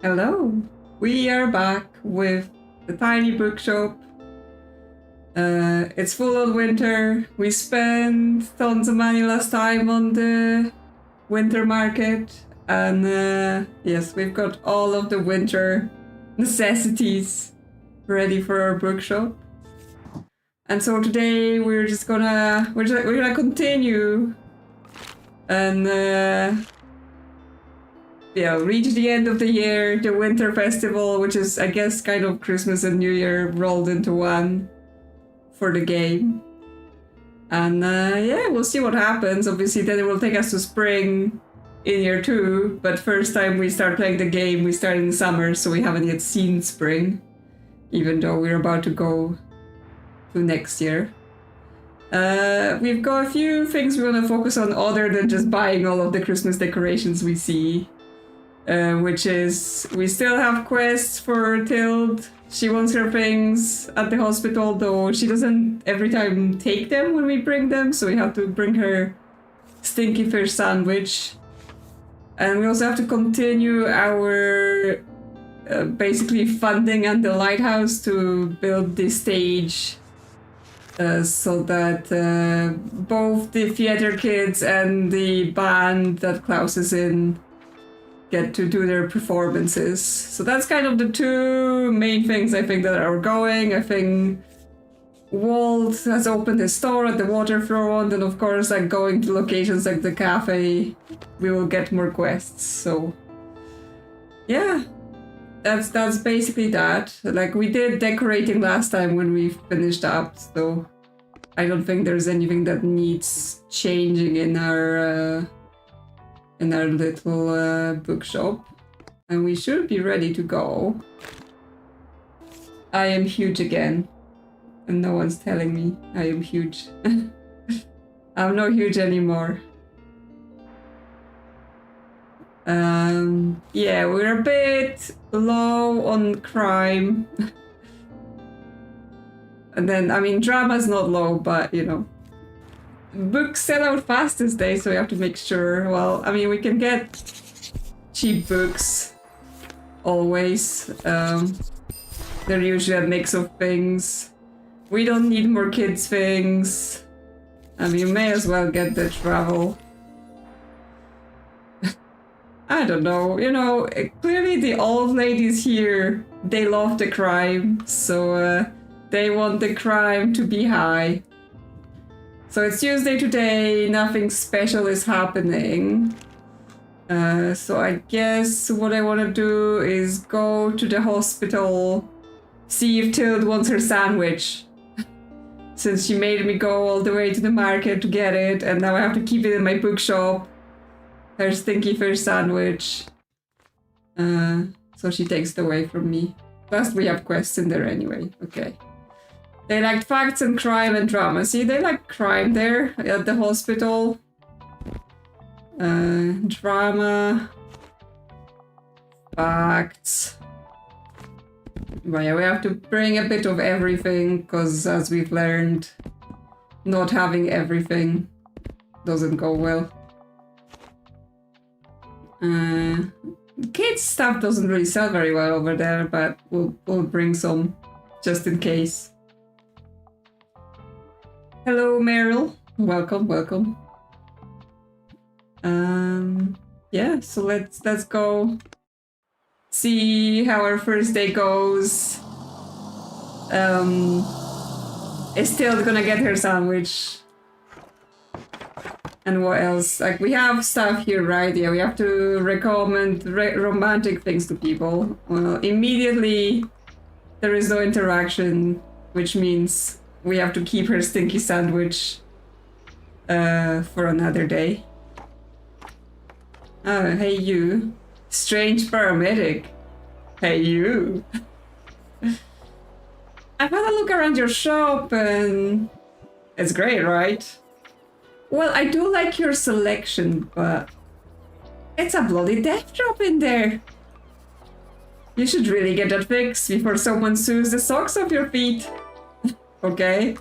Hello, we are back with the Tiny Bookshop. It's full on winter. We spent tons of money last time on the winter market, and yes, we've got all of the winter necessities ready for our bookshop. And so today we're gonna continue and reach the end of the year, the winter festival, which is, I guess, kind of Christmas and New Year rolled into one for the game. And we'll see what happens. Obviously, then it will take us to spring in year 2, but first time we start playing the game, we start in summer, so we haven't yet seen spring, even though we're about to go to next year. We've got a few things we want to focus on other than just buying all of the Christmas decorations we see. Which is, we still have quests for Tild. She wants her things at the hospital, though she doesn't every time take them when we bring them, so we have to bring her stinky fish sandwich. And we also have to continue our basically funding at the lighthouse to build the stage so that both the theater kids and the band that Klaus is in get to do their performances. So that's kind of the two main things I think that are going. I think Walt has opened his store at the waterfront, and of course, like going to locations like the cafe, we will get more quests. So yeah, that's basically that. Like, we did decorating last time when we finished up, so I don't think there's anything that needs changing in our little bookshop, and we should be ready to go. I am huge again, and no one's telling me I am huge. I'm not huge anymore. Yeah, we're a bit low on crime. And then, I mean, drama's not low, but you know, books sell out fast this day, so we have to make sure. Well, I mean, we can get cheap books always. They're usually a mix of things. We don't need more kids things. I mean, you may as well get the travel. I don't know, you know, clearly the old ladies here, they love the crime, so they want the crime to be high. So it's Tuesday today, nothing special is happening. So I guess what I want to do is go to the hospital, see if Tild wants her sandwich. Since she made me go all the way to the market to get it, and now I have to keep it in my bookshop. Her stinky fish sandwich. So she takes it away from me. Plus we have quests in there anyway, okay. They liked facts and crime and drama. See, they like crime there at the hospital. Drama. Facts. But yeah, we have to bring a bit of everything, because as we've learned, not having everything doesn't go well. Kids stuff doesn't really sell very well over there, but we'll bring some just in case. Hello, Meryl. Welcome. Yeah, so let's go see how our first day goes. Is Tild gonna get her sandwich? And what else? Like, we have stuff here, right? Yeah, we have to recommend romantic things to people. Well, immediately there is no interaction, which means we have to keep her stinky sandwich for another day. Oh, hey you. Strange paramedic. Hey you. I've had a look around your shop and it's great, right? Well, I do like your selection, but it's a bloody death drop in there. You should really get that fixed before someone sews the socks off your feet. Okay?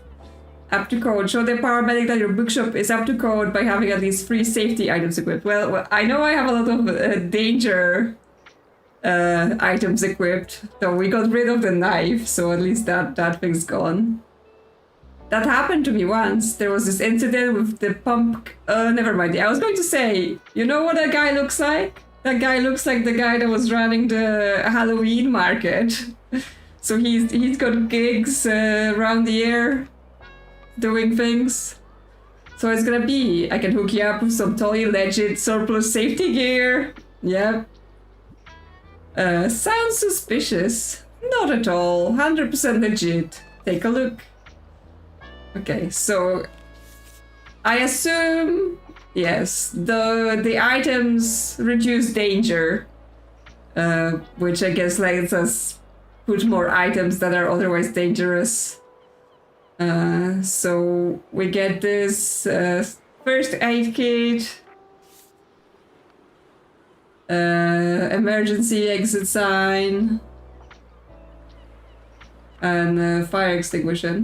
Up to code. Show the paramedic that your bookshop is up to code by having at least 3 safety items equipped. Well, I know I have a lot of danger items equipped. Though we got rid of the knife, so at least that thing's gone. That happened to me once. There was this incident with the pump. Never mind. I was going to say, you know what that guy looks like? That guy looks like the guy that was running the Halloween market. So he's got gigs around the year, doing things. So it's gonna be, I can hook you up with some totally legit surplus safety gear. Yep. Sounds suspicious. Not at all. 100% legit. Take a look. Okay, so I assume, yes, the items reduce danger, which I guess lets us put more items that are otherwise dangerous. So we get this first aid kit, emergency exit sign, and fire extinguisher.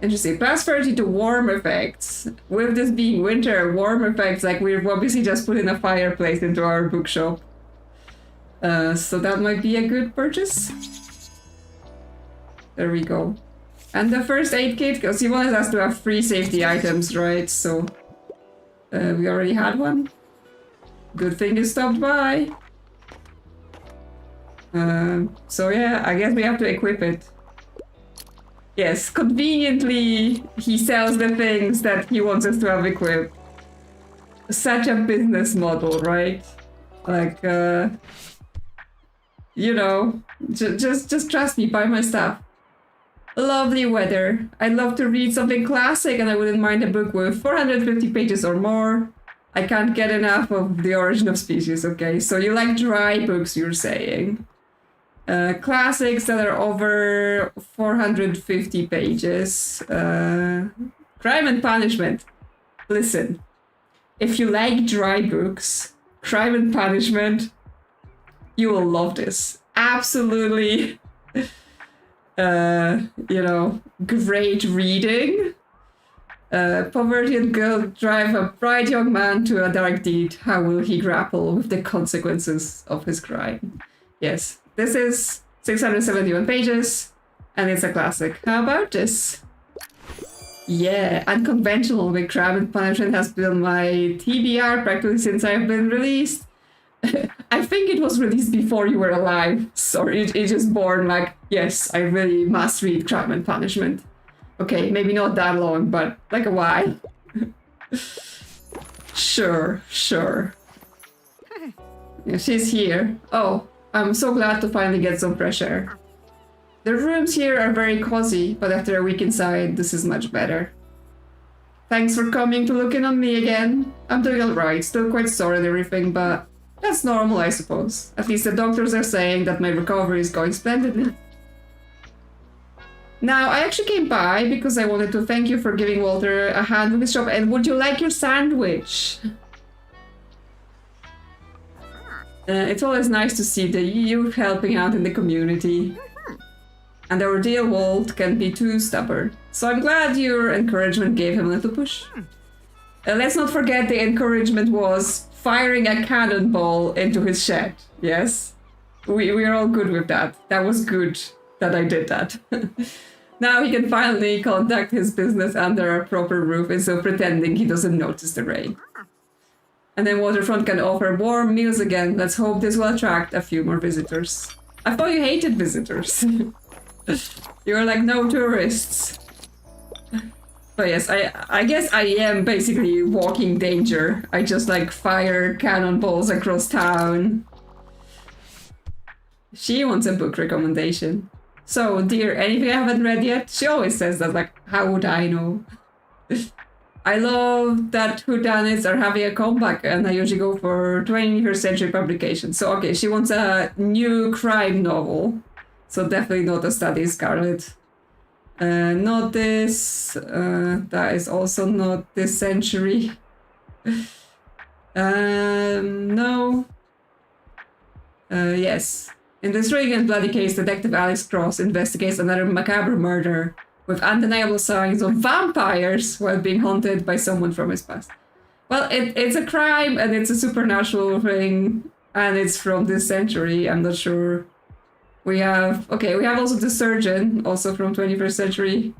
Interesting. Plus 30 to warm effects. With this being winter, warm effects, like we've obviously just put in a fireplace into our bookshop. So that might be a good purchase. There we go. And the first aid kit, because he wanted us to have 3 safety items, right? So we already had one. Good thing you stopped by. So yeah, I guess we have to equip it. Yes, conveniently, he sells the things that he wants us to have equipped. Such a business model, right? Like, you know, just trust me, buy my stuff. Lovely weather. I'd love to read something classic and I wouldn't mind a book with 450 pages or more. I can't get enough of The Origin of Species, okay? So you like dry books, you're saying. Classics that are over 450 pages. Crime and Punishment. Listen, if you like dry books, Crime and Punishment, you will love this. Absolutely, you know, great reading. Poverty and guilt drive a bright young man to a dark deed. How will he grapple with the consequences of his crime? Yes. This is 671 pages, and it's a classic. How about this? Yeah, Unconventional with Crime and Punishment has been my TBR practically since I've been released. I think it was released before you were alive. Sorry, it's just born like, yes, I really must read Crime and Punishment. Okay, maybe not that long, but like a while. Sure. Yeah, she's here. Oh. I'm so glad to finally get some fresh air. The rooms here are very cozy, but after a week inside, this is much better. Thanks for coming to look in on me again. I'm doing alright, still quite sore and everything, but that's normal, I suppose. At least the doctors are saying that my recovery is going splendidly. Now, I actually came by because I wanted to thank you for giving Walter a hand with his shop, and would you like your sandwich? It's always nice to see the youth helping out in the community. And our dear Walt can be too stubborn. So I'm glad your encouragement gave him a little push. Let's not forget the encouragement was firing a cannonball into his shed. Yes? We're all good with that. That was good that I did that. Now he can finally conduct his business under a proper roof instead of pretending he doesn't notice the rain. And then Waterfront can offer warm meals again. Let's hope this will attract a few more visitors. I thought you hated visitors. You're like, no tourists. But yes, I guess I am basically walking danger. I just like fire cannonballs across town. She wants a book recommendation. So, dear, anything I haven't read yet? She always says that, like, how would I know? I love that whodunits are having a comeback, and I usually go for 21st century publications. So, okay, she wants a new crime novel. So definitely not a study Scarlet. Not this. That is also not this century. No. Yes. In this thrilling and bloody case, Detective Alex Cross investigates another macabre murder with undeniable signs of vampires while being haunted by someone from his past. Well, it's a crime and it's a supernatural thing. and it's from this century. I'm not sure. We have also The Surgeon, also from 21st century.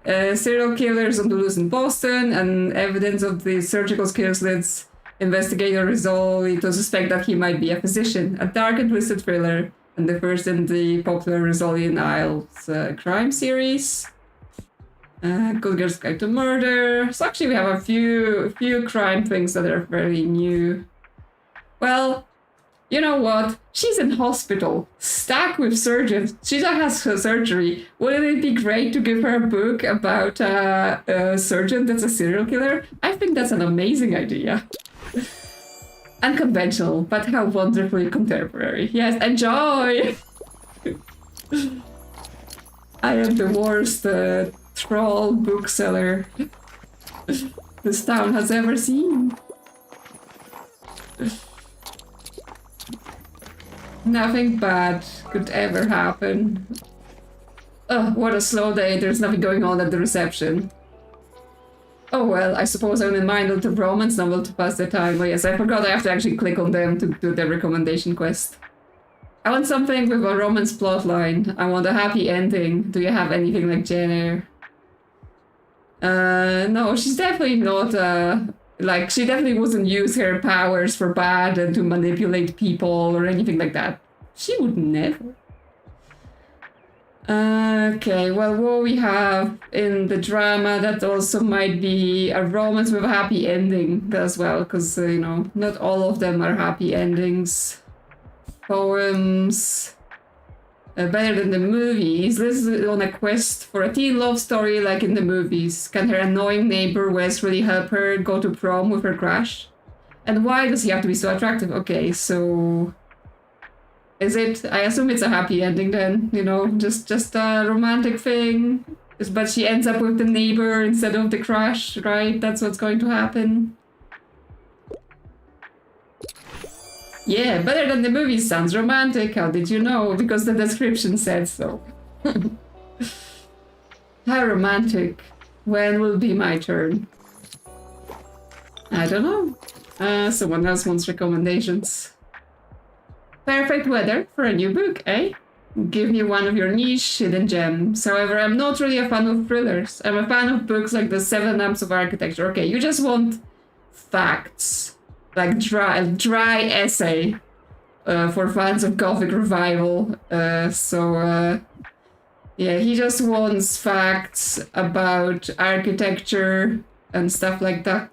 Serial killers on the loose in Boston, and evidence of the surgical skills leads investigator resolve to suspect that he might be a physician. A dark and twisted thriller, and the first in the popular Rizzolian Isles crime series. Good Girl's Guide to Murder. So actually we have a few crime things that are very new. Well, you know what? She's in hospital, stacked with surgeons. She just has her surgery. Wouldn't it be great to give her a book about a surgeon that's a serial killer? I think that's an amazing idea. Unconventional, but how wonderfully contemporary. Yes, enjoy! I am the worst troll bookseller this town has ever seen. Nothing bad could ever happen. Ugh, what a slow day. There's nothing going on at the reception. Oh well, I suppose I wouldn't mind the romance novel to pass the time. Oh yes, I forgot I have to actually click on them to do the recommendation quest. I want something with a romance plotline. I want a happy ending. Do you have anything like Jane Eyre? No, she's definitely not, like, she definitely wouldn't use her powers for bad and to manipulate people or anything like that. She would never. Okay, well, what we have in the drama that also might be a romance with a happy ending as well, because, you know, not all of them are happy endings. Poems. Better than the movies. Listed on a quest for a teen love story like in the movies. Can her annoying neighbor Wes really help her go to prom with her crush? And why does he have to be so attractive? Okay, so... Is it... I assume it's a happy ending then, you know? Just a romantic thing. But she ends up with the neighbor instead of the crush, right? That's what's going to happen. Yeah, better than the movie. Sounds romantic. How did you know? Because the description said so. How romantic. When will be my turn? I don't know. Someone else wants recommendations. Perfect weather for a new book, eh? Give me one of your niche hidden gems. However, I'm not really a fan of thrillers. I'm a fan of books like The Seven Lamps of Architecture. Okay, you just want facts. Like dry essay for fans of Gothic revival. Yeah, he just wants facts about architecture and stuff like that.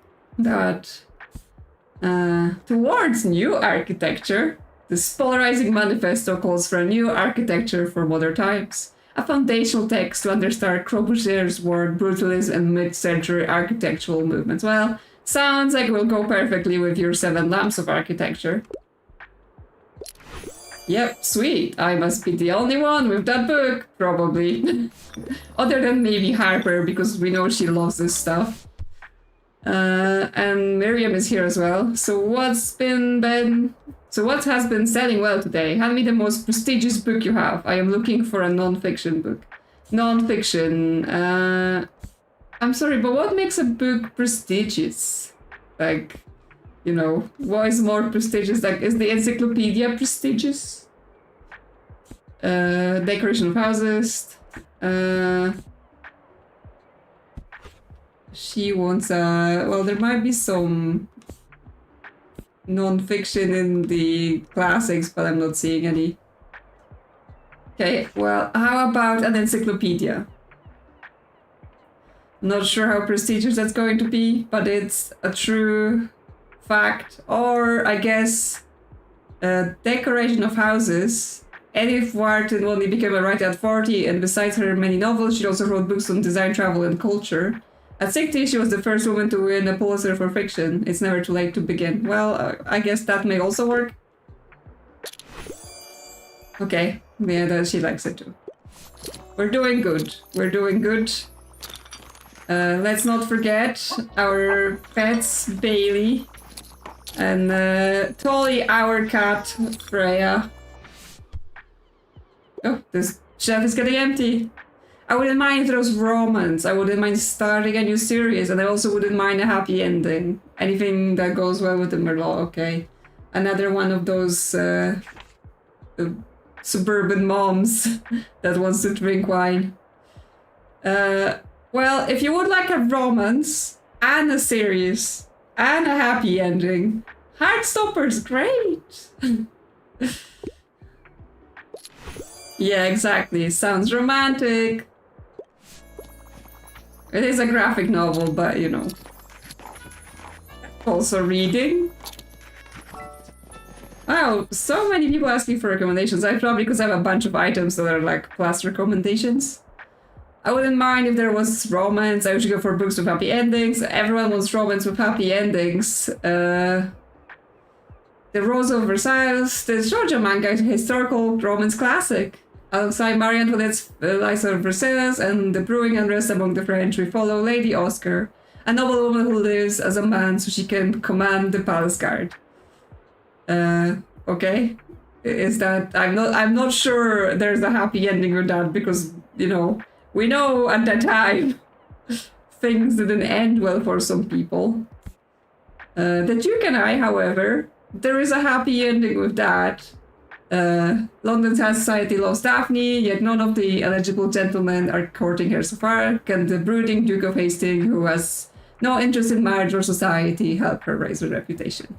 Towards new architecture, this polarizing manifesto calls for a new architecture for modern times. A foundational text to understand Corbusier's work, brutalism, and mid-century architectural movements. Well, sounds like it will go perfectly with your Seven Lamps of Architecture. Yep, sweet. I must be the only one with that book, probably. Other than maybe Harper, because we know she loves this stuff. And Miriam is here as well. So what has been selling well today? Hand me the most prestigious book you have. I am looking for a non-fiction book. Non-fiction, I'm sorry, but what makes a book prestigious? Like, you know, what is more prestigious? Like, is the encyclopedia prestigious? Decoration of houses. She wants well, there might be some non-fiction in the classics, but I'm not seeing any. Okay, well, how about an encyclopedia? Not sure how prestigious that's going to be, but it's a true fact. Or, I guess, decoration of houses. Edith Wharton only became a writer at 40, and besides her many novels, she also wrote books on design, travel, and culture. At 60, she was the first woman to win a Pulitzer for fiction. It's never too late to begin. Well, I guess that may also work. Okay, yeah, she likes it too. We're doing good. We're doing good. Let's not forget our pets, Bailey, and Tolly, our cat, Freya. Oh, this shelf is getting empty. I wouldn't mind if there was romance. I wouldn't mind starting a new series, and I also wouldn't mind a happy ending. Anything that goes well with the Merlot, okay. Another one of those suburban moms that wants to drink wine. Well, if you would like a romance and a series and a happy ending, Heartstopper's great. Yeah, exactly. Sounds romantic. It is a graphic novel, but you know. Also reading. Wow, so many people asking for recommendations. I probably because I have a bunch of items that are like class recommendations. I wouldn't mind if there was romance. I usually go for books with happy endings. Everyone wants romance with happy endings. The Rose of Versailles, the Georgia manga, historical romance classic. Alongside Marie Antoinette's Liza of Versailles and the brewing unrest among the French, we follow Lady Oscar, a noble woman who lives as a man so she can command the palace guard. Okay. Is that I'm not sure there's a happy ending with that because, you know, we know at that time things didn't end well for some people. The Duke and I, however, there is a happy ending with that. London's high society loves Daphne, yet none of the eligible gentlemen are courting her so far. Can the brooding Duke of Hastings, who has no interest in marriage or society, help her raise her reputation?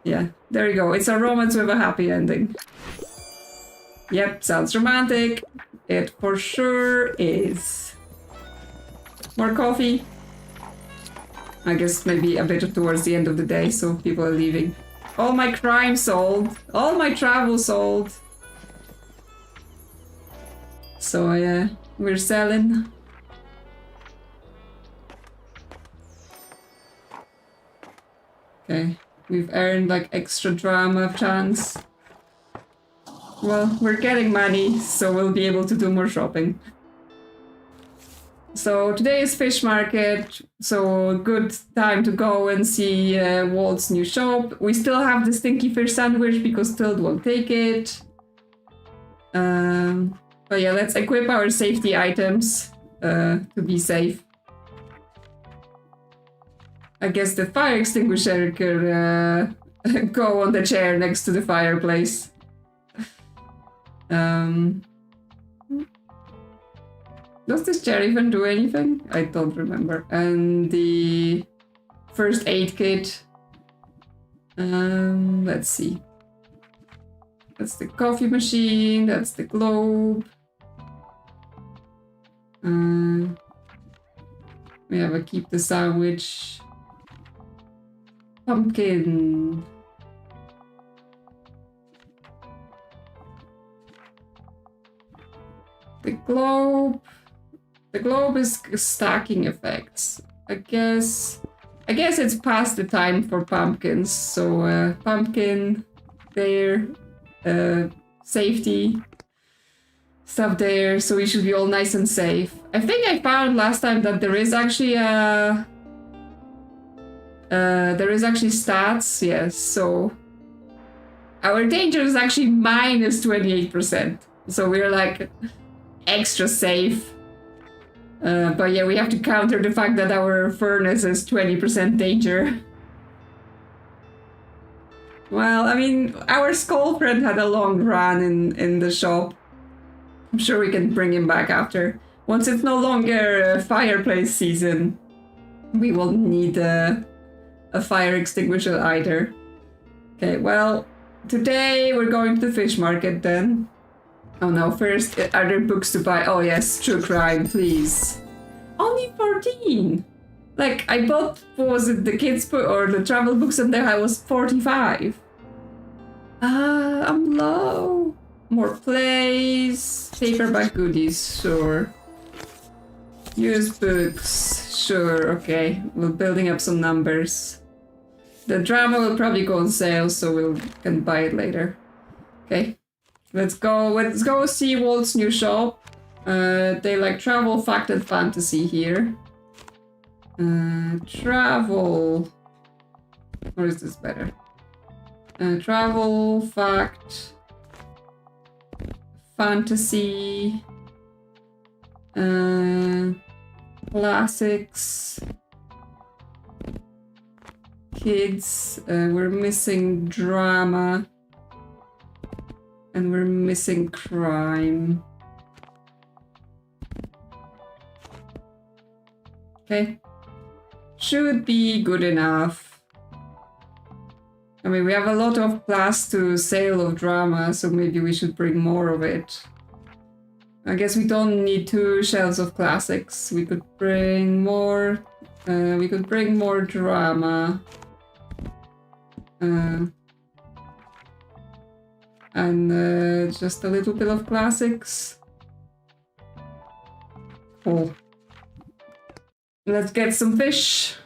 Yeah, there you go. It's a romance with a happy ending. Yep, sounds romantic. It for sure is. More coffee. I guess maybe a bit towards the end of the day, so people are leaving. All my crime sold. All my travel sold. So yeah, we're selling. Okay, we've earned like extra drama chance. Well, we're getting money, so we'll be able to do more shopping. So today is fish market, so good time to go and see Walt's new shop. We still have the stinky fish sandwich because Tild won't take it. But yeah, let's equip our safety items to be safe. I guess the fire extinguisher could go on the chair next to the fireplace. Does this chair even do anything? I don't remember. And the first aid kit. Let's see. That's the coffee machine. That's the globe. We have a keep the sandwich. Pumpkin. The globe. The globe is stacking effects. I guess it's past the time for pumpkins. So pumpkin there, safety stuff there. So we should be all nice and safe. I think I found last time that there is actually stats. Yes. So our danger is actually minus 28%. So we're like extra safe. But yeah, we have to counter the fact that our furnace is 20% danger. Well, I mean, our skull friend had a long run in the shop. I'm sure we can bring him back after. Once it's no longer fireplace season, we won't need a fire extinguisher either. Okay, well, today we're going to the fish market then. Oh no, first, are there books to buy? Oh yes, true crime, please. Only 14! Like, I bought, what was it, the kids' book or the travel books, and there I was 45. I'm low. More plays, paperback goodies, sure. Used books, sure, okay. We're building up some numbers. The drama will probably go on sale, so we can buy it later. Okay. Let's go see Walt's new shop. They like travel, fact, and fantasy here. Travel. Or is this better? Travel, fact, fantasy, classics, kids. We're missing drama. And we're missing crime. Okay. Should be good enough. I mean, we have a lot of class to sale of drama, so maybe we should bring more of it. I guess we don't need 2 shelves of classics. We could bring more. We could bring more drama. And just a little bit of classics. Cool. Let's get some fish.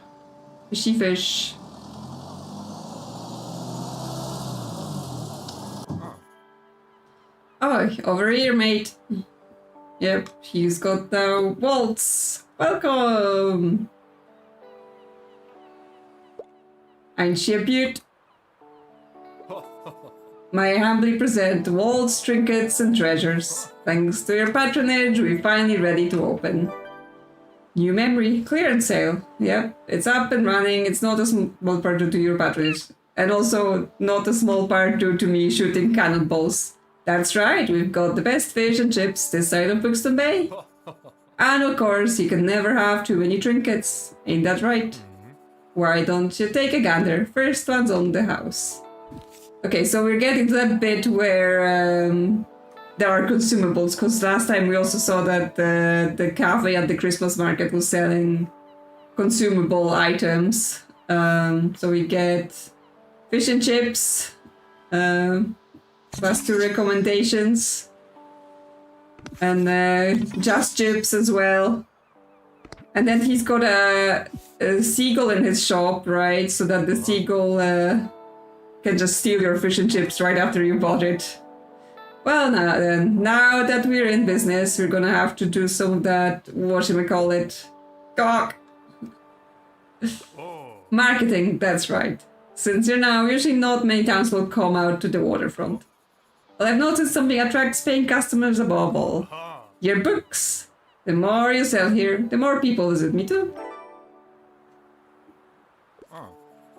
Fishy fish. Oh, over here, mate. Yep, he's got the waltz. Welcome. Ain't she a beaut? May I humbly present waltz, trinkets, and treasures. Thanks to your patronage, we're finally ready to open. New memory, clearance sale. Yep, it's up and running. It's not a small part due to your patronage. And also not a small part due to me shooting cannonballs. That's right, we've got the best fish and chips this side of Bookstonbury. And of course, you can never have too many trinkets. Ain't that right? Why don't you take a gander? First one's on the house. Okay, so we're getting to that bit where there are consumables, because last time we also saw that the cafe at the Christmas market was selling consumable items. So we get fish and chips, plus 2 recommendations, and just chips as well. And then he's got a seagull in his shop, right? So that the seagull can just steal your fish and chips right after you bought it. Well, now then, now that we're in business, we're gonna have to do some of that, whatchamacallit, cock. Marketing, that's right. Since you're now, usually not many towns will come out to the waterfront. Well, I've noticed something attracts paying customers above all. Your books. The more you sell here, the more people visit me too.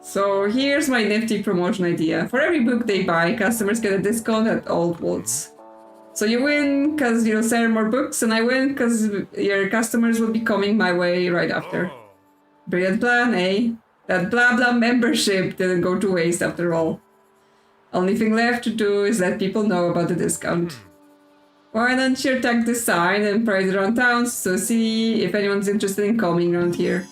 So here's my nifty promotion idea. For every book they buy, customers get a discount at Old Woods. So you win because you'll sell more books, and I win because your customers will be coming my way right after. Brilliant plan, eh? That blah blah membership didn't go to waste after all. Only thing left to do is let people know about the discount. Why don't you tag this sign and parade it around town so see if anyone's interested in coming around here.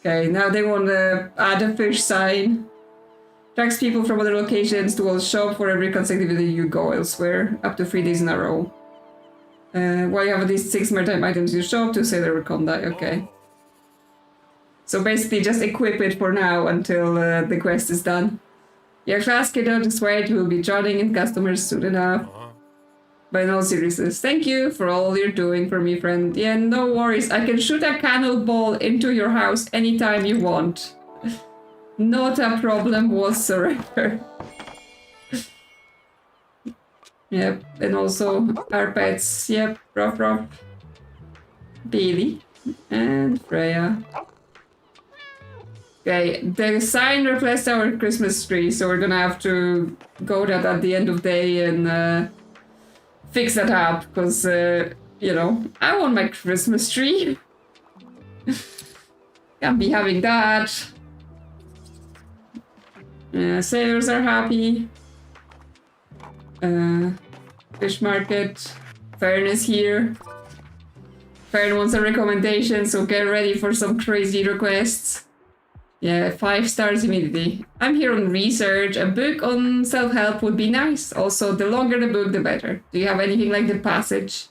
Okay, now they want to add a fish sign. Tracks people from other locations to all shop for every consecutive day you go elsewhere, up to 3 days in a row. While you have at least 6 maritime items you shop to say they will come die, okay. So basically just equip it for now until the quest is done. Your class kiddo, just wait, we'll be drawing in customers soon enough. But in all seriousness, thank you for all you're doing for me, friend. Yeah, no worries. I can shoot a cannonball into your house anytime you want. Not a problem whatsoever. Yep, and also our pets. Yep, Ruff Ruff, Bailey, and Freya. Okay, the sign replaced our Christmas tree, so we're gonna have to go that at the end of the day and fix that up, because, you know, I want my Christmas tree. Can't be having that. Sailors are happy. Fish market. Fern is here. Fern wants a recommendation, so get ready for some crazy requests. Yeah, 5 stars immediately. I'm here on research. A book on self-help would be nice. Also, the longer the book, the better. Do you have anything like The Passage?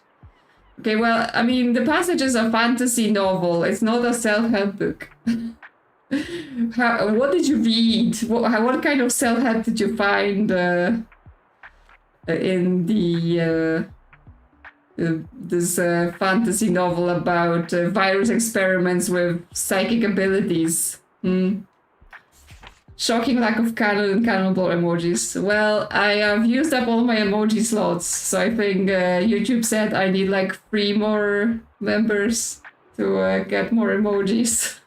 Okay, well, I mean, The Passage is a fantasy novel. It's not a self-help book. What did you read? What kind of self-help did you find in this fantasy novel about virus experiments with psychic abilities? Shocking lack of cannon and cannonball emojis. Well, I have used up all my emoji slots, so I think YouTube said I need like 3 more members to get more emojis.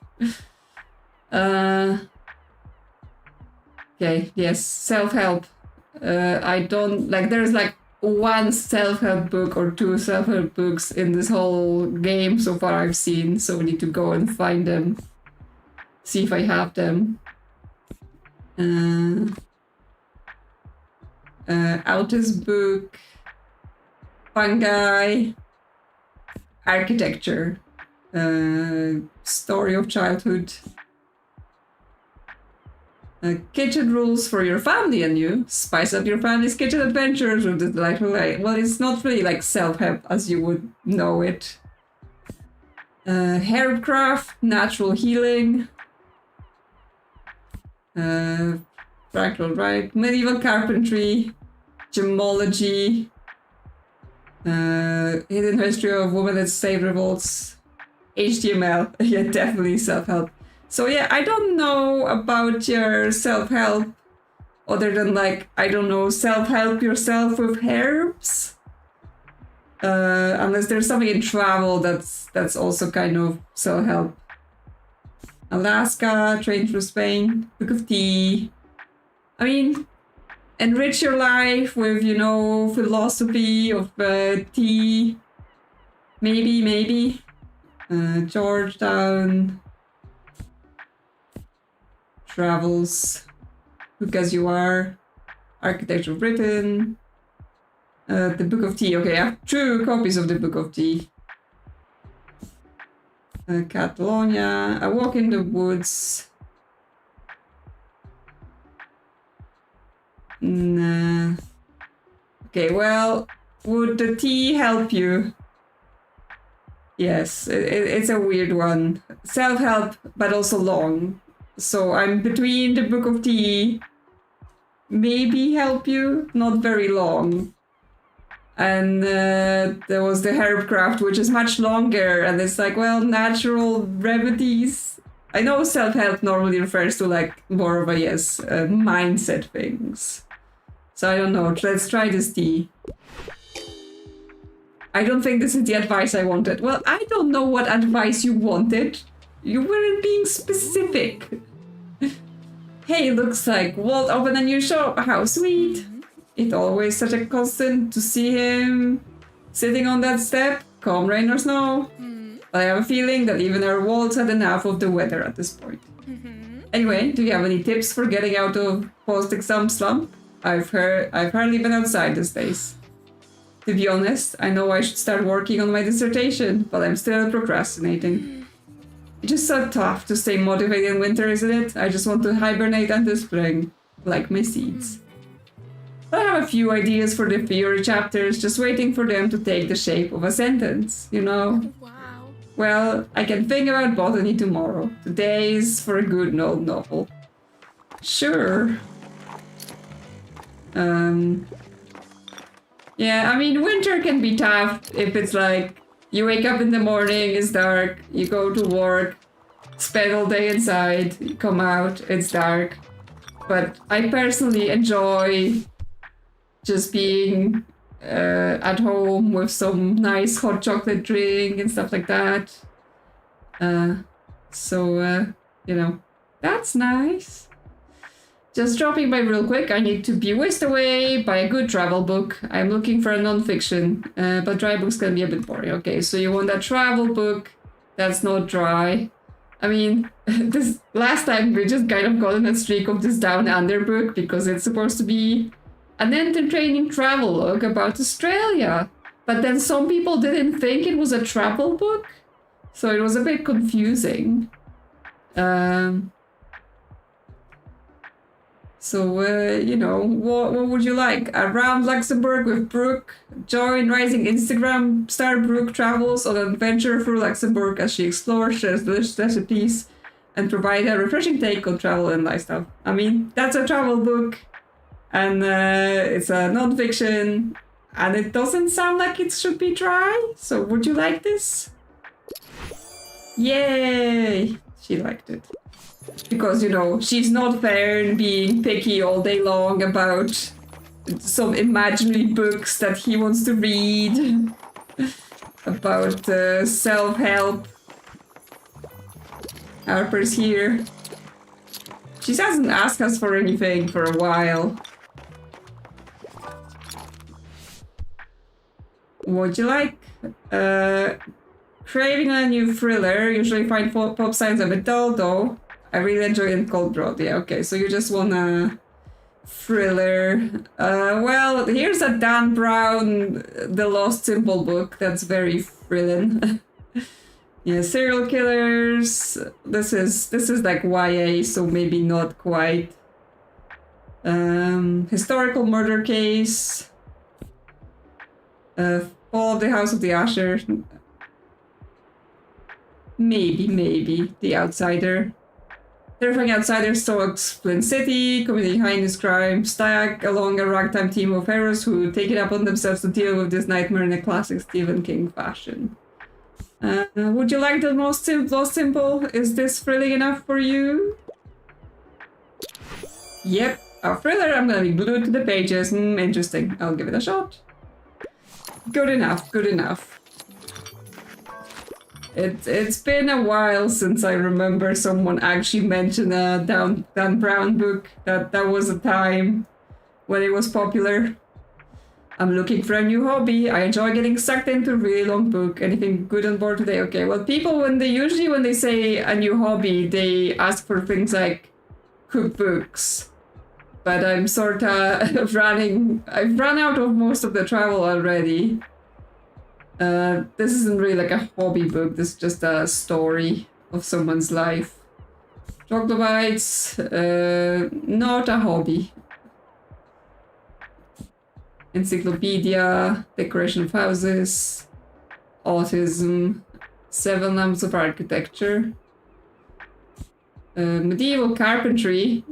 Okay, yes, self-help. I don't like. There's like one self-help book or two self-help books in this whole game so far I've seen. So we need to go and find them. See if I have them. Autist book. Fungi. Architecture. Story of childhood. Kitchen rules for your family and you. Spice up your family's kitchen adventures with the delightful light. Well, it's not really like self-help as you would know it. Herbcraft, natural healing. Fractal right. Medieval carpentry. Gemology. Hidden history of women that save revolts. HTML. Yeah, definitely self-help. So yeah, I don't know about your self-help other than like, I don't know, self-help yourself with herbs. Unless there's something in travel that's also kind of self-help. Alaska, train through Spain, book of tea. I mean, enrich your life with, you know, philosophy of tea. Maybe. Georgetown. Travels, book as you are, Architecture of Britain, the Book of Tea. Okay, I have 2 copies of the Book of Tea. Catalonia, A Walk in the Woods. Nah. Okay, well, would the tea help you? Yes, it's a weird one. Self-help, but also long. So I'm between the Book of Tea, maybe help you, not very long. And there was the Herbcraft, which is much longer, and it's like, well, natural remedies. I know self-help normally refers to like more of a, yes, mindset things. So I don't know, let's try this tea. I don't think this is the advice I wanted. Well, I don't know what advice you wanted. You weren't being specific. Hey, looks like Walt opened a new shop. How sweet. It's always such a constant to see him sitting on that step, calm rain or snow. But I have a feeling that even our Walt's had enough of the weather at this point. Anyway, do you have any tips for getting out of post-exam slump? I've hardly been outside these days. To be honest, I know I should start working on my dissertation, but I'm still procrastinating. It's just so tough to stay motivated in winter, isn't it? I just want to hibernate until spring, like my seeds. I have a few ideas for the theory chapters, just waiting for them to take the shape of a sentence, you know? Wow. Well, I can think about botany tomorrow. Today is for a good old novel. Sure. Yeah, I mean, winter can be tough if it's like, you wake up in the morning, it's dark, you go to work, spend all day inside, you come out, it's dark. But I personally enjoy just being at home with some nice hot chocolate drink and stuff like that. You know, that's nice. Just dropping by real quick, I need to be whisked away by a good travel book. I'm looking for a non-fiction, but dry books can be a bit boring. Okay, so you want a travel book that's not dry. I mean, this last time we just kind of got in a streak of this Down Under book because it's supposed to be an entertaining travel book about Australia. But then some people didn't think it was a travel book, so it was a bit confusing. You know, what would you like? Around Luxembourg with Brooke? Join rising Instagram star Brooke travels on an adventure through Luxembourg as she explores, shares delicious recipes, and provide a refreshing take on travel and lifestyle. I mean, that's a travel book, and it's a non-fiction, and it doesn't sound like it should be dry, so would you like this? Yay! She liked it. Because, you know, she's not there and being picky all day long about some imaginary books that he wants to read. About self-help. Harper's here. She hasn't asked us for anything for a while. Would you like? Craving a new thriller. Usually find pop science a bit dull though. I really enjoy it cold broad. Yeah, okay, so you just want a thriller. Well, here's a Dan Brown, The Lost Symbol book. That's very thrilling. Yeah, serial killers. This is like YA, so maybe not quite. Historical murder case. Fall of the House of the Usher. Maybe. The Outsider. Terrifying Outsider stalks Flint City, committing heinous crime, stag along a ragtime team of heroes who take it upon themselves to deal with this nightmare in a classic Stephen King fashion. Would you like the Lost Symbol? Is this thrilling enough for you? Yep, a thriller. I'm gonna be glued to the pages. Interesting. I'll give it a shot. Good enough. It's been a while since I remember someone actually mentioned a Dan Brown book. That was a time when it was popular. I'm looking for a new hobby. I enjoy getting sucked into a really long book. Anything good on board today? Okay, well, people, when they say a new hobby, they ask for things like cookbooks. But I'm sort of I've run out of most of the travel already. This isn't really like a hobby book. This is just a story of someone's life. Troglodytes, not a hobby. Encyclopedia, decoration of houses, autism, 7 lamps of architecture, medieval carpentry.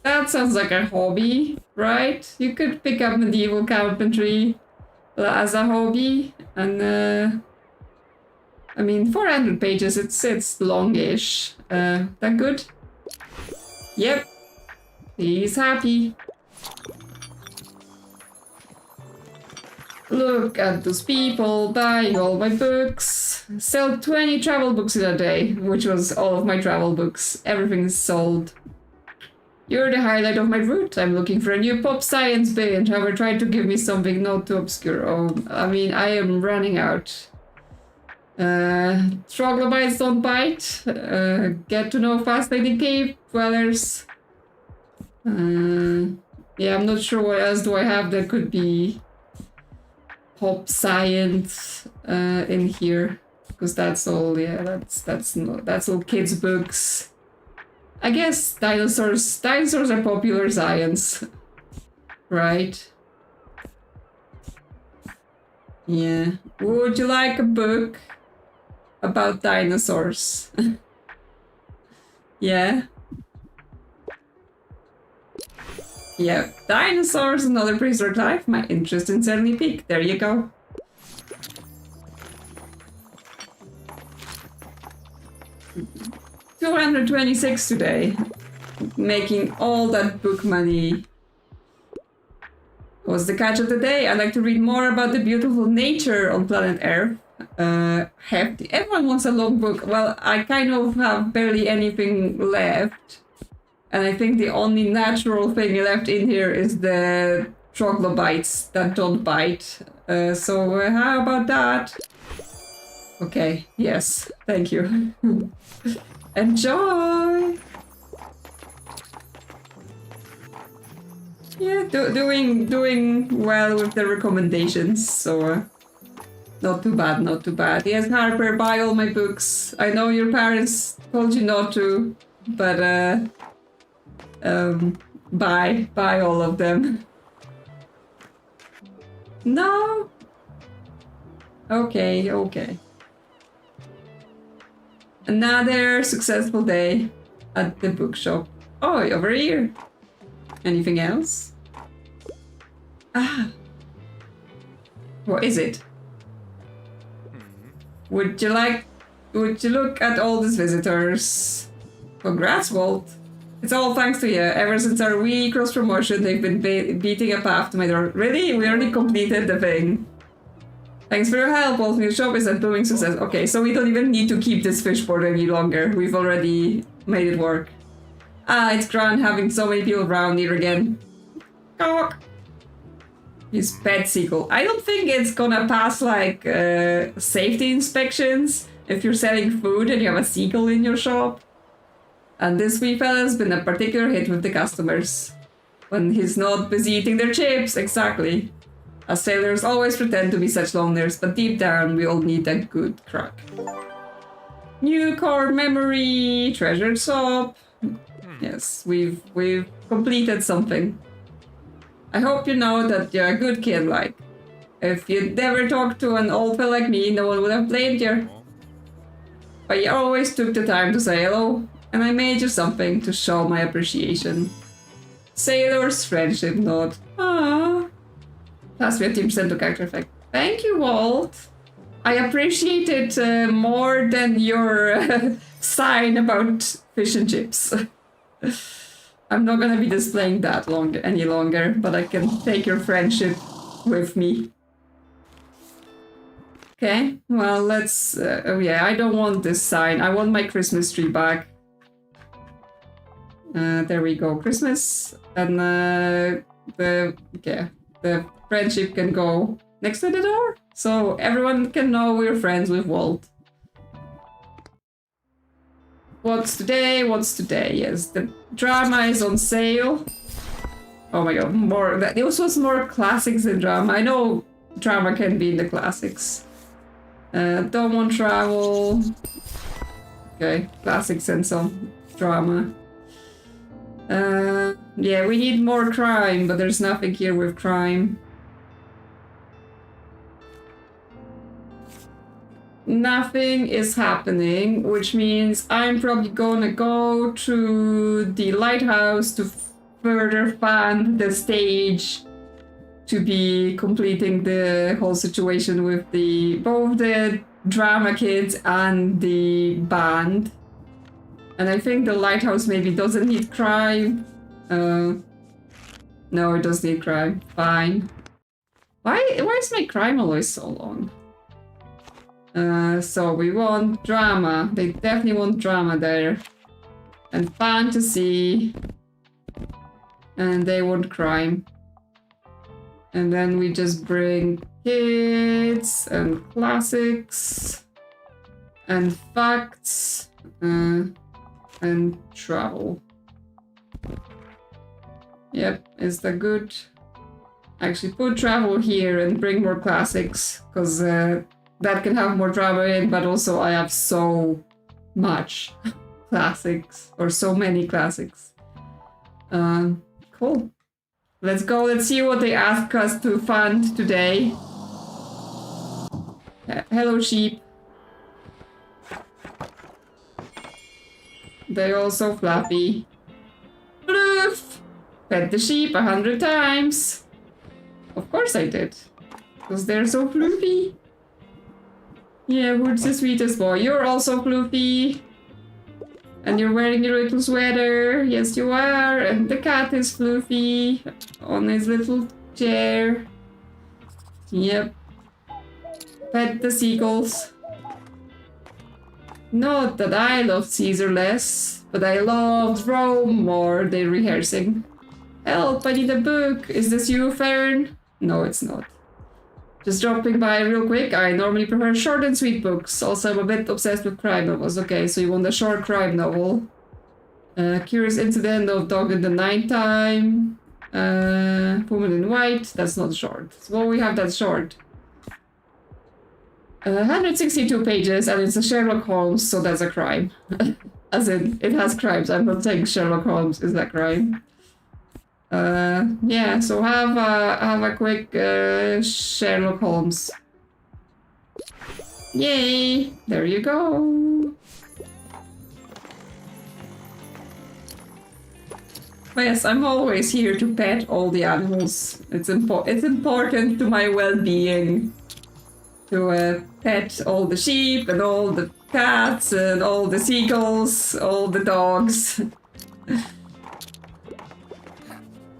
That sounds like a hobby, right? You could pick up medieval carpentry as a hobby, and I mean, 400 pages. It's longish. That good? Yep. He's happy. Look at those people buying all my books. Sell 20 travel books in a day, which was all of my travel books. Everything is sold. You're the highlight of my route. I'm looking for a new pop science binge. However, try to give me something not too obscure. Oh, I mean, I am running out. Troglodytes don't bite. Get to know fascinating cave dwellers. Yeah, I'm not sure what else do I have that could be pop science in here, because that's all. Yeah, that's all kids' books. I guess dinosaurs are popular science, right? Yeah. Would you like a book about dinosaurs? Yeah. Yeah, dinosaurs and other prehistoric life. My interest in certainly peaked. There you go. $226 today. Making all that book money. What's the catch of the day? I'd like to read more about the beautiful nature on planet Earth. Hefty. Everyone wants a long book. Well, I kind of have barely anything left. And I think the only natural thing left in here is the troglodytes that don't bite. So how about that? Okay, yes, thank you. Enjoy! Yeah, doing well with the recommendations, so not too bad. Yes, Harper, buy all my books. I know your parents told you not to, but buy all of them. No? Okay. Another successful day at the bookshop. Oh, over here. Anything else? Ah. What is it? Would you look at all these visitors? Congrats, Walt. It's all thanks to you. Ever since our wee cross promotion, they've been beating a path to my door. Really? We already completed the thing. Thanks for your help. Walt's new shop is a booming success. Okay, so we don't even need to keep this fishboard any longer. We've already made it work. Ah, it's Grant having so many people around here again. Cock. His pet seagull. I don't think it's gonna pass like safety inspections if you're selling food and you have a seagull in your shop. And this wee fella's been a particular hit with the customers. When he's not busy eating their chips, exactly. As sailors always pretend to be such loners, but deep down we all need a good crack. New core memory, treasured soap. Yes, we've completed something. I hope you know that you're a good kid, like. If you'd never talked to an old fella like me, no one would have blamed you. But you always took the time to say hello, and I made you something to show my appreciation. Sailor's friendship note. Ah. Plus 15% to character effect. Thank you, Walt. I appreciate it more than your sign about fish and chips. I'm not gonna be displaying that any longer, but I can take your friendship with me. Okay, well, let's... oh yeah, I don't want this sign. I want my Christmas tree back. There we go, Christmas. And the friendship can go next to the door. So everyone can know we're friends with Walt. What's today? What's today? Yes, the drama is on sale. Oh my god, this was more classics than drama. I know drama can be in the classics. Don't want travel. Okay, classics and some drama. Yeah, we need more crime, but there's nothing here with crime. Nothing is happening, which means I'm probably gonna go to the lighthouse to further fund the stage to be completing the whole situation with both the drama kids and the band. And I think the lighthouse maybe doesn't need crime. No, it does need crime. Fine. Why is my crime always so long? So we want drama. They definitely want drama there. And fantasy. And they want crime. And then we just bring kids and classics and facts and travel. Yep, is that good? Actually put travel here and bring more classics, because that can have more drama in, but also I have so much classics, or so many classics. Cool. Let's go, let's see what they ask us to fund today. Hello, sheep. They're all so fluffy. Floof! Pet the sheep 100 times. Of course I did. Because they're so floofy. Yeah, who's the sweetest boy? You're also floofy. And you're wearing your little sweater. Yes, you are. And the cat is floofy. On his little chair. Yep. Pet the seagulls. Not that I love Caesar less, but I loved Rome more. They're rehearsing. Help, I need a book. Is this you, Fern? No, it's not. Just dropping by real quick. I normally prefer short and sweet books. Also, I'm a bit obsessed with crime novels. Okay, so you want a short crime novel. Curious Incident of Dog in the Nighttime. Woman in White. That's not short. Well, we have that short. 162 pages, and it's a Sherlock Holmes, so that's a crime. As in, it has crimes. I'm not saying Sherlock Holmes is that crime. Yeah, so have a quick Sherlock Holmes. Yay! There you go. But yes, I'm always here to pet all the animals. It's important to my well-being to pet all the sheep and all the cats and all the seagulls, all the dogs.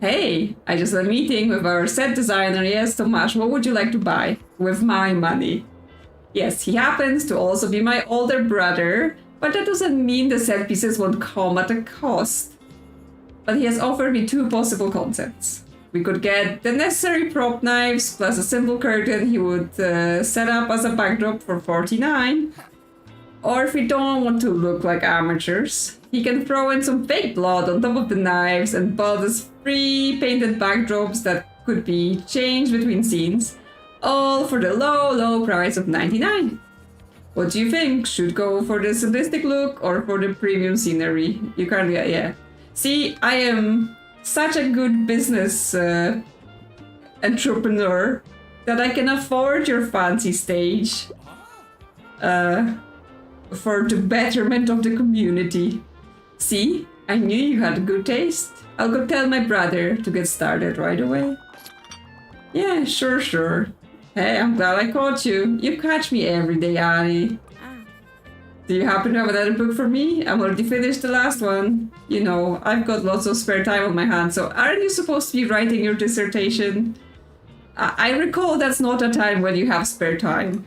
Hey, I just had a meeting with our set designer. Yes, Tomasz, what would you like to buy with my money? Yes, he happens to also be my older brother, but that doesn't mean the set pieces won't come at a cost. but he has offered me 2 possible concepts. We could get the necessary prop knives plus a simple curtain he would set up as a backdrop for 49. Or if we don't want to look like amateurs, he can throw in some fake blood on top of the knives and build us free painted backdrops that could be changed between scenes, all for the low price of 99. What do you think? Should go for the simplistic look or for the premium scenery? You can't, yeah. See, I am such a good business entrepreneur that I can afford your fancy stage for the betterment of the community. See, I knew you had good taste. I'll go tell my brother to get started right away. Yeah, sure. Hey, I'm glad I caught you. You catch me every day, Annie. Do you happen to have another book for me? I'm already finished the last one. You know, I've got lots of spare time on my hands, so aren't you supposed to be writing your dissertation? I recall that's not a time when you have spare time.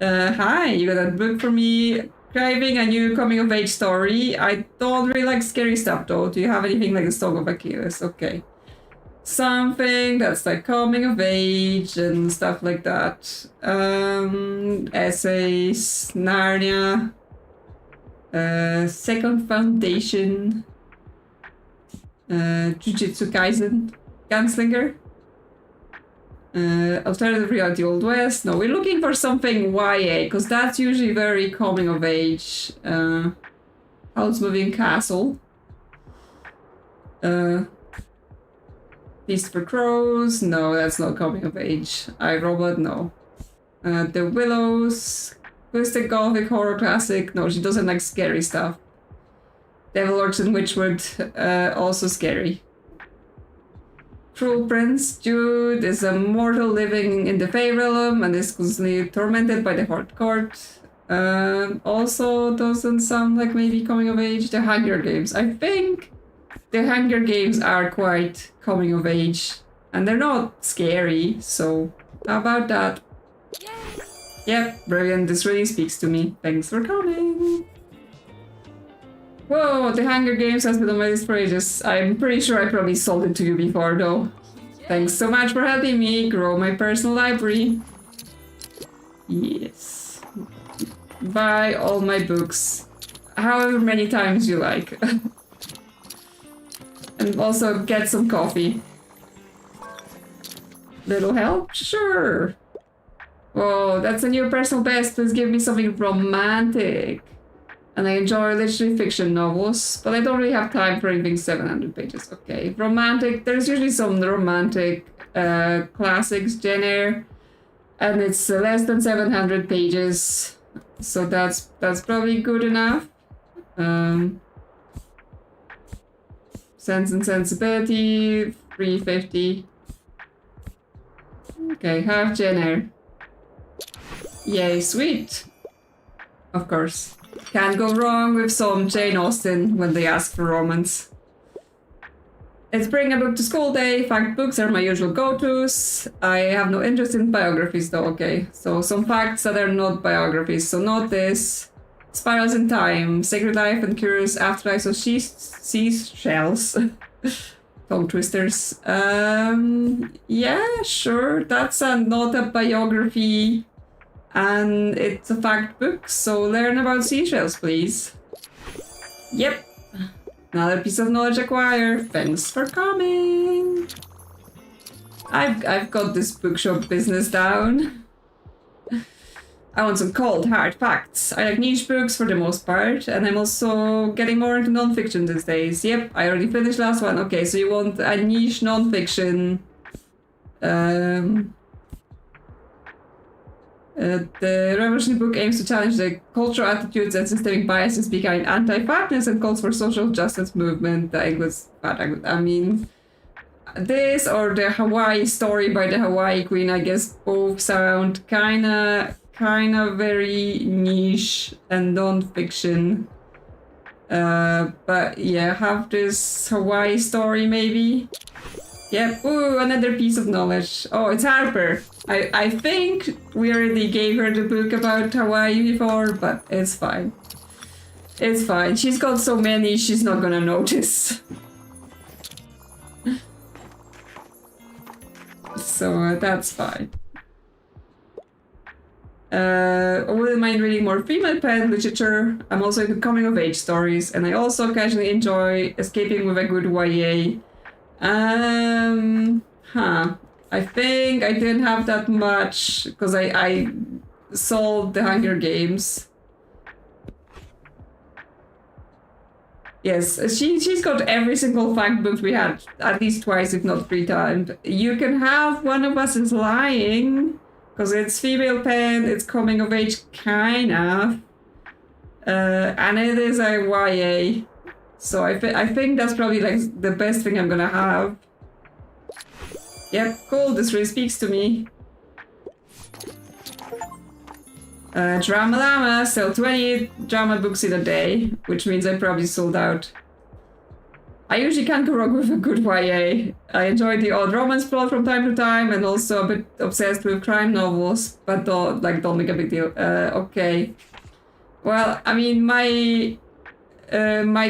Hi, you got that book for me? Craving a new coming-of-age story. I don't really like scary stuff, though. Do you have anything like the Song of Achilles? Okay. Something that's like coming of age and stuff like that. Essays, Narnia, Second Foundation, Jujutsu Kaisen, Gunslinger, Alternative Reality Old West. No, we're looking for something YA, because that's usually very coming of age. House Moving Castle. Feast for Crows, no, that's not coming of age. iRobot, no. The Willows, Twisted Gothic Horror Classic, no, she doesn't like scary stuff. Devil Orcs and Witchwood, also scary. Cruel Prince Jude is a mortal living in the Fey Realm and is constantly tormented by the Horde Court. Also doesn't sound like maybe coming of age. The Hunger Games, I think the Hunger Games are quite coming of age, and they're not scary, so how about that? Yay. Yep, brilliant, this really speaks to me. Thanks for coming. Whoa, the Hunger Games has been on my list for ages. I'm pretty sure I probably sold it to you before, though. Thanks so much for helping me grow my personal library. Yes. Buy all my books, however many times you like. And also get some coffee. Little help? Sure. Whoa, that's a new personal best. Please give me something romantic. And I enjoy literary fiction novels, but I don't really have time for anything 700 pages. Okay, romantic. There's usually some romantic classics, genre, and it's less than 700 pages, so that's probably good enough. Sense and Sensibility, 350. Okay, half genre. Yay, sweet. Of course. Can't go wrong with some Jane Austen when they ask for romance. It's bring a book to school day. Fact books are my usual go-tos. I have no interest in biographies though, okay. So some facts that are not biographies. So not this. Spirals in Time, Sacred Life and Curious Afterlives of Seashells. Tongue twisters. Yeah, sure. That's not a biography. And it's a fact book, so learn about seashells, please. Yep. Another piece of knowledge acquired. Thanks for coming. I've got this bookshop business down. I want some cold, hard facts. I like niche books for the most part, and I'm also getting more into non-fiction these days. Yep, I already finished last one. Okay, so you want a niche non-fiction. The revolutionary book aims to challenge the cultural attitudes and systemic biases behind anti-fatness and calls for social justice movement. I mean, this or the Hawaii story by the Hawaii Queen, I guess both sound kinda very niche and non-fiction. But yeah, have this Hawaii story maybe. Yep, ooh, another piece of knowledge. Oh, it's Harper. I think we already gave her the book about Hawaii before, but it's fine. It's fine. She's got so many, she's not gonna notice. So that's fine. I wouldn't mind reading more female pen literature. I'm also into coming of age stories, and I also occasionally enjoy escaping with a good YA. I think I didn't have that much because I sold the Hunger Games. Yes, she's got every single fact book we had at least twice, if not 3 times. You can have One of Us is Lying, because it's female pen, it's coming of age, kind of. And it is a YA. So I think that's probably like the best thing I'm gonna have. Yep, cool, this really speaks to me. Drama Llama, sell 20 drama books in a day, which means I probably sold out. I usually can't go wrong with a good YA. I enjoy the odd romance plot from time to time, and also a bit obsessed with crime novels, but don't make a big deal. Okay. Well, I mean, my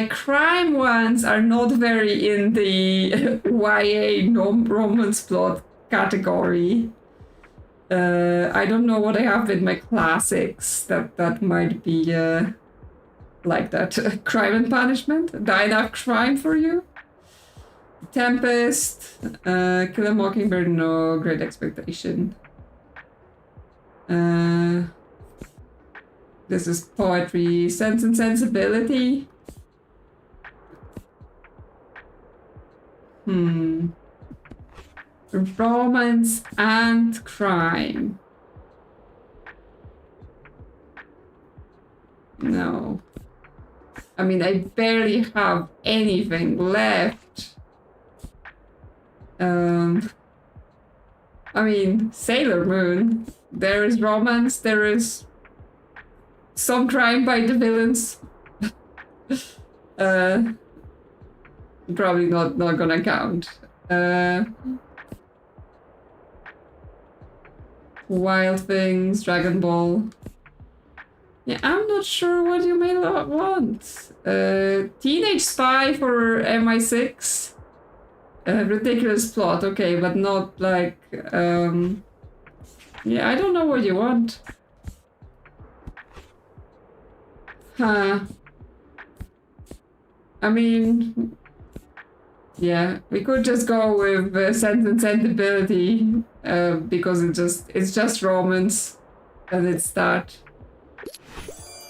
crime ones are not very in the YA romance plot category. I don't know what I have in my classics that might be like that. Crime and Punishment? Die Enough Crime for You? Tempest, Kill a Mockingbird, no. Great Expectation. This is poetry. Sense and Sensibility. Romance and crime. No. I mean, I barely have anything left. I mean, Sailor Moon. There is romance, there is some crime by the villains. Probably not gonna count. Wild Things, Dragon Ball. Yeah, I'm not sure what you may want. Teenage Spy for MI6. Ridiculous plot, okay, but not like... Yeah, I don't know what you want. Huh. I mean... Yeah, we could just go with Sense and Sensibility, because it's just romance, and it's that.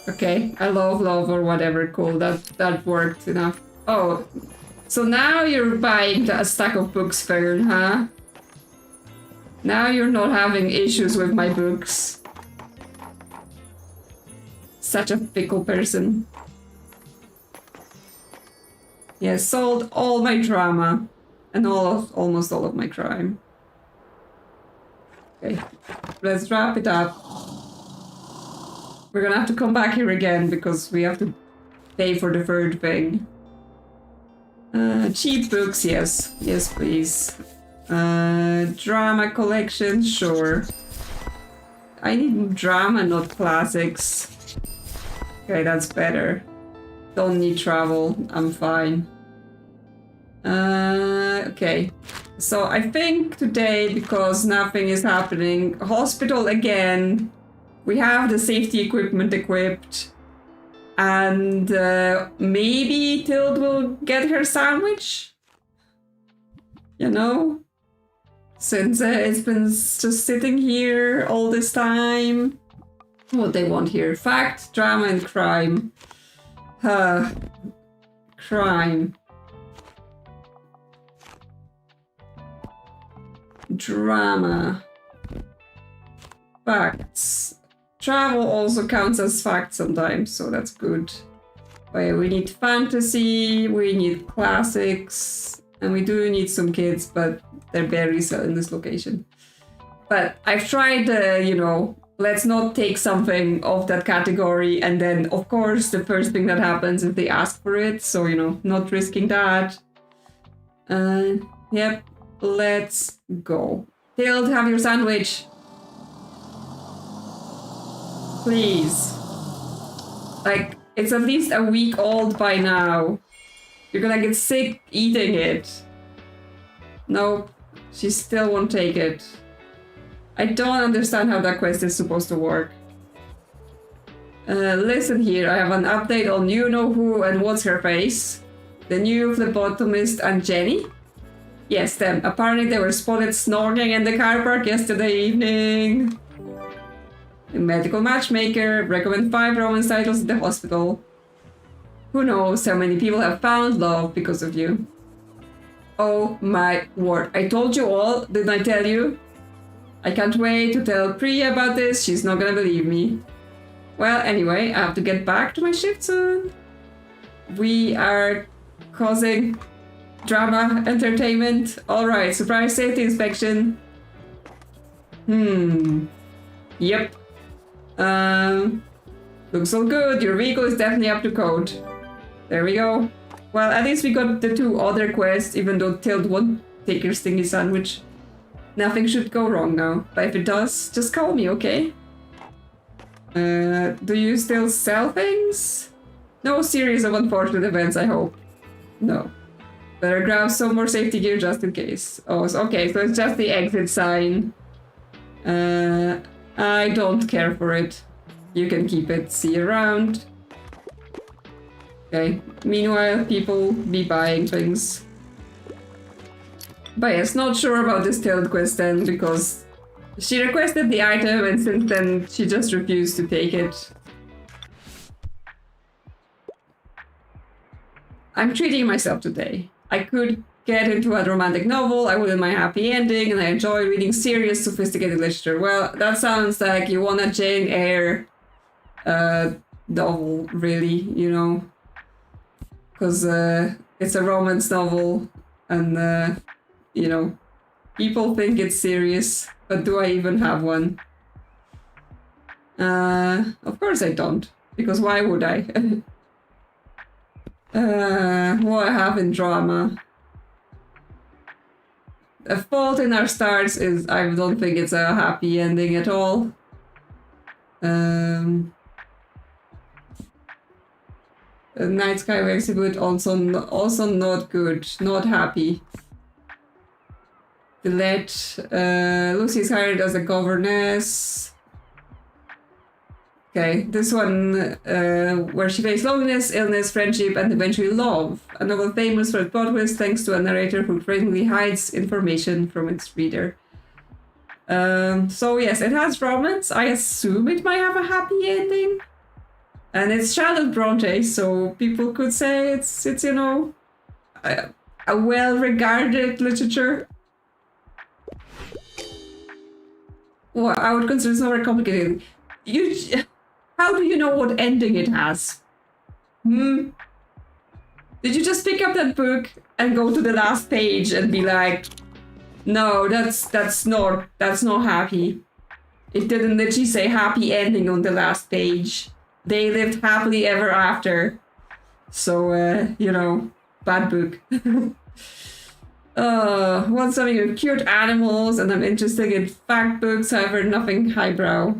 Okay, I love or whatever, cool, that worked enough. Oh, so now you're buying a stack of books, Fern, huh? Now you're not having issues with my books. Such a fickle person. Yeah, sold all my drama and almost all of my crime. Okay, let's wrap it up. We're gonna have to come back here again because we have to pay for the third thing. Cheap books, yes. Yes, please. Drama collection, sure. I need drama, not classics. Okay, that's better. Don't need travel, I'm fine. Okay. So I think today, because nothing is happening, hospital again, we have the safety equipment equipped, and maybe Tild will get her sandwich? You know? Since it's been just sitting here all this time. What they want here? Fact, drama, and crime. Crime. Drama. Facts. Travel also counts as facts sometimes, so that's good. Okay, we need fantasy, we need classics, and we do need some kids, but they're barely selling this location. But I've tried, you know, let's not take something of that category, and then, of course, the first thing that happens is they ask for it, so, you know, not risking that. Yep, let's go. Tild, have your sandwich. Please. Like, It's at least a week old by now. You're gonna get sick eating it. Nope, she still won't take it. I don't understand how that quest is supposed to work. Listen here, I have an update on you-know-who and what's-her-face. The new phlebotomist and Jenny? Yes, them. Apparently they were spotted snoring in the car park yesterday evening. A medical matchmaker. Recommend 5 romance titles at the hospital. Who knows how many people have found love because of you. Oh my word. I told you all, didn't I tell you? I can't wait to tell Priya about this. She's not gonna believe me. Well, anyway, I have to get back to my shift soon. We are causing drama, entertainment. Alright, surprise safety inspection. Yep. Looks all good. Your vehicle is definitely up to code. There we go. Well, at least we got the 2 other quests, even though Tilt won't take your stingy sandwich. Nothing should go wrong now. But if it does, just call me, okay? Do you still sell things? No series of unfortunate events, I hope. No. Better grab some more safety gear just in case. Oh, okay, so it's just the exit sign. I don't care for it. You can keep it. See you around. Okay. Meanwhile, people be buying things. But yes, not sure about this Tilt quest then, because she requested the item and since then she just refused to take it. I'm treating myself today. I could get into a romantic novel, I wouldn't mind happy ending, and I enjoy reading serious, sophisticated literature. Well, that sounds like you want a Jane Eyre novel, really, you know? Because it's a romance novel, and, you know, people think it's serious, but do I even have one? Of course I don't, because why would I? What I have in drama. A Fault in Our Stars is, I don't think it's a happy ending at all. A Night Sky Exhibit also not good, not happy. Delete. Lucy's hired as a governess. Okay, this one, where she faced loneliness, illness, friendship, and eventually love. A novel famous for its plot twist thanks to a narrator who frequently hides information from its reader. So yes, it has romance. I assume it might have a happy ending. And it's Charlotte Bronte, so people could say it's you know, a well-regarded literature. Well, I would consider it's not very complicated. How do you know what ending it has? Did you just pick up that book and go to the last page and be like, no, that's not happy. It didn't literally say happy ending on the last page. They lived happily ever after. So, you know, bad book. Want something with cute animals, and I'm interested in fact books, however, nothing highbrow.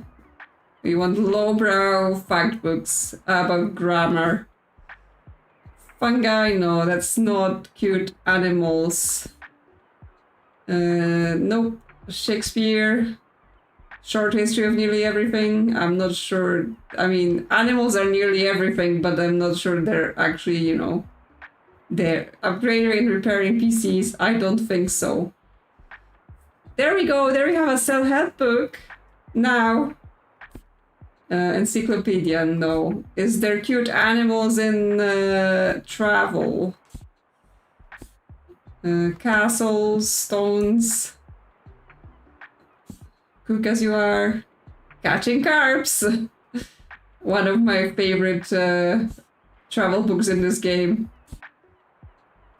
We want lowbrow fact books about grammar. Fungi, no, that's not cute animals. Nope. Shakespeare. Short history of nearly everything. I'm not sure. I mean, animals are nearly everything, but I'm not sure they're actually, you know, they're upgrading and repairing PCs. I don't think so. There we go. There we have a self-help book. Now. Encyclopedia, no. Is there cute animals in travel? Castles, stones. Cook as you are. Catching carps. One of my favorite travel books in this game.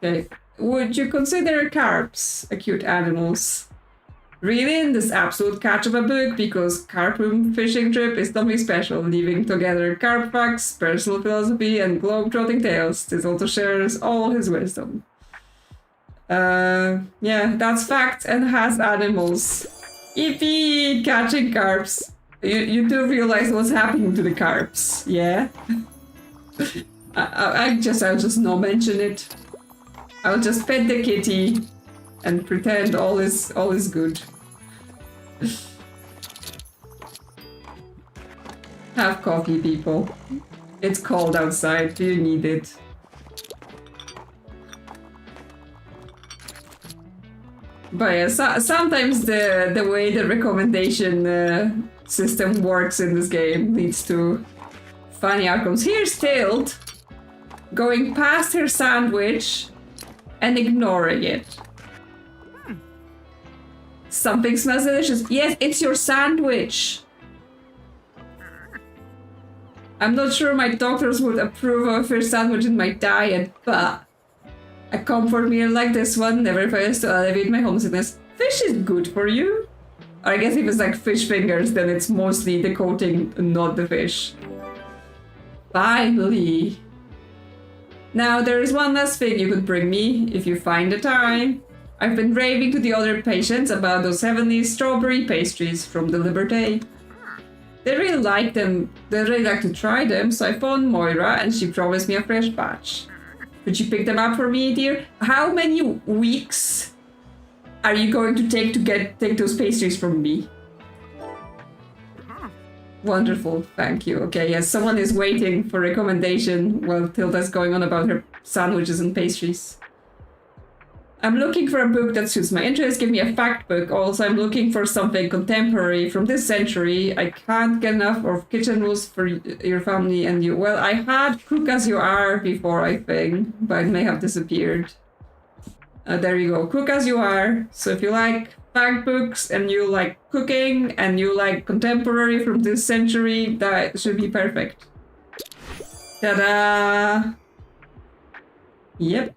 Okay. Would you consider carps cute animals? Really, in this absolute catch of a book, because carp fishing trip is something special, leaving together carp facts, personal philosophy, and globe-trotting tales. This also shares all his wisdom. Yeah, that's fact and has animals. Yippee! Catching carps. You do realize what's happening to the carps, yeah? I'll just not mention it. I'll just pet the kitty and pretend all is good. Have coffee, people. It's cold outside. Do you need it? But yeah, sometimes the way the recommendation system works in this game leads to funny outcomes. Here's Tilt going past her sandwich and ignoring it. Something smells delicious. Yes, it's your sandwich. I'm not sure my doctors would approve of a fish sandwich in my diet, but a comfort meal like this one never fails to elevate my homesickness. Fish is good for you. Or I guess if it's like fish fingers, then it's mostly the coating, not the fish. Finally. Now there is one last thing you could bring me, if you find the time. I've been raving to the other patients about those heavenly strawberry pastries from the Liberté. They really like them, they really like to try them, so I phoned Moira and she promised me a fresh batch. Could you pick them up for me, dear? How many weeks are you going to take those pastries from me? Wonderful, thank you. Okay, yes, someone is waiting for recommendation while Tilda's going on about her sandwiches and pastries. I'm looking for a book that suits my interest. Give me a fact book. Also, I'm looking for something contemporary from this century. I can't get enough of kitchen rules for your family and you. Well, I had Cook As You Are before, I think, but it may have disappeared. There you go, Cook As You Are. So if you like fact books and you like cooking and you like contemporary from this century, that should be perfect. Ta-da! Yep.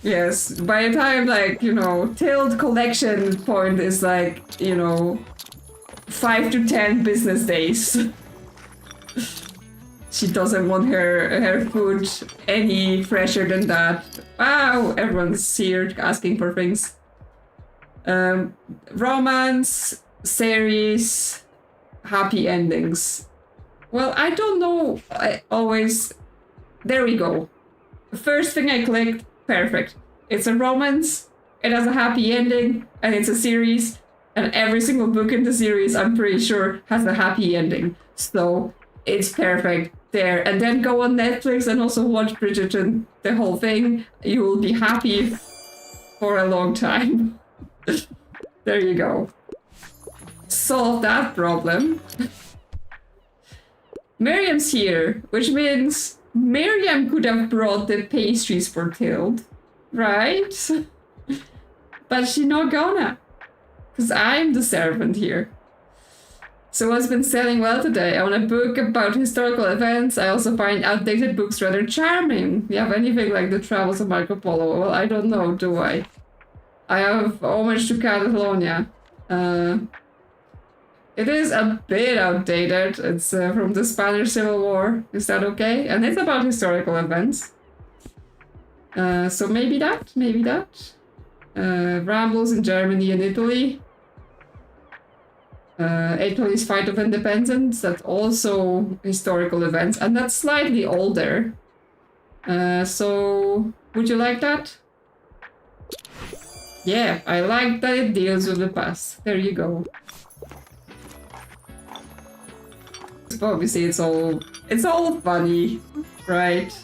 Yes, by the time, like, you know, Tilt collection point is like, you know, 5 to 10 business days. She doesn't want her food any fresher than that. Wow, everyone's here asking for things. Romance, series, happy endings. Well, I don't know, there we go. The first thing I clicked, perfect. It's a romance, it has a happy ending, and it's a series, and every single book in the series, I'm pretty sure, has a happy ending. So, it's perfect there. And then go on Netflix and also watch Bridgerton, the whole thing. You will be happy for a long time. There you go. Solve that problem. Miriam's here, which means Miriam could have brought the pastries for Tilt, right? But she's not gonna, because I'm the servant here. So what's been selling well today? I want a book about historical events. I also find outdated books rather charming. You have anything like The Travels of Marco Polo? Well, I don't know, do I? I have Homage to Catalonia. It is a bit outdated. It's from the Spanish Civil War. Is that okay? And it's about historical events. So maybe that. Rambles in Germany and Italy. Italy's Fight of Independence. That's also historical events. And that's slightly older. So would you like that? Yeah, I like that it deals with the past. There you go. Obviously it's all funny, right?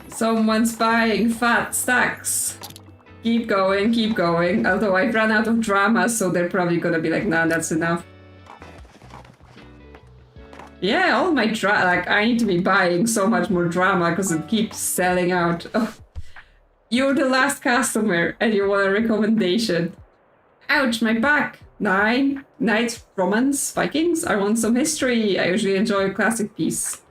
Someone's buying fat stacks. Keep going. Although I've run out of drama, so they're probably gonna be like, nah, that's enough. Yeah, all my I need to be buying so much more drama because it keeps selling out. Oh. You're the last customer and you want a recommendation. Ouch, my back. 9 Knights, Romans, Vikings. I want some history. I usually enjoy a classic piece.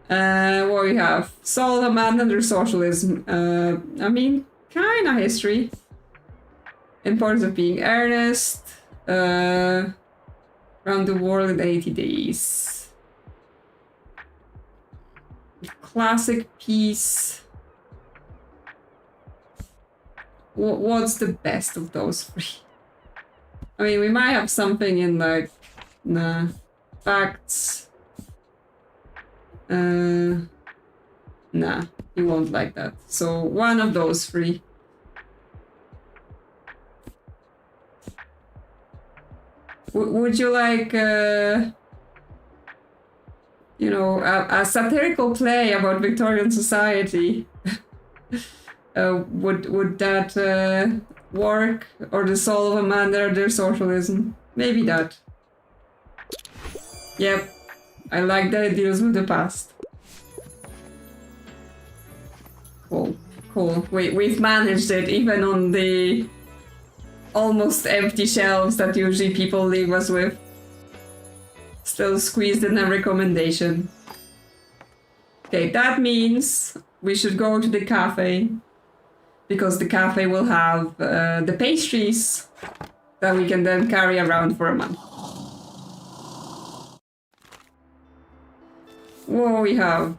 What we have? Saul, a man under socialism. I mean, kinda history. Importance of being earnest. Around the world in 80 days. Classic piece. What's the best of those three? I mean, we might have something in like, facts. Nah, he won't like that. So one of those three. Would you like, you know, a satirical play about Victorian society? Would that work? Or the soul of a man their socialism? Maybe that. Yep, I like that it deals with the past. Cool. We've managed it even on the almost empty shelves that usually people leave us with. Still squeezed in a recommendation. Okay, that means we should go to the cafe. Because the cafe will have the pastries that we can then carry around for a month. What we have?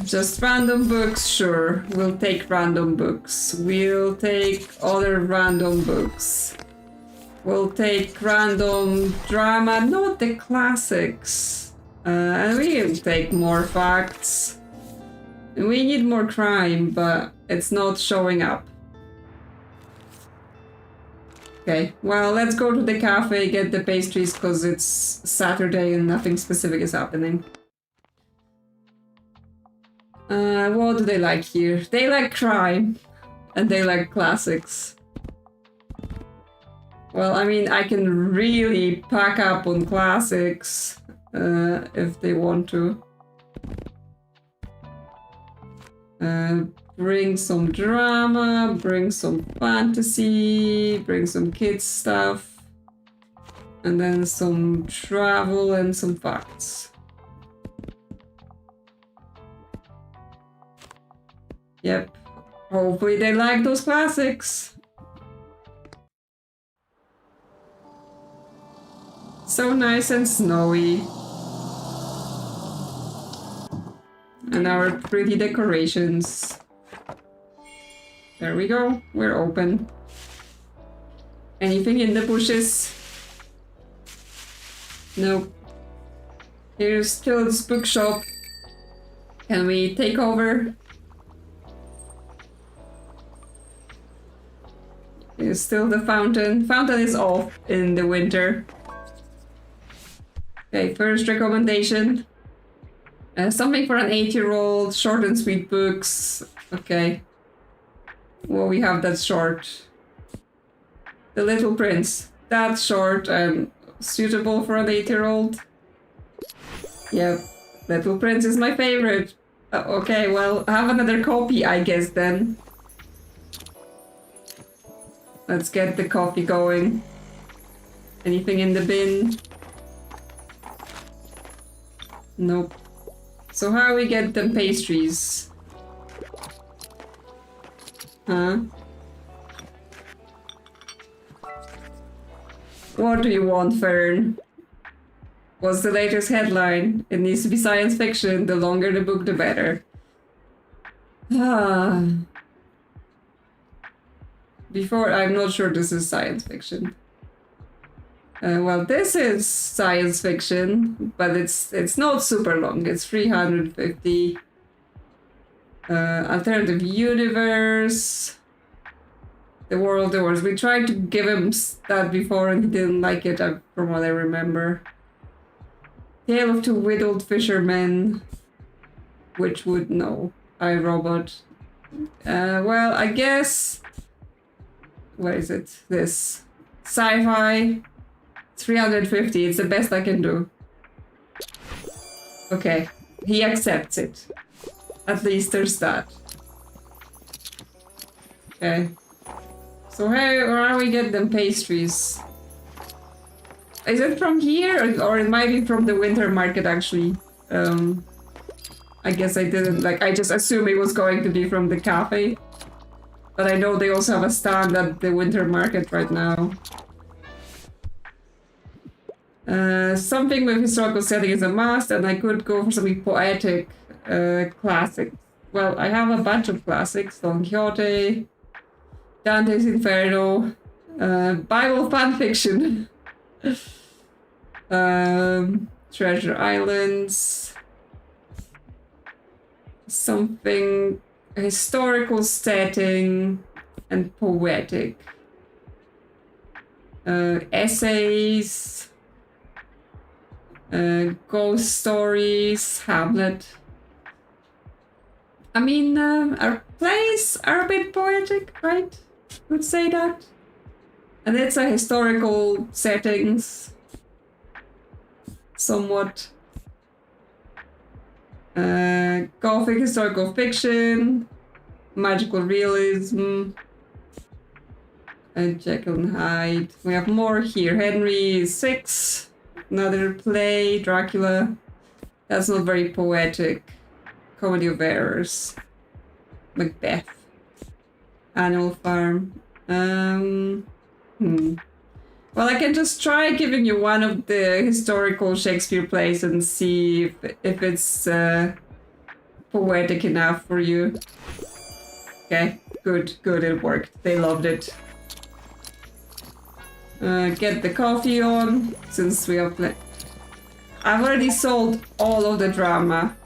Just random books, sure. We'll take random books. We'll take other random books. We'll take random drama, not the classics. And we'll take more facts. We need more crime, but it's not showing up. Okay, well, let's go to the cafe, get the pastries, because it's Saturday and nothing specific is happening. What do they like here? They like crime, and they like classics. Well, I mean, I can really pack up on classics, if they want to. Bring some drama, bring some fantasy, bring some kids stuff, and then some travel and some facts. Yep, hopefully they like those classics. So nice and snowy. And our pretty decorations. There we go, we're open. Anything in the bushes? Nope. Here's Til's bookshop. Can we take over? Here's still the fountain. Fountain is off in the winter. Okay, first recommendation. Something for an 8-year-old, short and sweet books. Okay. Well, we have that short. The Little Prince. That's short and suitable for an 8-year-old. Yep. Little Prince is my favorite. Okay, well, have another copy, I guess, then. Let's get the coffee going. Anything in the bin? Nope. So how we get them pastries? Huh? What do you want, Fern? What's the latest headline? It needs to be science fiction. The longer the book, the better. Ah. Before, I'm not sure this is science fiction. Well, this is science fiction, but it's not super long. It's 350. Alternative universe. The World, the Wars. We tried to give him that before and he didn't like it, from what I remember. Tale of Two Widowed Fishermen. Which would know? iRobot. Well, I guess... What is it? This. Sci-fi. 350. It's the best I can do. Okay. He accepts it. At least there's that. Okay. So how we get them pastries? Is it from here? Or it might be from the winter market, actually. I guess I didn't... I just assumed it was going to be from the cafe. But I know they also have a stand at the winter market right now. Something with historical setting is a must, and I could go for something poetic, classic. Well, I have a bunch of classics: Don Quixote, Dante's Inferno, Bible fan fiction, Treasure Islands, something historical setting and poetic. Essays, ghost stories, Hamlet. I mean, our plays are a bit poetic, right? Would say that. And it's a historical settings, somewhat. Gothic historical fiction, magical realism, and Jekyll and Hyde. We have more here. Henry VI, another play, Dracula. That's not very poetic. Comedy of Errors, Macbeth, Animal Farm. Well, I can just try giving you one of the historical Shakespeare plays and see if it's poetic enough for you. Okay, good, it worked. They loved it. Get the coffee on, since we have I've already sold all of the drama.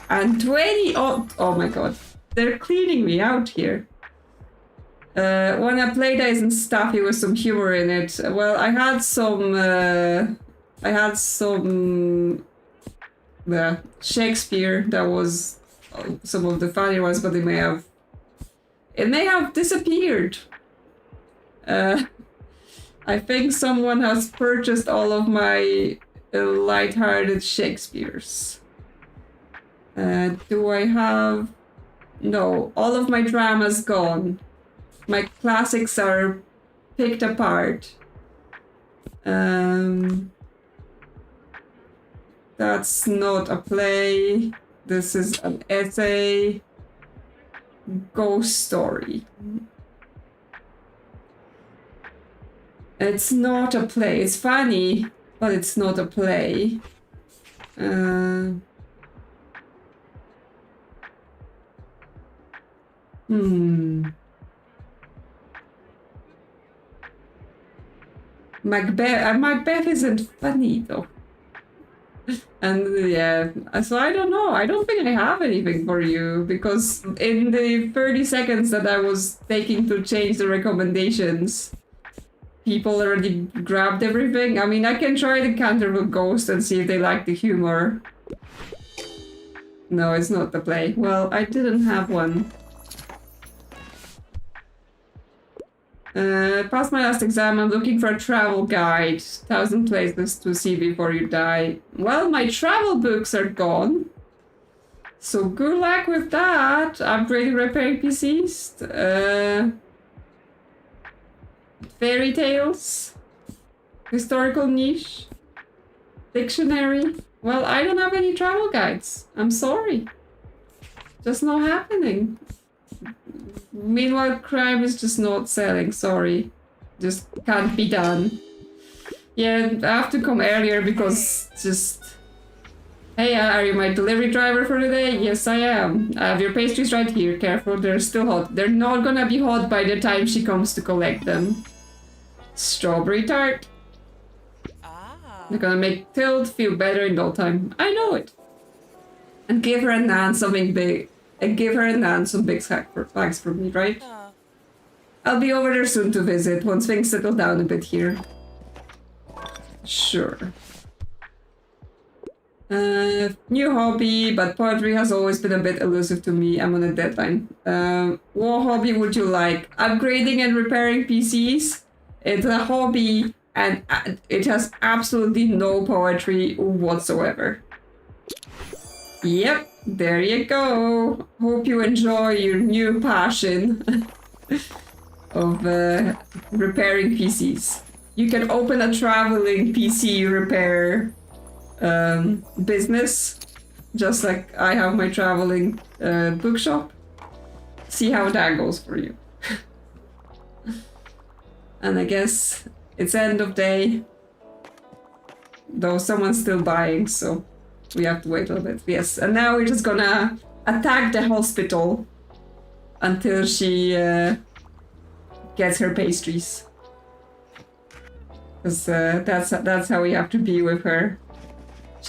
And 20... Oh my god. They're cleaning me out here. When I played Dice and Stuffy with some humor in it, well, I had some Shakespeare that was some of the funny ones, but it may have disappeared. I think someone has purchased all of my light-hearted Shakespeares. Do I have... No, all of my drama's gone. My classics are picked apart. That's not a play. This is an essay. Ghost story. It's not a play. It's funny, but it's not a play. Macbeth isn't funny though. And yeah, so I don't know. I don't think I have anything for you because in the 30 seconds that I was taking to change the recommendations, people already grabbed everything. I mean, I can try the counter with Ghost and see if they like the humor. No, it's not the play. Well, I didn't have one. Past my last exam, I'm looking for a travel guide. 1,000 places to see before you die. Well, my travel books are gone. So good luck with that. Upgrading repairing PCs. Fairy tales. Historical niche. Dictionary. Well, I don't have any travel guides. I'm sorry. Just not happening. Meanwhile, crime is just not selling, sorry. Just can't be done. Yeah, I have to come earlier because just... Hey, are you my delivery driver for the day? Yes, I am. I have your pastries right here. Careful, they're still hot. They're not gonna be hot by the time she comes to collect them. Strawberry tart. They're gonna make Tilt feel better in no time. I know it. And give her a nan something big. And give her a nan some big bags for me, right? I'll be over there soon to visit, once things settle down a bit here. Sure. New hobby, but poetry has always been a bit elusive to me. I'm on a deadline. What hobby would you like? Upgrading and repairing PCs? It's a hobby and it has absolutely no poetry whatsoever. Yep. There you go. Hope you enjoy your new passion of repairing PCs. You can open a traveling PC repair business, just like I have my traveling bookshop. See how that goes for you. And I guess it's end of day, though someone's still buying, so we have to wait a little bit. Yes, and now we're just gonna attack the hospital until she gets her pastries. Because that's how we have to be with her.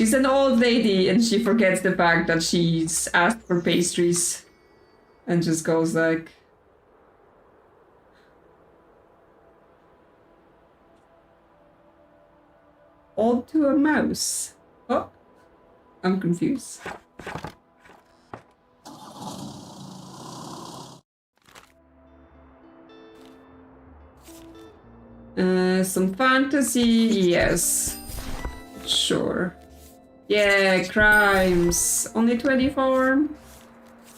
She's an old lady and she forgets the fact that she's asked for pastries. And just goes like... Ode to a mouse. Oh, I'm confused. Some fantasy, yes. Sure. Yeah, crimes. Only 24?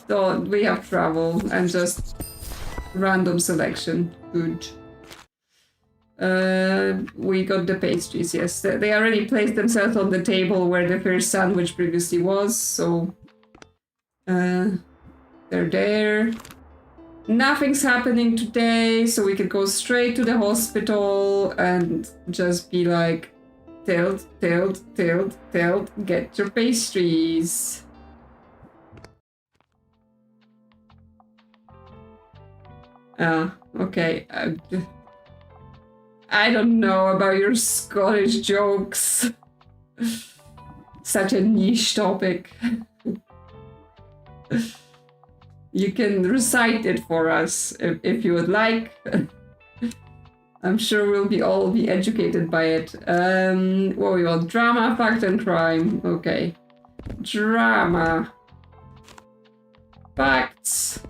So we have travel and just random selection. Good. We got the pastries, yes. They already placed themselves on the table where the first sandwich previously was, so... they're there. Nothing's happening today, so we could go straight to the hospital and just be like, Tilt, get your pastries. Okay. I don't know about your Scottish jokes. Such a niche topic. You can recite it for us if you would like. I'm sure we'll all be educated by it. What we want? Drama, fact, and crime. Okay. Drama. Facts.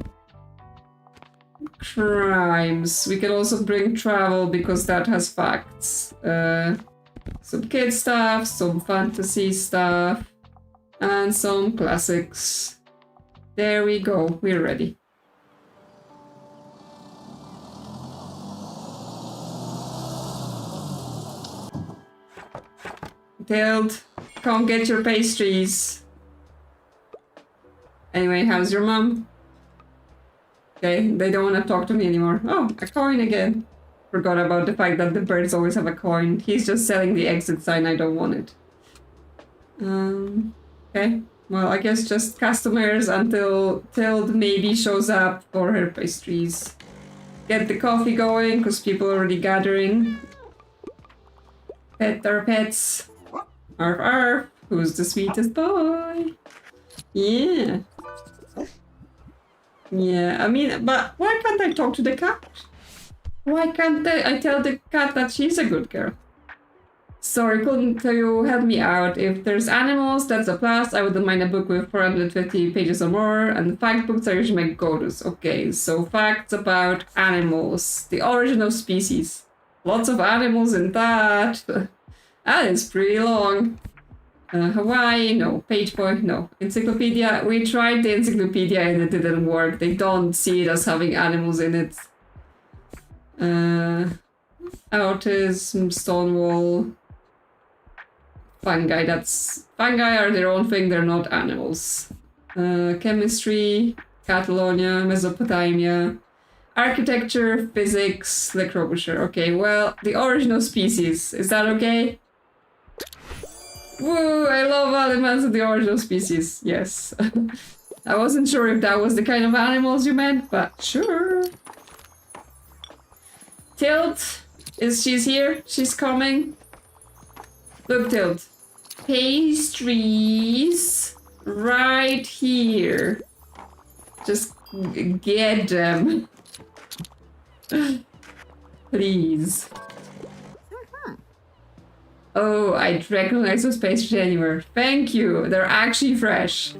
Crimes. We can also bring travel because that has facts. Some kid stuff, some fantasy stuff, and some classics. There we go, we're ready. Tilt, come get your pastries. Anyway, how's your mom? Okay, they don't want to talk to me anymore. Oh, a coin again. Forgot about the fact that the birds always have a coin. He's just selling the exit sign, I don't want it. Okay. Well, I guess just customers until Tilt maybe shows up for her pastries. Get the coffee going, because people are already gathering. Pet our pets. Arf arf. Who's the sweetest boy? Yeah. Yeah, I mean, but why can't I talk to the cat? Why can't I tell the cat that she's a good girl? Sorry, couldn't you help me out? If there's animals, that's a plus. I wouldn't mind a book with 450 pages or more. And fact books are usually my go-tos. Okay, so facts about animals. The origin of species. Lots of animals in that. That is pretty long. Hawaii, no. Page boy, no. Encyclopedia, we tried the encyclopedia and it didn't work. They don't see it as having animals in it. Autism, Stonewall. Fungi, fungi are their own thing, they're not animals. Chemistry, Catalonia, Mesopotamia. Architecture, physics, Le Corbusier. Okay, well, the origin of species, is that okay? Woo, I love elements of the origin of species, yes. I wasn't sure if that was the kind of animals you meant, but sure. Tilt, she's here? She's coming? Look, Tilt. Pastries right here. Just get them. Please. Oh, I'd recognize those pastries anywhere. Thank you. They're actually fresh.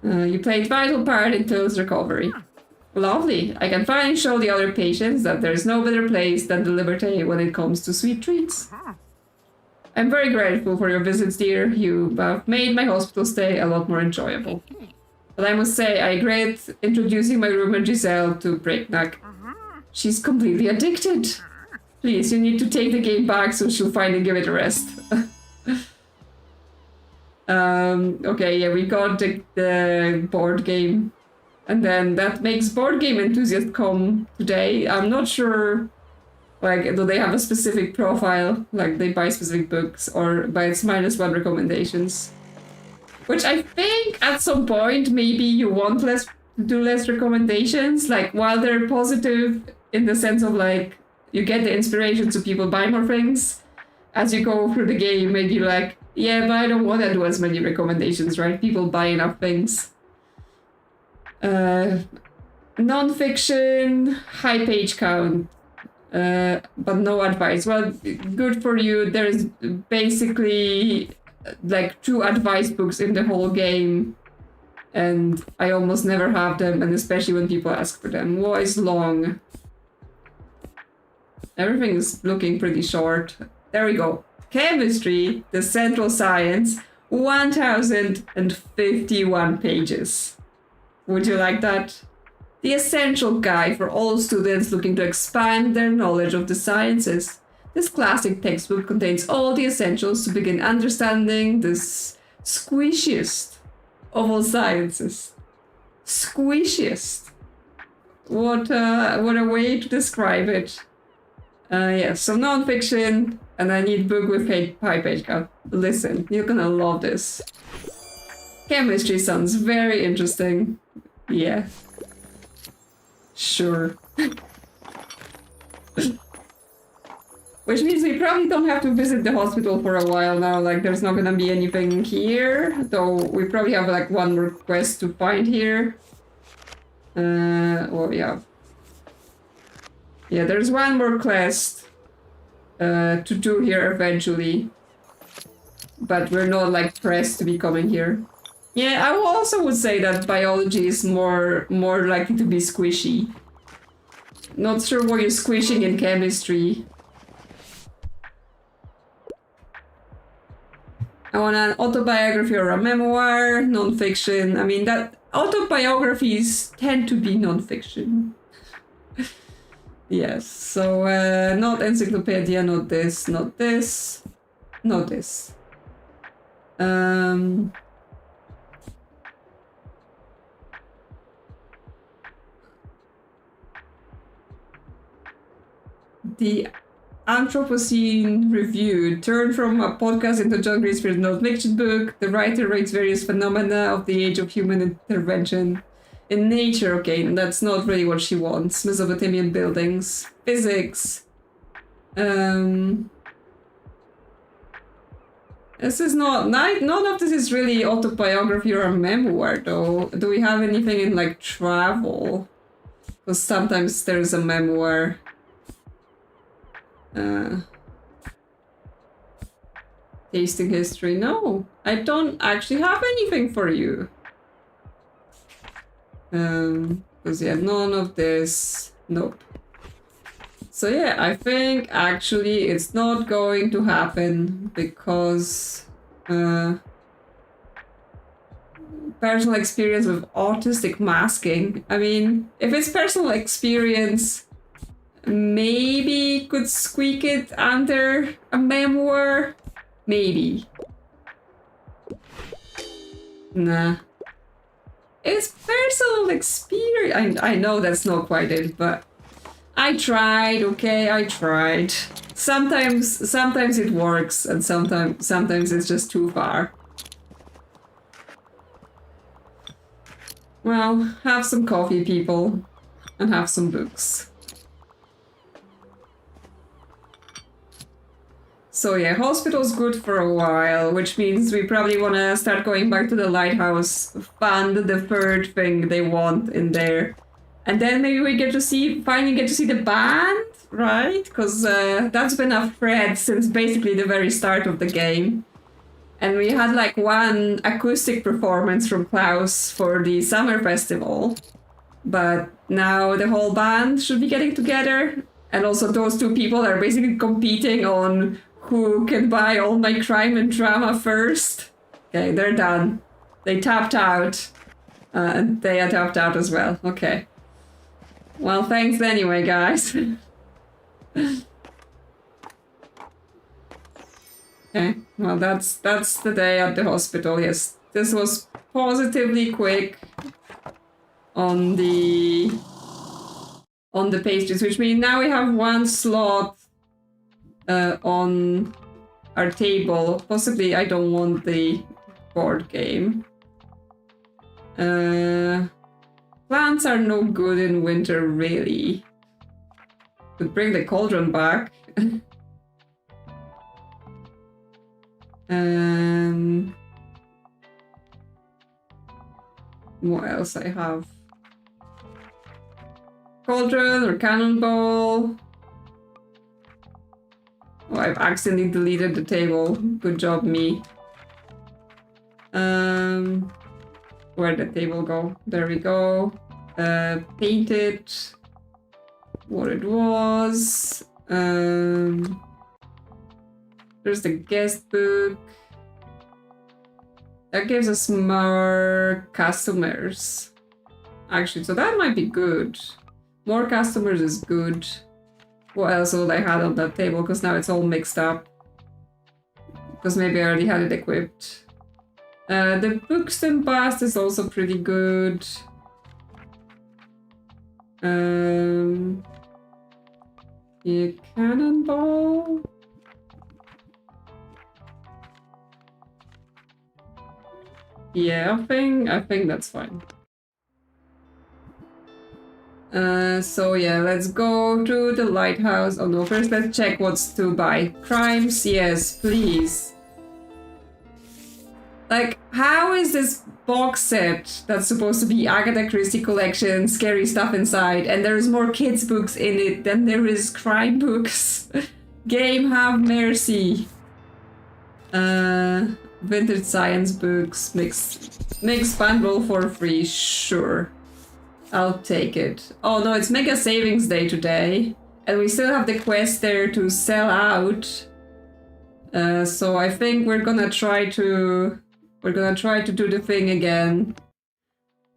You played vital part in Tilt's recovery. Lovely. I can finally show the other patients that there's no better place than the Liberté when it comes to sweet treats. I'm very grateful for your visits, dear. You have made my hospital stay a lot more enjoyable. But I must say, I regret introducing my roommate Giselle to Breakneck. She's completely addicted. Please, you need to take the game back so she'll finally give it a rest. Okay, yeah, we got the board game. And then that makes board game enthusiasts come today. I'm not sure, like, do they have a specific profile? Like, they buy specific books, or by its -1 recommendations. Which I think at some point, maybe you want do less recommendations. Like, while they're positive in the sense of, like, you get the inspiration so people buy more things. As you go through the game, maybe like, Yeah, but I don't want to do as many recommendations, right? People buy enough things. Non-fiction, high page count, but no advice. Well, good for you. There's basically like 2 advice books in the whole game, and I almost never have them, and especially when people ask for them. What is long? Everything is looking pretty short. There we go. Chemistry, the central science, 1051 pages. Would you like that? The essential guide for all students looking to expand their knowledge of the sciences. This classic textbook contains all the essentials to begin understanding this squishiest of all sciences. Squishiest. What a way to describe it. Yeah, so non-fiction, and I need book with high page count. Listen, you're gonna love this. Chemistry sounds very interesting. Yeah. Sure. Which means we probably don't have to visit the hospital for a while now, like there's not gonna be anything here, though we probably have like one more quest to find here. Well, yeah. Yeah, there's one more quest to do here eventually. But we're not like pressed to be coming here. Yeah, I also would say that biology is more likely to be squishy. Not sure what you're squishing in chemistry. I want an autobiography or a memoir, non-fiction. I mean, that autobiographies tend to be non-fiction. Yes, so not encyclopedia, not this, not this, not this. The Anthropocene Review turned from a podcast into John Greenspier's non-fiction book. The writer rates various phenomena of the age of human intervention in nature. Okay, that's not really what she wants. Mesopotamian buildings, physics. This is not none of this is really autobiography or a memoir, though. Do we have anything in like travel? Because sometimes there's a memoir. Tasting history. No, I don't actually have anything for you. Because yeah, none of this. Nope. So yeah, I think actually it's not going to happen because personal experience with autistic masking. I mean, if it's personal experience, maybe could squeak it under a memoir. Maybe. Nah. It's personal experience. I know that's not quite it, but I tried, okay? I tried. Sometimes it works, and sometimes it's just too far. Well, have some coffee, people, and have some books. So yeah, hospital's good for a while, which means we probably want to start going back to the lighthouse, fund the third thing they want in there. And then maybe we finally get to see the band, right? Because that's been a thread since basically the very start of the game. And we had like one acoustic performance from Klaus for the summer festival. But now the whole band should be getting together. And also those two people are basically competing on who can buy all my crime and drama first. Okay, they're done. They tapped out. And they are tapped out as well. Okay. Well, thanks anyway, guys. Okay, well that's the day at the hospital. Yes, this was positively quick on the pastries, which means now we have one slot on our table. Possibly I don't want the board game. Plants are no good in winter, really. Could bring the cauldron back. What else I have? Cauldron or cannonball. Oh, I've accidentally deleted the table. Good job, me. Where'd the table go? There we go. Paint it what it was. There's the guest book. That gives us more customers. Actually, so that might be good. More customers is good. What else would I had on that table? Because now it's all mixed up. Because maybe I already had it equipped. The Bookstonbury is also pretty good. Yeah, cannonball. Yeah, I think that's fine. So yeah, let's go to the lighthouse. Oh no, first let's check what's to buy. Crimes, yes, please. Like, how is this box set that's supposed to be Agatha Christie collection, scary stuff inside, and there's more kids' books in it than there is crime books? Game, have mercy. Vintage science books, mix bundle for free, sure. I'll take it. Oh no, it's Mega Savings Day today, and we still have the quest there to sell out. So I think we're gonna try to do the thing again,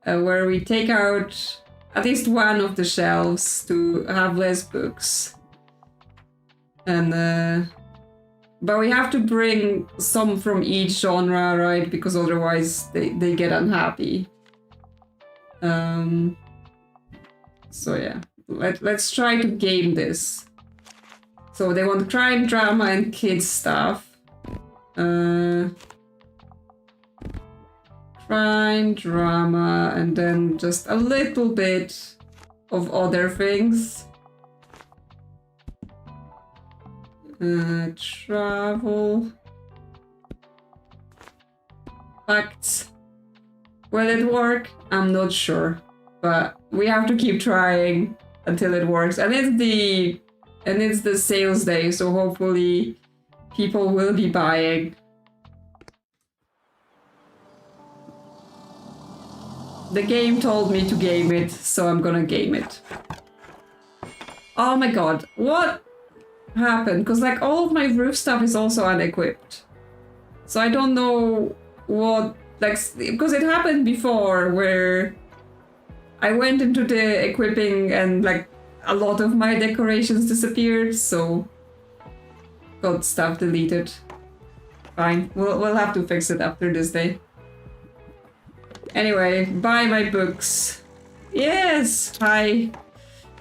where we take out at least one of the shelves to have less books, and but we have to bring some from each genre, right? Because otherwise they get unhappy. So yeah, let's try to game this. So they want crime, drama, and kids stuff. Crime, drama, and then just a little bit of other things. Travel. Facts. Will it work? I'm not sure, but we have to keep trying until it works. And it's the sales day, so hopefully people will be buying. The game told me to game it, so I'm gonna game it. Oh my god, what happened? Because like all of my roof stuff is also unequipped. So I don't know what, like, because it happened before where I went into the equipping and like a lot of my decorations disappeared, so got stuff deleted. Fine, we'll have to fix it after this day. Anyway, buy my books. Yes, hi.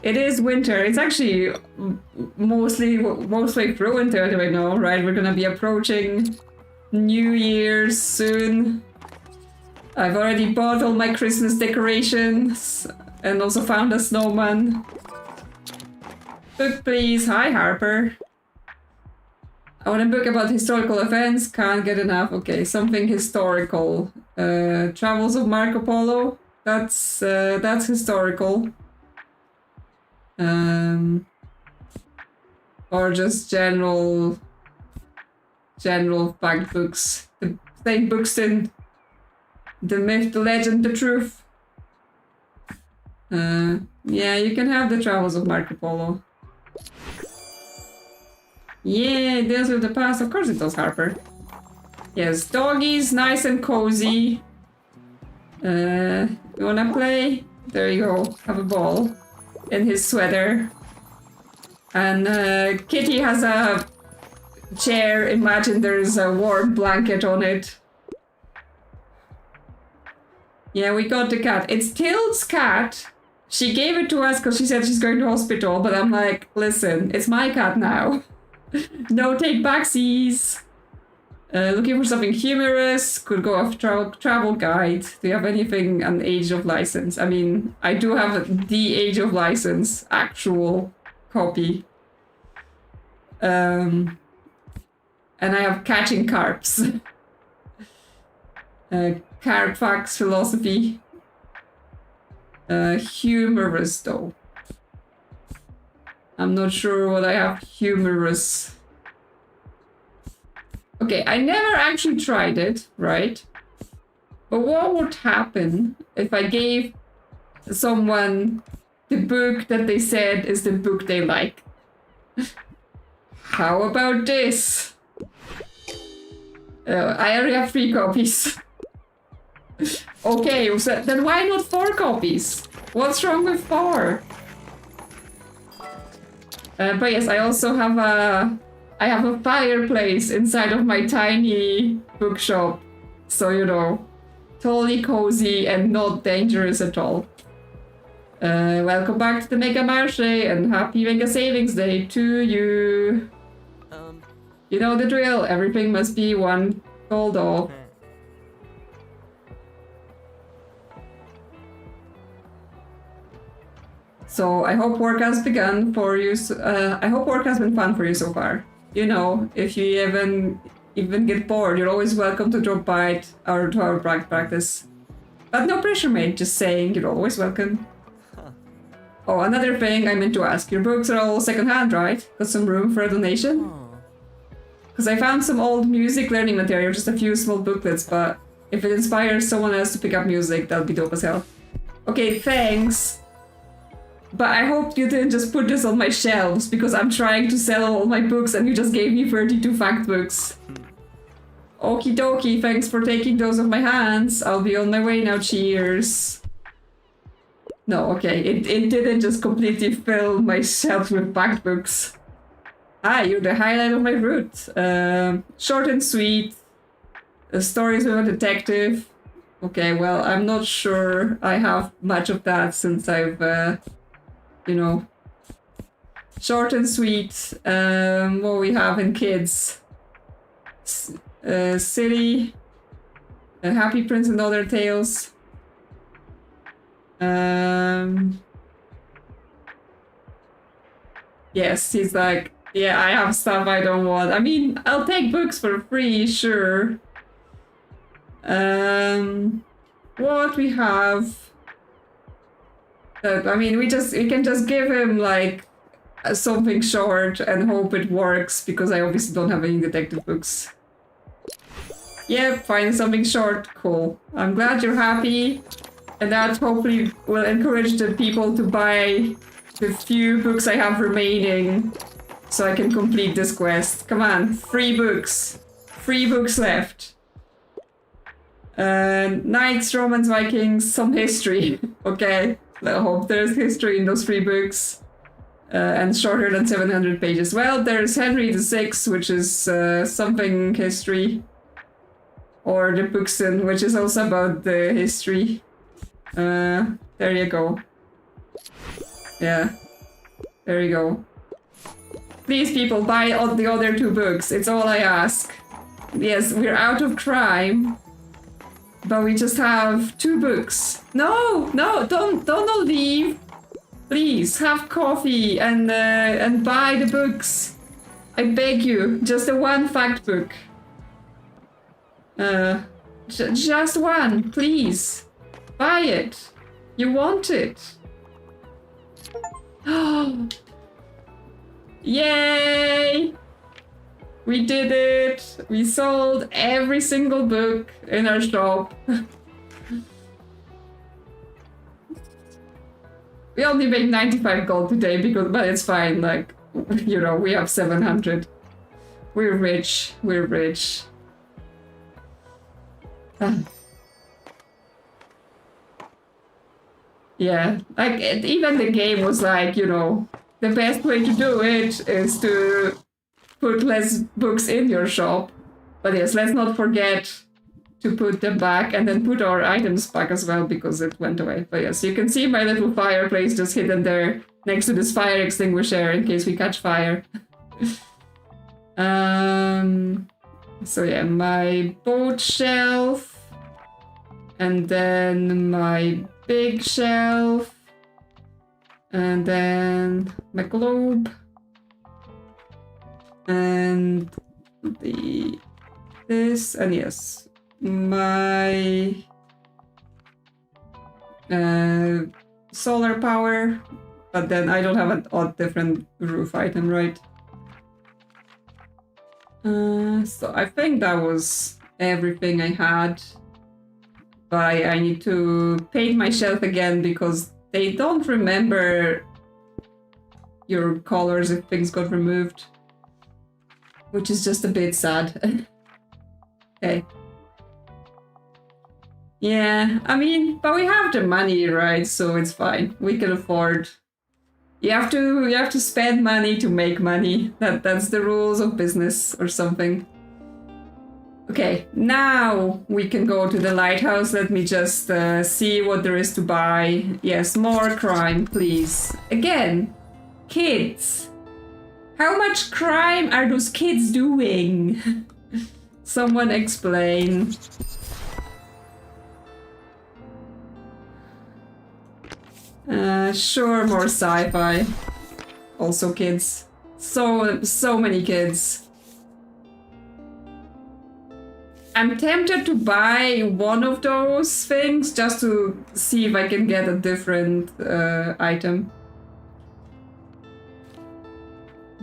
It is winter. It's actually mostly through winter right now, right? We're gonna be approaching New Year's soon. I've already bought all my Christmas decorations and also found a snowman. Book please. Hi Harper. I want a book about historical events. Can't get enough. Okay, something historical. Travels of Marco Polo. That's historical. Or just general fact books. The same books in the myth, the legend, the truth. Yeah, you can have the Travels of Marco Polo. Yeah, it deals with the past. Of course it does, Harper. Yes, doggies, nice and cozy. You wanna play? There you go. Have a ball. In his sweater. And Kitty has a chair. Imagine there's a warm blanket on it. Yeah, we got the cat. It's Tilt's cat. She gave it to us because she said she's going to hospital, but I'm like, listen, it's my cat now. No take backsies. Looking for something humorous. Could go off travel guide. Do you have anything on Age of License? I mean, I do have the Age of License actual copy. And I have catching carps. Carp facts, philosophy. Humorous though. I'm not sure what I have humorous. Okay, I never actually tried it, right? But what would happen if I gave someone the book that they said is the book they like? How about this? I already have 3 copies. Okay, so then why not 4 copies? What's wrong with 4? But yes, I also have a fireplace inside of my tiny bookshop. So, you know, totally cozy and not dangerous at all. Welcome back to the Mega Marche and happy Mega Savings Day to you. You know the drill, everything must be one gold off. So I hope work has begun for you. I hope work has been fun for you so far. You know, if you even get bored, you're always welcome to drop by to our practice. But no pressure, mate. Just saying, you're always welcome. Oh, another thing I meant to ask. Your books are all secondhand, right? Got some room for a donation? Because I found some old music learning material, just a few small booklets, but if it inspires someone else to pick up music, that'll be dope as hell. Okay, thanks. But I hope you didn't just put this on my shelves, because I'm trying to sell all my books and you just gave me 32 fact books. Okie dokie, thanks for taking those off my hands. I'll be on my way now, cheers. No, okay, it didn't just completely fill my shelves with fact books. Ah, you're the highlight of my route. Short and sweet. Stories with a detective. Okay, well, I'm not sure I have much of that since I've, you know... Short and sweet. What we have in kids. Silly. Happy Prince and Other Tales. Yes, he's like... Yeah, I have stuff I don't want. I mean, I'll take books for free, sure. What we have... I mean, we can just give him, like, something short and hope it works, because I obviously don't have any detective books. Yep, find something short. Cool. I'm glad you're happy, and that hopefully will encourage the people to buy the few books I have remaining, so I can complete this quest. Come on, 3 books. 3 books left. Knights, Romans, Vikings, some history. Okay, I hope there's history in those 3 books. And shorter than 700 pages. Well, there's Henry VI, which is something history. Or the Bookston, which is also about the history. There you go. Yeah. There you go. Please, people, buy the other 2 books. It's all I ask. Yes, we're out of crime. But we just have 2 books. No, don't leave. Please, have coffee and buy the books. I beg you, just the 1 fact book. Just 1, please. Buy it. You want it. Yay! We did it! We sold every single book in our shop. We only made 95 gold today, but it's fine, like, you know, we have 700. We're rich, we're rich. Yeah, like, even the game was like, you know, the best way to do it is to put less books in your shop. But yes, let's not forget to put them back and then put our items back as well because it went away. But yes, you can see my little fireplace just hidden there next to this fire extinguisher in case we catch fire. So yeah, my boat shelf and then my big shelf and then my globe and this, and yes, my solar power, but then I don't have an odd different roof item, right? So I think that was everything I had. But I need to paint my shelf again because they don't remember your colors if things got removed. Which is just a bit sad. Okay. Yeah, I mean, but we have the money, right? So it's fine. We can afford. You have to spend money to make money. That's the rules of business or something. Okay, now we can go to the lighthouse. Let me just see what there is to buy. Yes, more crime, please. Again, kids. How much crime are those kids doing? Someone explain. Sure, more sci-fi. Also kids. So many kids. I'm tempted to buy one of those things just to see if I can get a different item.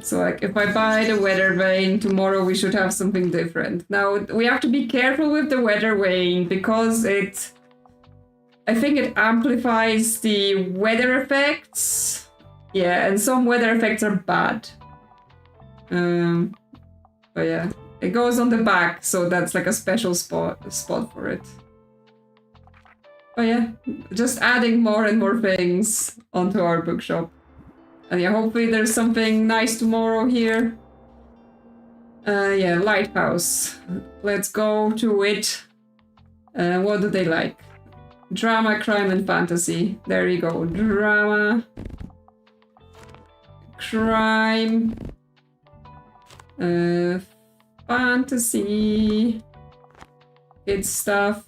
So like if I buy the weather vane, tomorrow we should have something different. Now we have to be careful with the weather vane because I think it amplifies the weather effects. Yeah, and some weather effects are bad. But yeah. It goes on the back, so that's like a special spot for it. But yeah, just adding more and more things onto our bookshop. And yeah, hopefully there's something nice tomorrow here. Yeah, lighthouse. Let's go to it. What do they like? Drama, crime, and fantasy. There you go. Drama. Crime. Fantasy, kids stuff,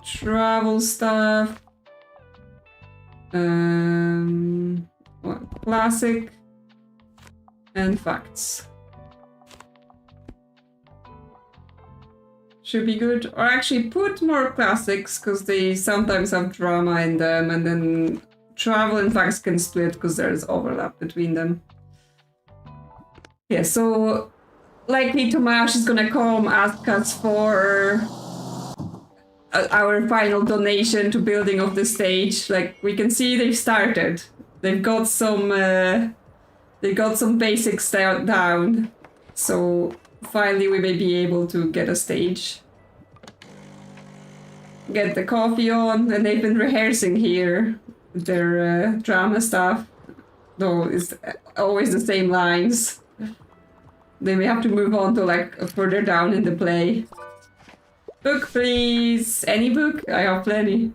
travel stuff, classic, and facts. Should be good. Or actually put more classics because they sometimes have drama in them, and then travel and facts can split because there's overlap between them. Yeah, so likely Tomasz is gonna come ask us for our final donation to building of the stage. Like we can see they've started. They've got some basics down. So finally we may be able to get a stage. Get the coffee on, and they've been rehearsing here their drama stuff. Though it's always the same lines. Then we have to move on to like further down in the play. Book, please. Any book? I have plenty.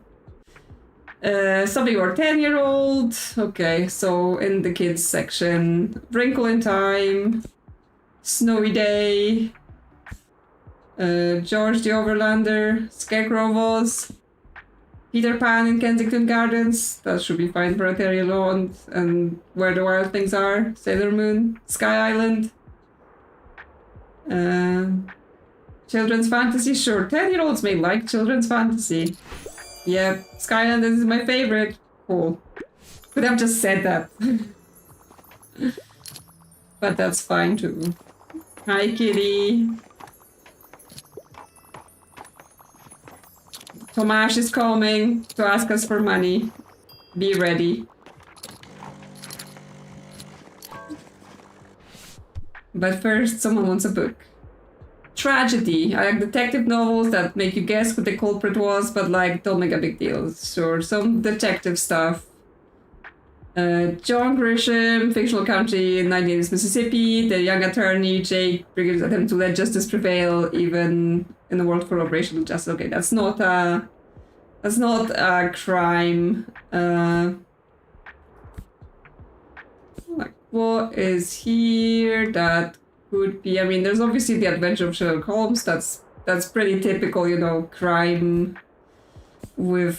Something for 10-year-old. Okay, so in the kids section, Wrinkle in Time, Snowy Day, George the Overlander, Scarecrow Oz, Peter Pan in Kensington Gardens. That should be fine for a 10-year-old. And Where the Wild Things Are, Sailor Moon, Sky Island. Children's fantasy, sure. 10-year-olds may like children's fantasy. Yeah, Skyland is my favorite. Cool. Could have just said that. But that's fine too. Hi, kitty. Tomasz is coming to ask us for money. Be ready. But first, someone wants a book. Tragedy. I like detective novels that make you guess what the culprit was, but like, don't make a big deal. Sure, some detective stuff. John Grisham, fictional county in 1980s Mississippi. The young attorney, Jake, brings attempt to let justice prevail, even in a world full of racial injustice. Okay, that's not a crime. Like, what is here that could be? I mean, there's obviously the Adventure of Sherlock Holmes. That's pretty typical, you know, crime with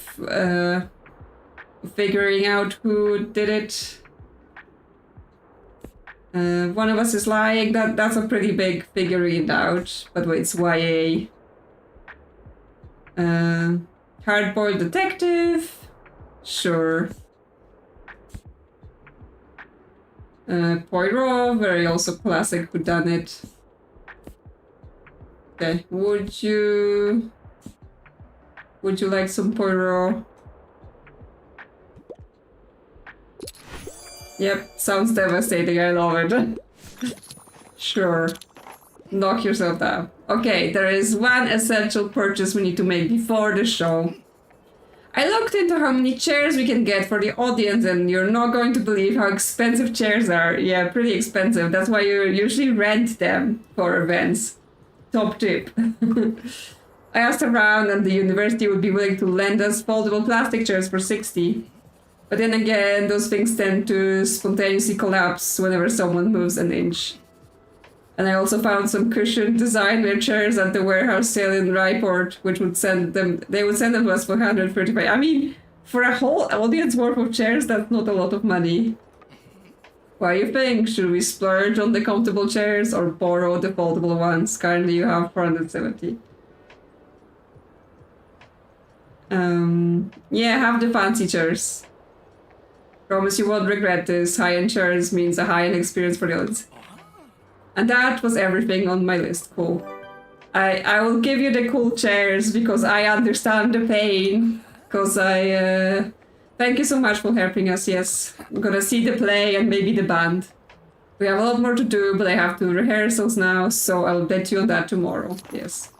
figuring out who did it. One of us is lying. That's a pretty big figurine out. But wait, it's YA. Hard-boiled detective. Sure. Poirot, very also classic whodunit. Okay, would you like some Poirot? Yep, sounds devastating, I love it. Sure. Knock yourself down. Okay, there is one essential purchase we need to make before the show. I looked into how many chairs we can get for the audience, and you're not going to believe how expensive chairs are. Yeah, pretty expensive. That's why you usually rent them for events. Top tip. I asked around, and the university would be willing to lend us foldable plastic chairs for 60. But then again, those things tend to spontaneously collapse whenever someone moves an inch. And I also found some cushioned designer chairs at the warehouse sale in Ryport, which would they would send them to us for 135. I mean, for a whole audience worth of chairs, that's not a lot of money. What do you think? Should we splurge on the comfortable chairs or borrow the foldable ones? Currently you have 470. Yeah, have the fancy chairs. Promise you won't regret this. High-end chairs means a high-end experience for the audience. And that was everything on my list. Cool. I will give you the cool chairs because I understand the pain. Because thank you so much for helping us, yes. I'm gonna see the play and maybe the band. We have a lot more to do, but I have to rehearsals now, so I'll bet you on that tomorrow, yes.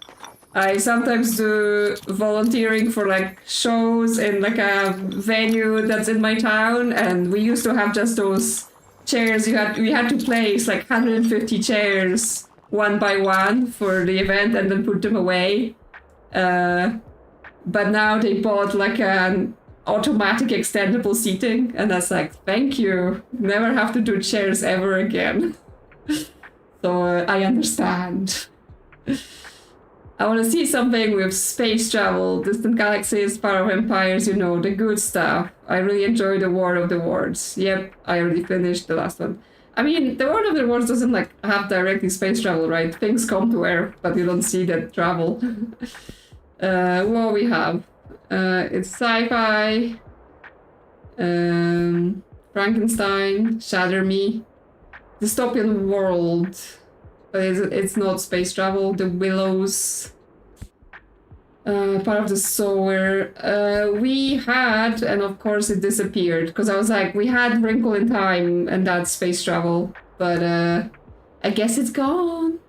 I sometimes do volunteering for like shows in like a venue that's in my town, and we used to have just those chairs. We had to place like 150 chairs one by one for the event and then put them away. But now they bought like an automatic extendable seating, and that's like, thank you. Never have to do chairs ever again. So I understand. I want to see something with space travel, distant galaxies, power of empires, you know, the good stuff. I really enjoy the War of the Worlds. Yep, I already finished the last one. I mean, the War of the Worlds doesn't like have directly space travel, right? Things come to Earth, but you don't see that travel. What we have? It's sci-fi, Frankenstein, Shatter Me, dystopian world. But it's not space travel. The Willows, part of the Sower. We had, and of course it disappeared, because I was like, we had Wrinkle in Time, and that's space travel, but I guess it's gone.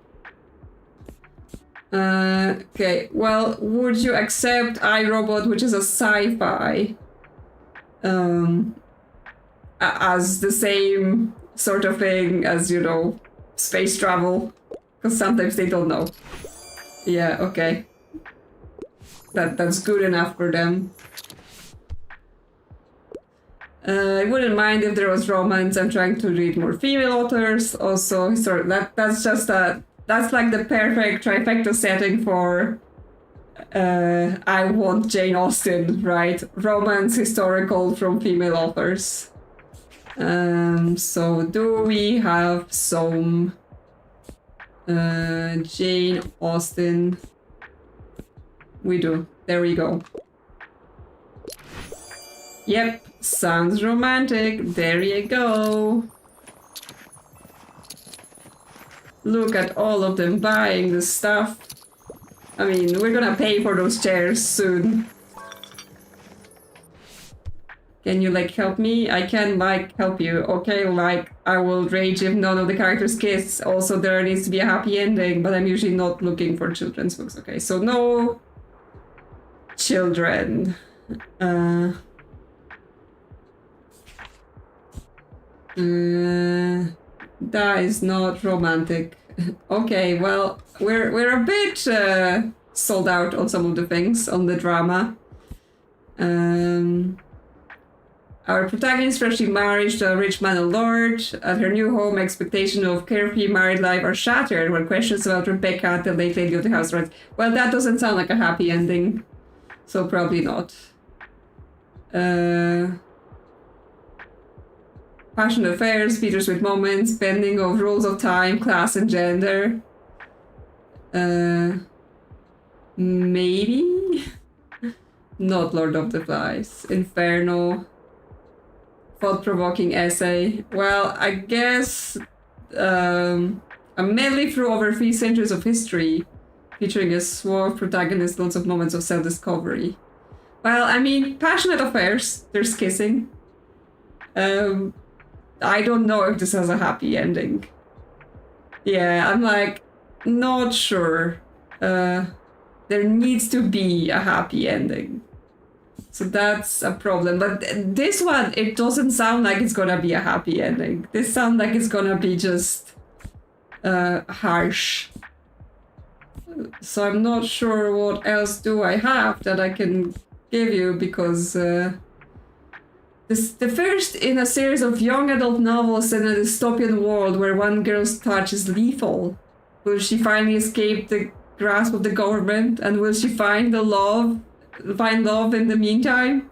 Okay, well, would you accept iRobot, which is a sci-fi, as the same sort of thing as, you know, space travel? Because sometimes they don't know. Yeah, okay. That's good enough for them. I wouldn't mind if there was romance. I'm trying to read more female authors. Also, that's like the perfect trifecta setting for I want Jane Austen, right? Romance, historical from female authors. So do we have some Jane Austen? We do. There we go. Yep, sounds romantic. There you go. Look at all of them buying the stuff. I mean, we're gonna pay for those chairs soon. Can you, like, help me? I can, like, help you. Okay, like, I will rage if none of the characters kiss. Also, there needs to be a happy ending, but I'm usually not looking for children's books. Okay, so no children. That is not romantic. Okay, well, we're a bit sold out on some of the things, on the drama. Our protagonist, freshly married to a rich man and lord. At her new home, expectations of carefree married life are shattered when questions about Rebecca, the late lady of the house, right? Well, that doesn't sound like a happy ending, so probably not. passionate affairs, bittersweet moments, bending of rules of time, class, and gender. Maybe? Not Lord of the Flies. Inferno. Thought-provoking essay. Well, I guess a medley through over 3 centuries of history, featuring a suave protagonist, lots of moments of self-discovery. Well, I mean, passionate affairs. There's kissing. I don't know if this has a happy ending. Yeah, I'm like, not sure. There needs to be a happy ending. So that's a problem. But this one, it doesn't sound like it's gonna be a happy ending. This sounds like it's gonna be just harsh. So I'm not sure what else do I have that I can give you, because the first in a series of young adult novels in a dystopian world where one girl's touch is lethal. Will she finally escape the grasp of the government, and will she find love in the meantime?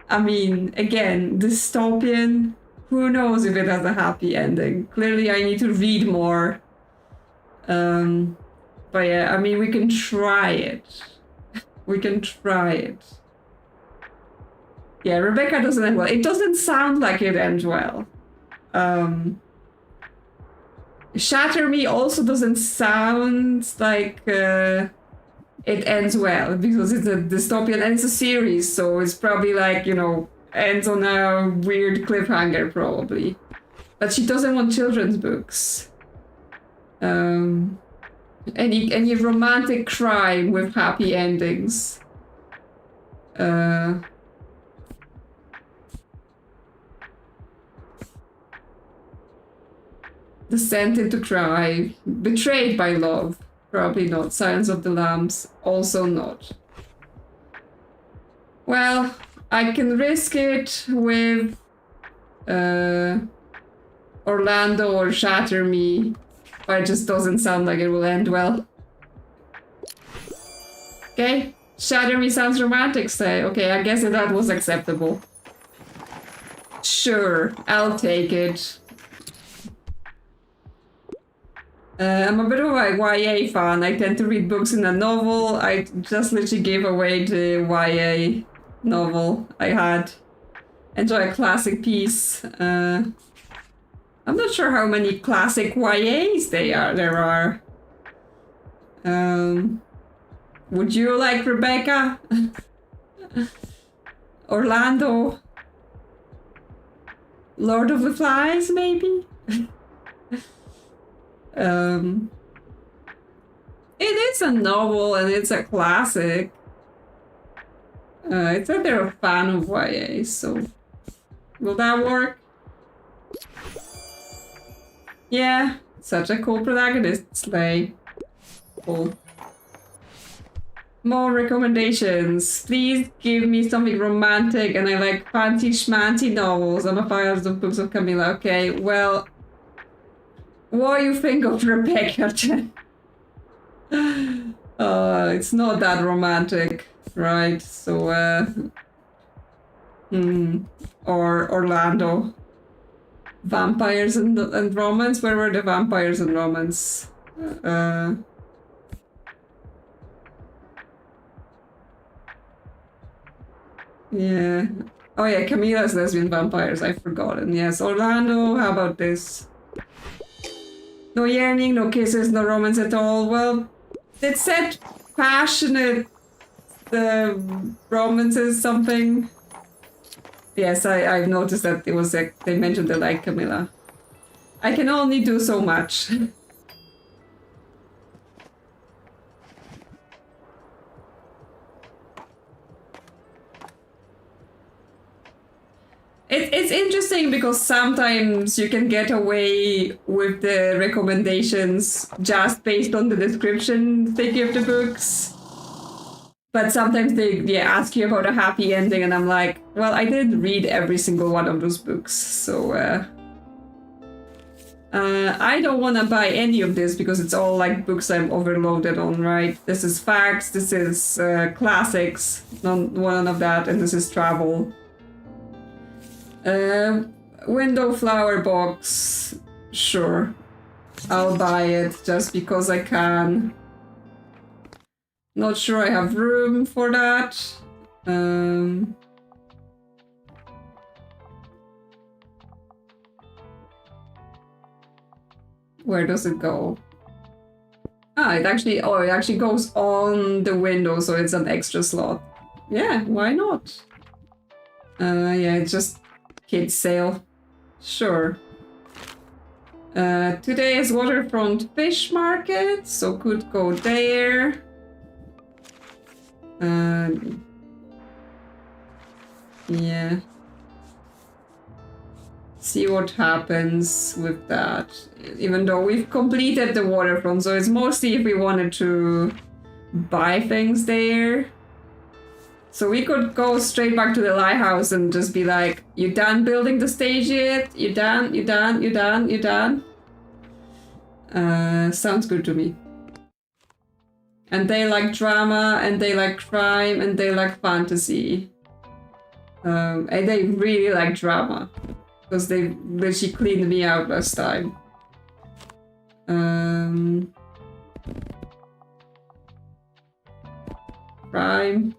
I mean, again, dystopian. Who knows if it has a happy ending? Clearly, I need to read more. But yeah, I mean, we can try it. We can try it. Yeah, Rebecca doesn't end well. It doesn't sound like it ends well. Shatter Me also doesn't sound like it ends well, because it's a dystopian and it's a series, so it's probably like, you know, ends on a weird cliffhanger probably. But she doesn't want children's books. Any romantic crime with happy endings. Descent into Cry. Betrayed by Love. Probably not. Silence of the Lambs. Also not. Well, I can risk it with Orlando or Shatter Me, but it just doesn't sound like it will end well. Okay, Shatter Me sounds romantic, say. Okay, I guess that was acceptable. Sure, I'll take it. I'm a bit of a YA fan. I tend to read books in a novel. I just literally gave away the YA novel I had. Enjoy a classic piece. I'm not sure how many classic YAs there are. Would you like Rebecca? Orlando? Lord of the Flies, maybe? It is a novel and it's a classic. It said they're a fan of YA, so will that work? Yeah, such a cool protagonist, Slay. Cool. More recommendations. Please give me something romantic, and I like fancy schmancy novels. I'm a fan of the books of Camilla. Okay, well, what do you think of Rebecca? It's not that romantic, right? So, or Orlando. Vampires and romance? Where were the vampires and romance? Yeah. Oh yeah, Camilla's lesbian vampires, I've forgotten. Yes, Orlando, how about this? No yearning, no kisses, no romance at all. Well, it said passionate romances something. Yes, I've noticed that it was like, they mentioned they like Camilla. I can only do so much. It's interesting because sometimes you can get away with the recommendations just based on the description they give the books. But sometimes they ask you about a happy ending and I'm like, well, I didn't read every single one of those books, so I don't want to buy any of this because it's all like books I'm overloaded on, right? This is facts, this is classics, none of that, and this is travel. window flower box. Sure. I'll buy it just because I can. Not sure I have room for that. Where does it go? Ah, it actually goes on the window, so it's an extra slot. Yeah, why not? Yeah, it's just kids sale. Sure. Today is waterfront fish market, so could go there. Yeah. See what happens with that. Even though we've completed the waterfront, so it's mostly if we wanted to buy things there. So we could go straight back to the lighthouse and just be like, you done building the stage yet? You done? You done? You done? You done? Sounds good to me. And they like drama, and they like crime, and they like fantasy. And they really like drama. Because they literally cleaned me out last time. Crime.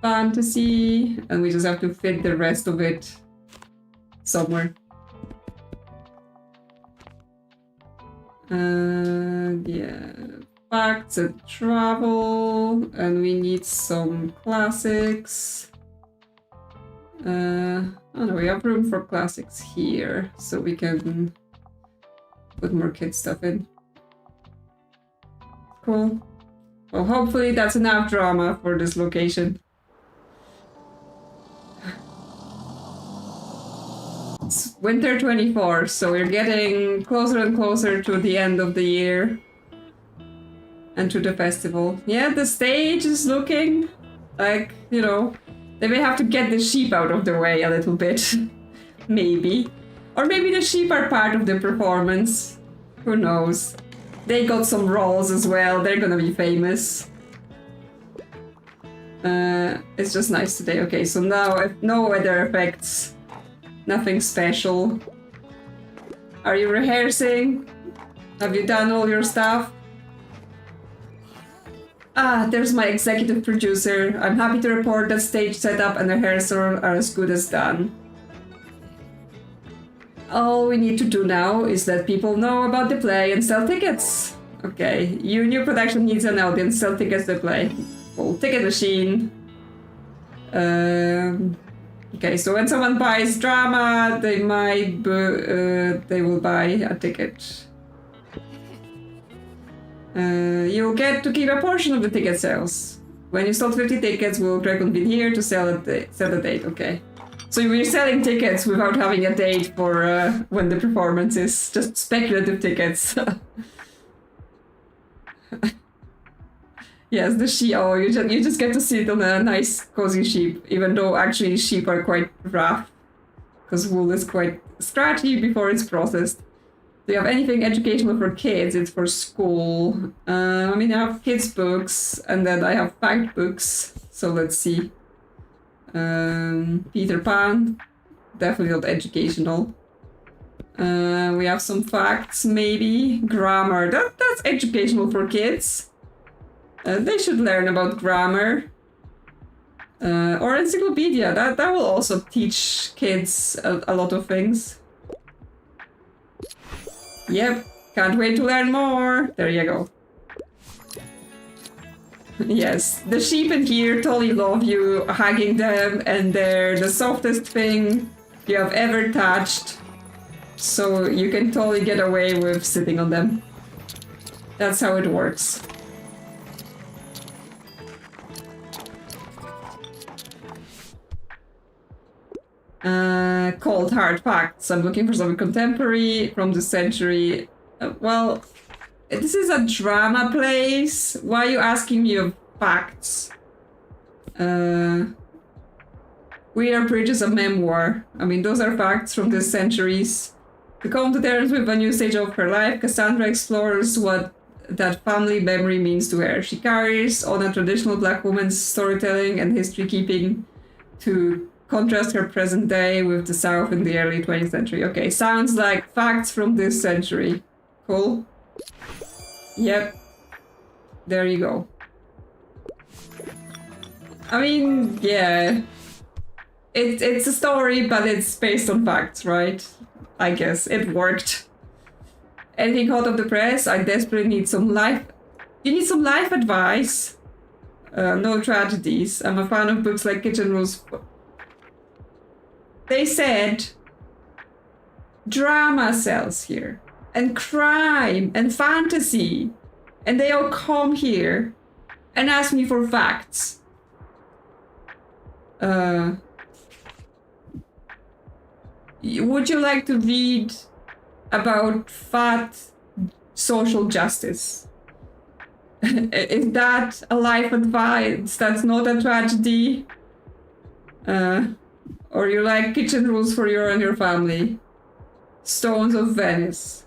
Fantasy. And we just have to fit the rest of it somewhere. Yeah. Facts and travel. And we need some classics. Oh no, we have room for classics here, so we can put more kid stuff in. Cool. Well, hopefully that's enough drama for this location. It's winter 24, so we're getting closer and closer to the end of the year. And to the festival. Yeah, the stage is looking like, you know, they may have to get the sheep out of the way a little bit. Maybe. Or maybe the sheep are part of the performance. Who knows? They got some roles as well. They're gonna be famous. It's just nice today. Okay, so now no weather effects. Nothing special. Are you rehearsing? Have you done all your stuff? Ah, there's my executive producer. I'm happy to report that stage setup and rehearsal are as good as done. All we need to do now is let people know about the play and sell tickets. Okay, your new production needs an audience. Sell tickets to the play. Cool. Ticket machine. Okay, so when someone buys drama, they will buy a ticket. You'll get to keep a portion of the ticket sales. When you sold 50 tickets, we'll reconvene here to sell the date. Okay. So we're selling tickets without having a date for when the performance is. Just speculative tickets. Yes, the sheep. Oh, you just get to sit on a nice cozy sheep, even though actually sheep are quite rough, because wool is quite scratchy before it's processed. Do you have anything educational for kids? It's for school. I mean, I have kids' books, and then I have fact books. So let's see. Peter Pan, definitely not educational. We have some facts, maybe. Grammar, that's educational for kids. They should learn about grammar. Or encyclopedia, that will also teach kids a lot of things. Yep, can't wait to learn more. There you go. Yes, the sheep in here totally love you hugging them, and they're the softest thing you have ever touched. So you can totally get away with sitting on them. That's how it works. Cold hard facts. I'm looking for something contemporary from the century. Well, this is a drama place. Why are you asking me of facts? We are bridges of memoir. I mean, those are facts from the centuries. To come to terms with a new stage of her life, Cassandra explores what that family memory means to her. She carries on a traditional Black woman's storytelling and history keeping to Contrast her present day with the South in the early 20th century. Okay, sounds like facts from this century. Cool. Yep. There you go. I mean, yeah. It's a story, but it's based on facts, right? I guess it worked. Anything hot off the press? I desperately need some life... You need some life advice? No tragedies. I'm a fan of books like Kitchen Rules. They said drama sells here, and crime, and fantasy. And they all come here and ask me for facts. Would you like to read about fat social justice? Is that a life advice? That's not a tragedy? Or you like Kitchen Rules for you and your family? Stones of Venice.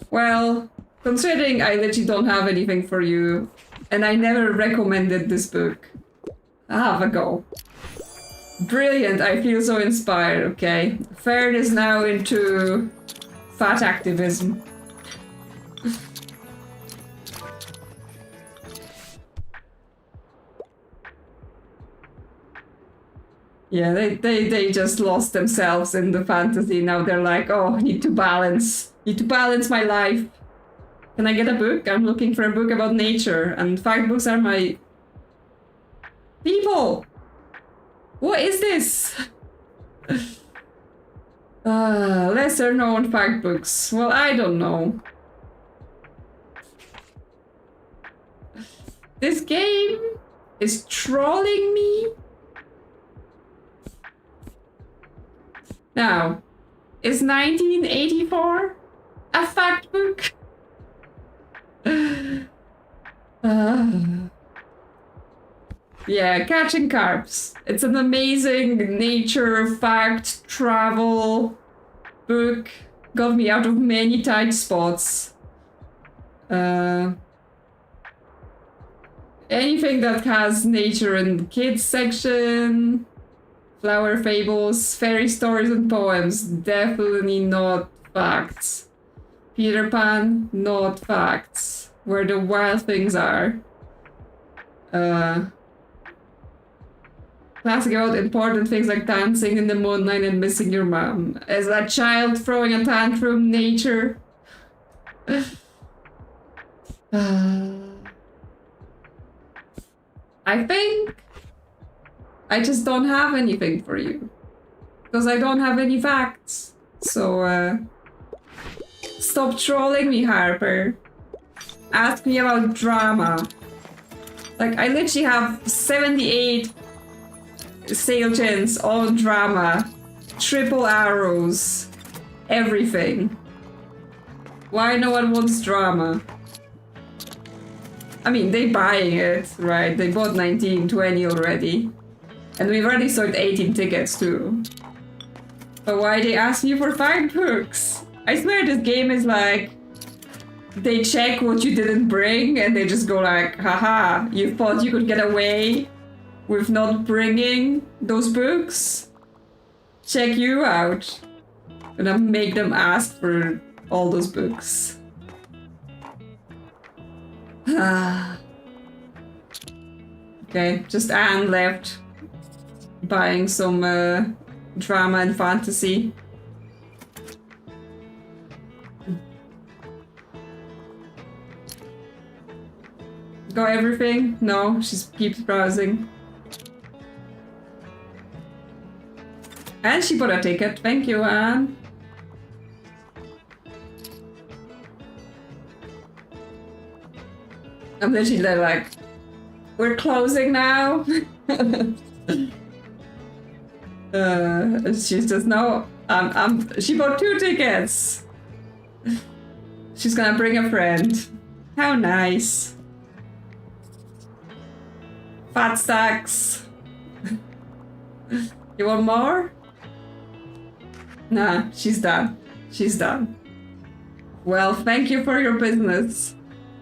Well, considering I literally don't have anything for you, and I never recommended this book, have a go. Brilliant, I feel so inspired, okay. Fern is now into fat activism. Yeah, they just lost themselves in the fantasy. Now they're like, oh, need to balance my life. Can I get a book? I'm looking for a book about nature, and fact books are my... People! What is this? Lesser known fact books. Well, I don't know. This game is trolling me? Now, is 1984 a fact book? Yeah, Catching Carps. It's an amazing nature, fact, travel book. Got me out of many tight spots. Anything that has nature in the kids section. Flower fables, fairy stories and poems, definitely not facts. Peter Pan, not facts. Where the wild things are. Classic about important things like dancing in the moonlight and missing your mom. As a child throwing a tantrum, nature. I think I just don't have anything for you. Because I don't have any facts. So, stop trolling me, Harper. Ask me about drama. Like, I literally have 78 sale chins on drama. Triple arrows. Everything. Why no one wants drama? I mean, they buying it, right? They bought 19, 20 already. And we've already sold 18 tickets too. But why they ask you for fact books? I swear this game is like... They check what you didn't bring and they just go like, haha, you thought you could get away with not bringing those books? Check you out. And I'll make them ask for all those books. Okay, just Anne left. Buying some drama and fantasy. Got everything? No, she keeps browsing. And she bought a ticket. Thank you, Anne. I'm literally like, we're closing now. She's just no. She bought 2 tickets. She's gonna bring a friend. How nice. Fat stacks. You want more? Nah, she's done. She's done. Well, thank you for your business.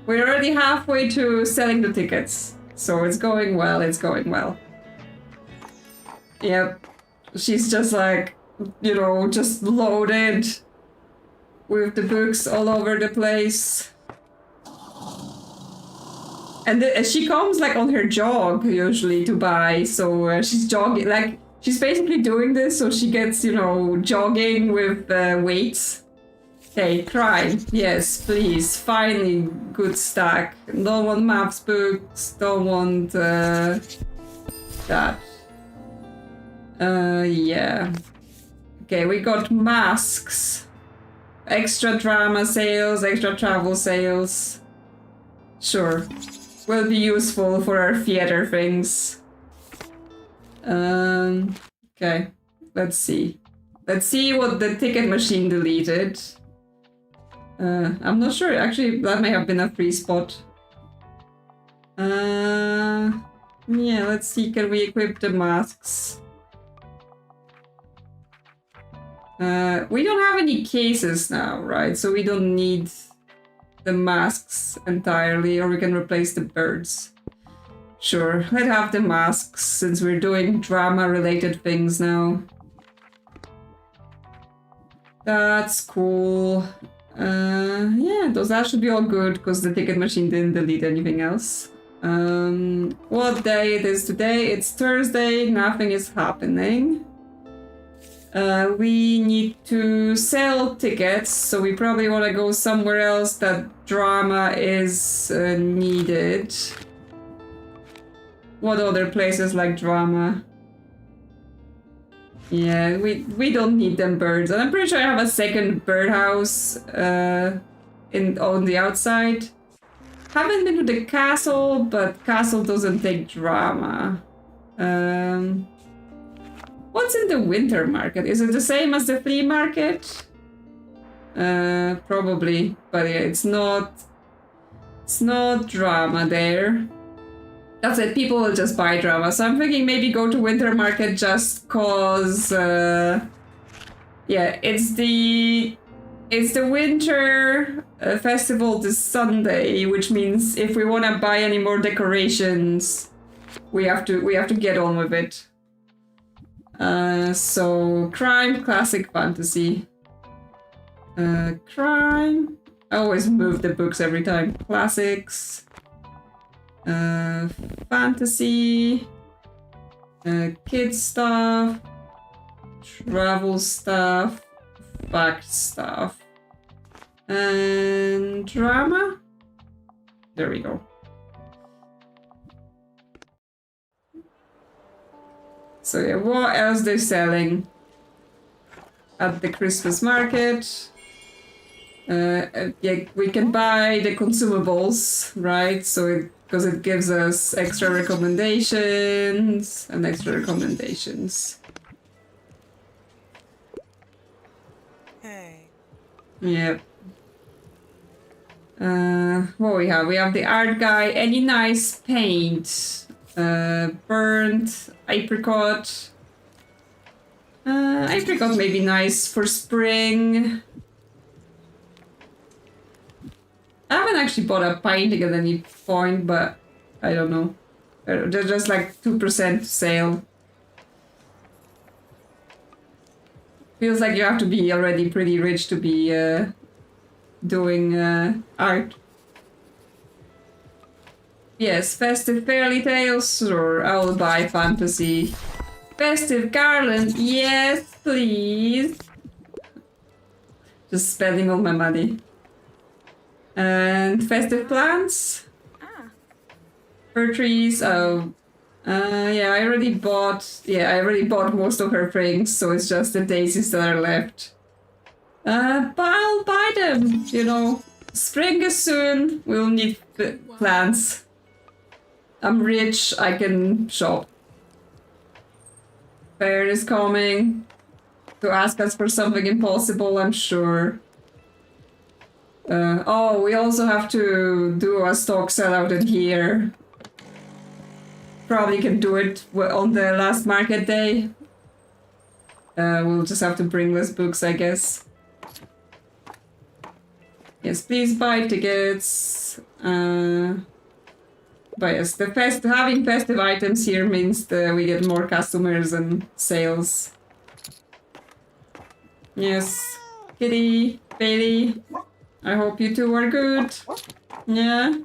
We're already halfway to selling the tickets. So it's going well, it's going well. Yep. she's just like, you know, just loaded with the books all over the place. And she comes like on her jog usually to buy, so she's jogging, like she's basically doing this so she gets, you know, jogging with weights. Hey, crime, yes, please, finally, good stack. Don't want maps books, don't want that. Yeah. Okay, we got masks. Extra drama sales, extra travel sales. Sure. Will be useful for our theater things. Okay. Let's see. Let's see what the ticket machine deleted. I'm not sure. Actually, that may have been a free spot. Yeah, let's see. Can we equip the masks? We don't have any cases now, right? So we don't need the masks entirely, or we can replace the birds. Sure, let's have the masks since we're doing drama-related things now. That's cool. Yeah, that should be all good because the ticket machine didn't delete anything else. What day it is today? It's Thursday, nothing is happening. We need to sell tickets, so we probably want to go somewhere else that drama is needed. What other places like drama? Yeah, we don't need them birds. And I'm pretty sure I have a second birdhouse on the outside. Haven't been to the castle, but castle doesn't take drama. What's in the winter market? Is it the same as the flea market? Probably, but yeah, it's not drama there. That's it, people will just buy drama. So I'm thinking maybe go to winter market just cause yeah, it's the winter festival this Sunday, which means if we want to buy any more decorations, we have to get on with it. So crime, classic, fantasy. Crime. I always move the books every time. Classics. Fantasy. Kids stuff. Travel stuff. Fact stuff. And drama. There we go. So yeah, what else they're selling at the Christmas market? Yeah, we can buy the consumables, right? So because it gives us extra recommendations and extra recommendations. Hey. Yep. What we have? We have the art guy. Any nice paint? Burnt apricot. Apricot may be nice for spring. I haven't actually bought a painting at any point, but I don't know. They're just like 2% sale. Feels like you have to be already pretty rich to be doing art. Yes, festive fairy tales, or I'll buy fantasy. Festive garland, yes, please. Just spending all my money. And festive plants. Fir trees, oh. Yeah, I already bought most of her things, so it's just the daisies that are left. But I'll buy them, you know. Spring is soon, we'll need plants. I'm rich, I can shop. Fair is coming to ask us for something impossible, I'm sure. Oh, we also have to do a stock sellout in here. Probably can do it on the last market day. We'll just have to bring less books, I guess. Yes, please buy tickets. But yes, having festive items here means that we get more customers and sales. Yes. Kitty, Bailey, I hope you two are good. Yeah.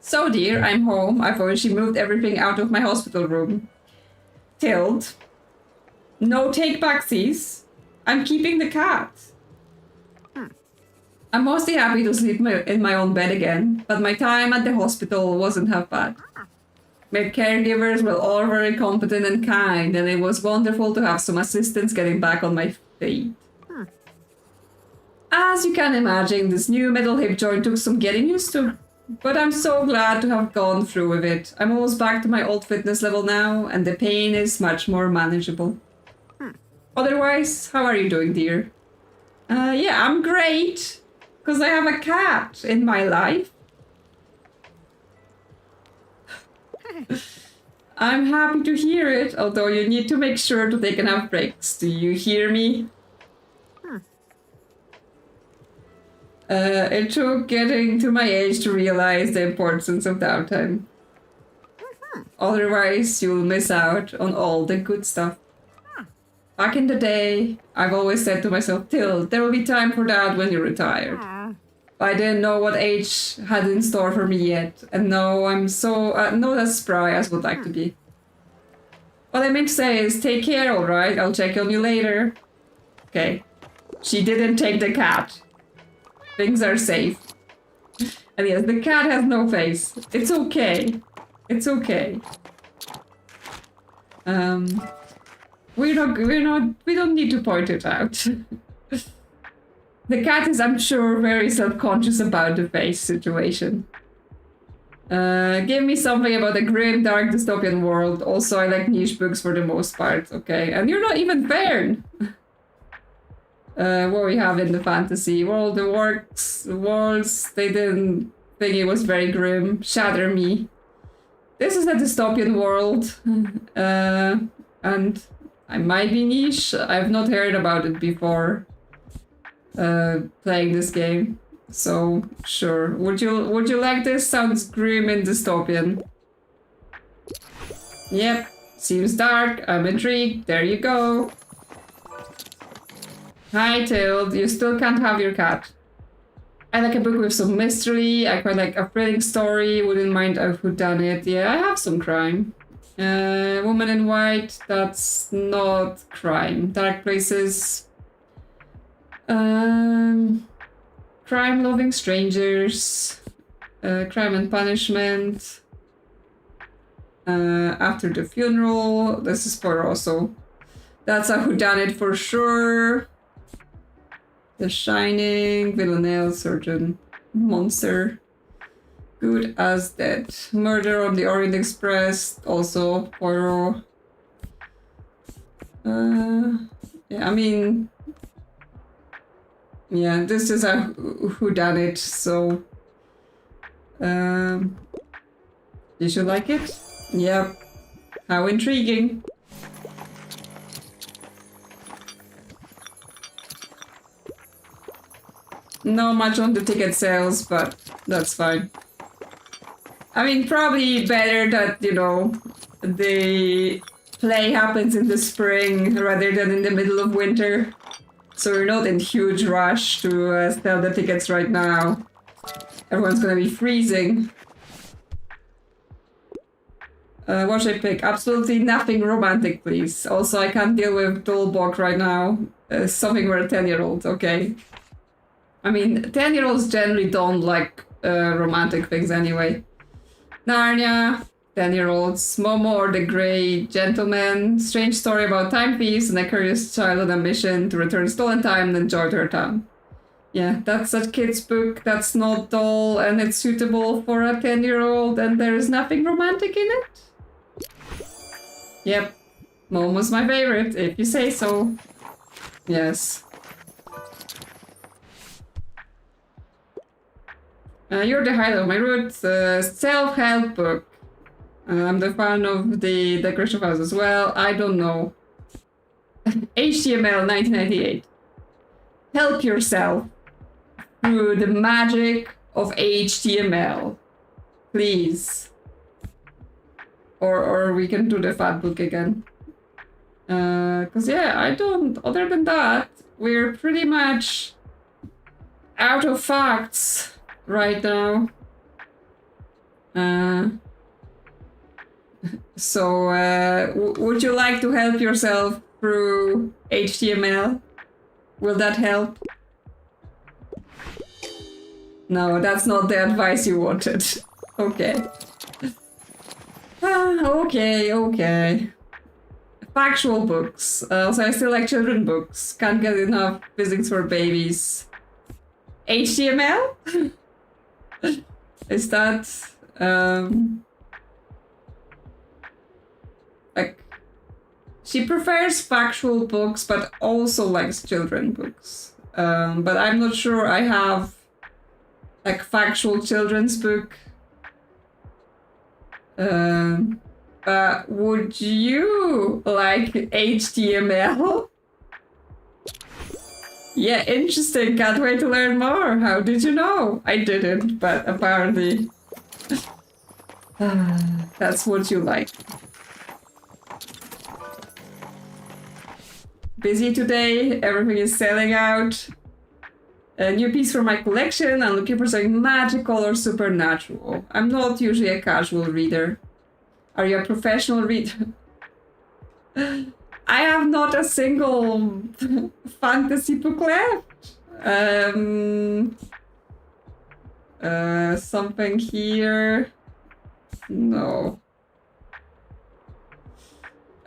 So dear, I'm home. I've already moved everything out of my hospital room. Tilt. No take backsies. I'm keeping the cat. I'm mostly happy to sleep in my own bed again, but my time at the hospital wasn't half bad. My caregivers were all very competent and kind, and it was wonderful to have some assistance getting back on my feet. As you can imagine, this new metal hip joint took some getting used to, but I'm so glad to have gone through with it. I'm almost back to my old fitness level now, and the pain is much more manageable. Otherwise, how are you doing, dear? Yeah, I'm great, because I have a cat in my life. I'm happy to hear it, although you need to make sure to take enough breaks. Do you hear me? It took getting to my age to realize the importance of downtime. Otherwise, you'll miss out on all the good stuff. Back in the day, I've always said to myself, Till, there will be time for that when you're retired. But I didn't know what age had in store for me yet, and now I'm so not as spry as would like to be. What I meant to say is, take care, alright? I'll check on you later. Okay. She didn't take the cat. Things are safe. And yes, the cat has no face. It's okay. It's okay. We don't need to point it out. The cat is, I'm sure, very self-conscious about the face situation. Give me something about a grim, dark, dystopian world. Also, I like niche books for the most part. Okay, and you're not even Fern. What we have in the fantasy world, the worlds, they didn't think it was very grim. Shatter me. This is a dystopian world, and I might be niche. I've not heard about it before. Playing this game, so sure. Would you like this? Sounds grim and dystopian. Yep, seems dark. I'm intrigued. There you go. Hi, Tild. You still can't have your cat. I like a book with some mystery. I quite like a thrilling story. Wouldn't mind a whodunit. Yeah, I have some crime. Woman in White. That's not crime. Dark Places. Crime-loving strangers, crime and punishment, after the funeral. This is for also. That's a whodunit for sure. The Shining, Villanelle, Surgeon, Monster, Good as Dead, Murder on the Orient Express, also Poirot. Yeah, I mean. Yeah, this is a whodunit, so you should like it. Yep. How intriguing. Not much on the ticket sales, but that's fine. I mean, probably better that, you know, the play happens in the spring rather than in the middle of winter. So we're not in huge rush to sell the tickets right now. Everyone's gonna be freezing. What should I pick? Absolutely nothing romantic, please. Also, I can't deal with Dolbok right now. Something for a 10-year-old, okay. I mean, 10-year-olds generally don't like romantic things anyway. Narnia, 10-year-olds, Momo or the Grey Gentleman, strange story about time thieves and a curious child on a mission to return stolen time and enjoy their town. Yeah, that's a kid's book, that's not dull, and it's suitable for a 10-year-old, and there is nothing romantic in it? Yep, Momo's my favorite, if you say so. Yes. You're the highlight of my roots, self-help book. I'm the fan of the Decoration of House as well. I don't know. HTML 1998. Help yourself through the magic of HTML. Please. Or we can do the fat book again. Because yeah, I don't... Other than that, we're pretty much out of facts right now. So, would you like to help yourself through HTML? Will that help? No, that's not the advice you wanted. Okay. Okay. Factual books. So I still like children books. Can't get enough physics for babies. HTML? Is that... like... She prefers factual books, but also likes children books. But I'm not sure I have... like factual children's book. Would you like HTML? Yeah, interesting. Can't wait to learn more. How did you know? I didn't, but apparently that's what you like. Busy today. Everything is selling out. A new piece for my collection. I'm looking for something magical or supernatural. I'm not usually a casual reader. Are you a professional reader? I have not a single fantasy book left. Something here. No.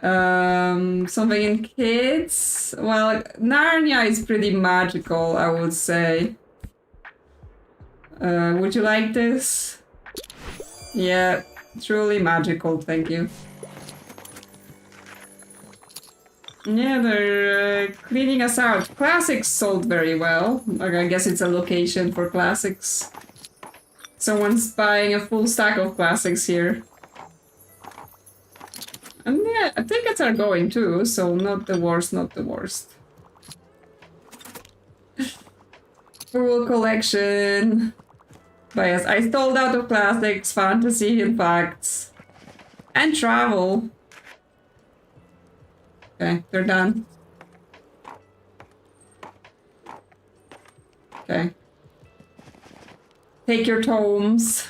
Something in kids. Well, Narnia is pretty magical, I would say. Would you like this? Yeah, truly magical, thank you. Yeah, they're cleaning us out. Classics sold very well. I guess it's a location for classics. Someone's buying a full stack of classics here. And yeah, tickets are going too, so not the worst, not the worst. Full collection. But yes, I sold out of classics, fantasy, and facts. And travel. Okay, they're done. Okay. Take your tomes.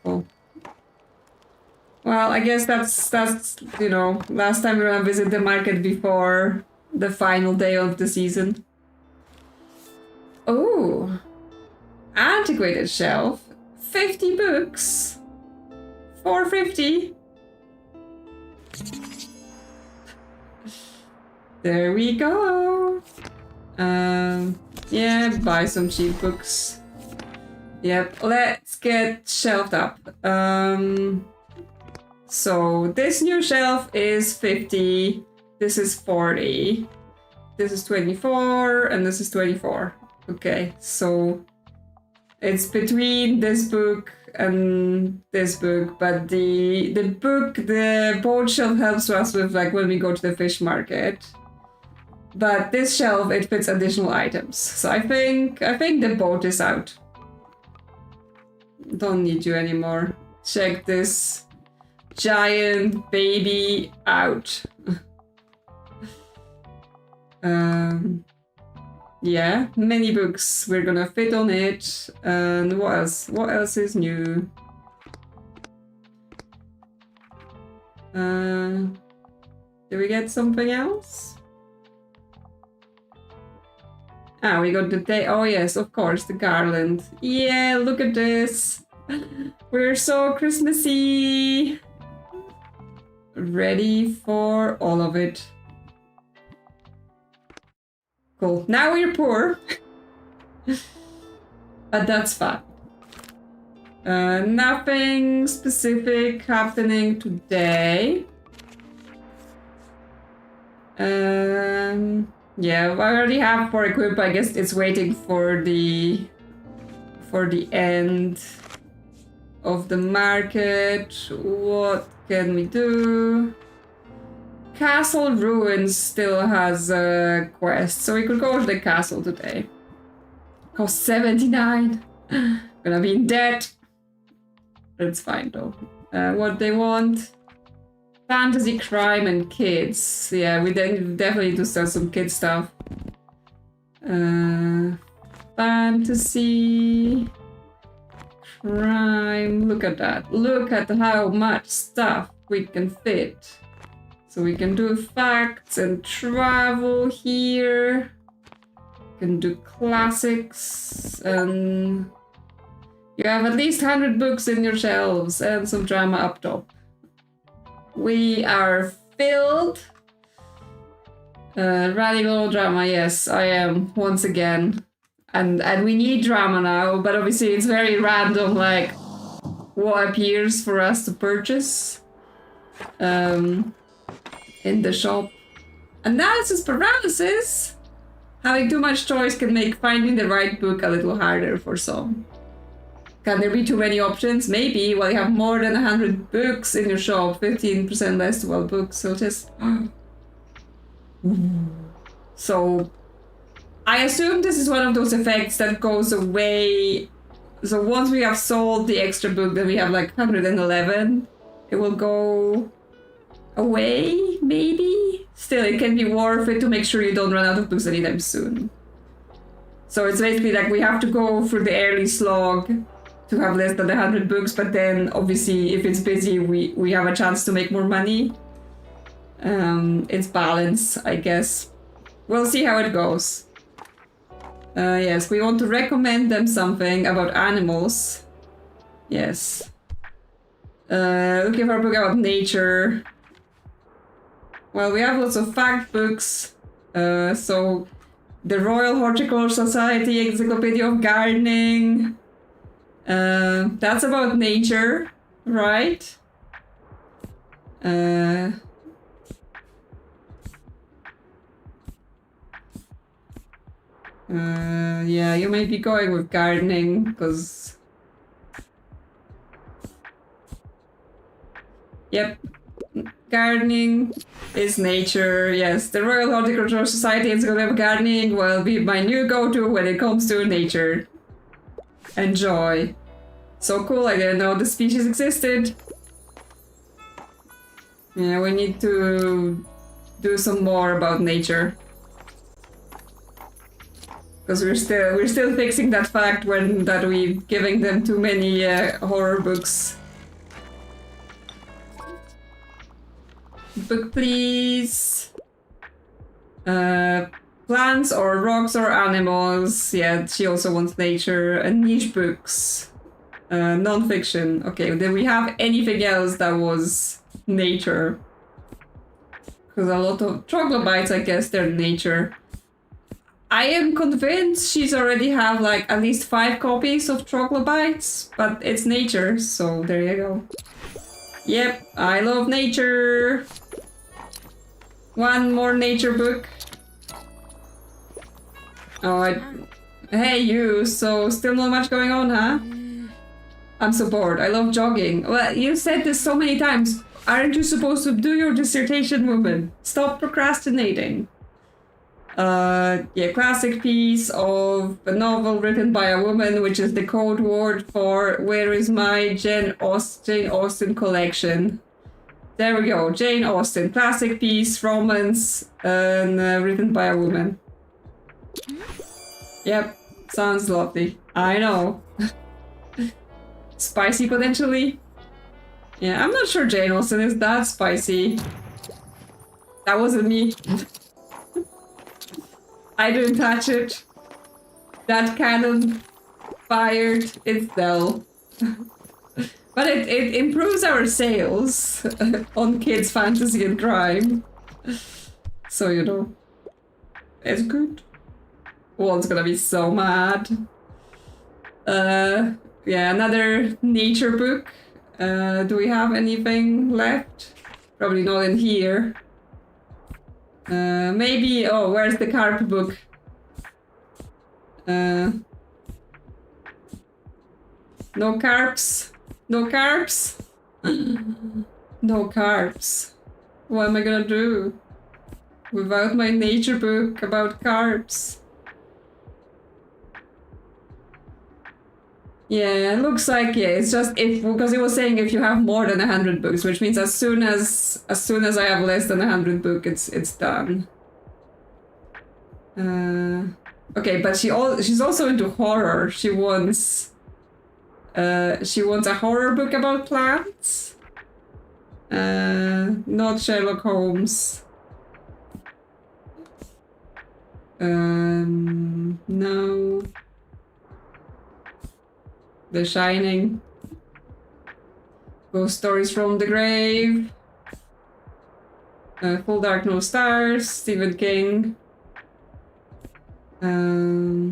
Oh. Well, I guess that's you know, last time we were gonna visit the market before the final day of the season. Oh. Antiquated shelf. 50 books. 450. There we go. Yeah, buy some cheap books. Yep, let's get shelved up. So this new shelf is 50. This is 40. This is 24, and this is 24. Okay, so it's between this book and this book, but the boat shelf helps us with like when we go to the fish market. But this shelf, it fits additional items. So I think the boat is out. Don't need you anymore. Check this giant baby out. Yeah, many books. We're gonna fit on it. And what else? What else is new? Did we get something else? Ah, we got the day. Oh yes, of course, the garland. Yeah, look at this. We're so Christmassy. Ready for all of it. Cool. Now we're poor. But that's fine. Nothing specific happening today. Yeah, I already have 4 equipped. I guess it's waiting for the end of the market. What can we do? Castle Ruins still has a quest, so we could go to the castle today. Cost 79. Gonna be in debt. It's fine though. What they want? Fantasy, crime, and kids. Yeah, we then definitely do sell some kid stuff. Fantasy, crime. Look at that. Look at how much stuff we can fit. So we can do facts and travel here. We can do classics and you have at least 100 books in your shelves and some drama up top. We are filled. Radical drama, yes, I am once again. And we need drama now, but obviously it's very random, like what appears for us to purchase in the shop. Analysis paralysis. Having too much choice can make finding the right book a little harder for some. Can there be too many options? Maybe. Well, you have more than 100 books in your shop, 15% less to all books, so just... So, I assume this is one of those effects that goes away. So once we have sold the extra book, then we have like 111. It will go away, maybe? Still, it can be worth it to make sure you don't run out of books anytime soon. So it's basically like we have to go through the early slog to have less than 100 books, but then obviously if it's busy, we have a chance to make more money. It's balance, I guess. We'll see how it goes. Yes, we want to recommend them something about animals. Yes. Looking for a book about nature. Well, we have lots of fact books. So the Royal Horticultural Society Encyclopedia of Gardening. That's about nature, right? Yeah, you may be going with gardening, because... Yep. Gardening is nature, yes. The Royal Horticultural Society Encyclopedia of Gardening will be my new go-to when it comes to nature. Enjoy. So cool, I didn't know the species existed. Yeah, we need to do some more about nature. Because we're still fixing that fact that we're giving them too many horror books. Book please. Plants or rocks or animals. Yeah, she also wants nature and niche books. Non-fiction. Okay, did we have anything else that was nature? Because a lot of troglobites, I guess they're nature. I am convinced she's already have like at least 5 copies of troglobites, but it's nature, so there you go. Yep, I love nature. One more nature book. Oh, hey you, so still not much going on, huh? I'm so bored, I love jogging. Well, you said this so many times. Aren't you supposed to do your dissertation, woman? Stop procrastinating. Yeah, classic piece of a novel written by a woman, which is the code word for where is my Jane Austen collection. There we go, Jane Austen, classic piece, romance, and written by a woman. Yep, sounds lovely. I know. Spicy potentially? Yeah, I'm not sure Jane Austen is that spicy. That wasn't me. I didn't touch it. That cannon fired itself. But it improves our sales on kids, fantasy, and crime. So, you know, it's good. One's gonna be so mad. Yeah, another nature book. Do we have anything left? Probably not in here. Maybe... Oh, where's the carp book? No carps? No carps? No carps. What am I gonna do without my nature book about carps? Yeah, it looks like it's just because it was saying if you have more than 100 books, which means as soon as I have less than 100 books, it's done. Okay, but she's also into horror. She wants a horror book about plants. Not Sherlock Holmes. No. The Shining. Ghost Stories from the Grave. Full Dark No Stars. Stephen King. Villanelle.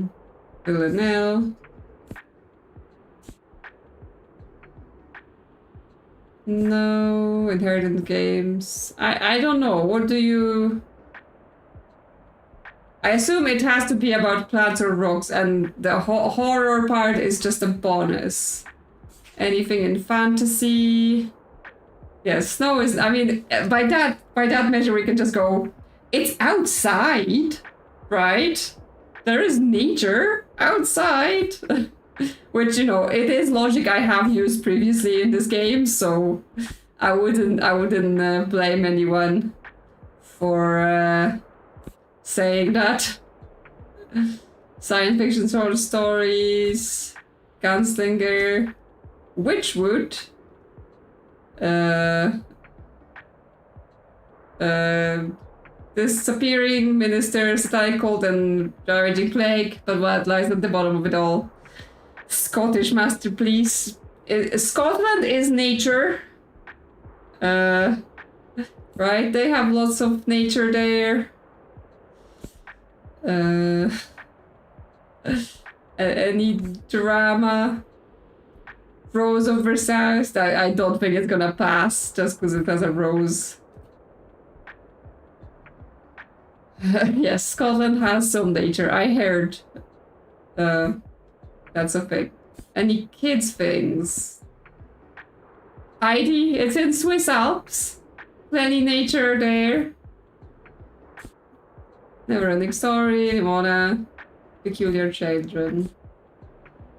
No. Inheritance Games. I don't know. What do you... I assume it has to be about plants or rocks, and the horror part is just a bonus. Anything in fantasy? Yeah, snow is... I mean, by that measure, we can just go... It's outside, right? There is nature outside. Which, you know, it is logic I have used previously in this game, so I wouldn't blame anyone for... saying that. Science fiction sort of stories, Gunslinger, Witchwood, disappearing ministers, cycled and ravaging plague, but what lies at the bottom of it all? Scottish masterpiece. Scotland is nature. Right? They have lots of nature there. Any drama? Rose of Versailles? I don't think it's gonna pass just because it has a rose. Yes, Scotland has some nature. I heard. That's a thing. Any kids things? Heidi, it's in Swiss Alps. Plenty nature there. Never-ending Story, Mona, Peculiar Children,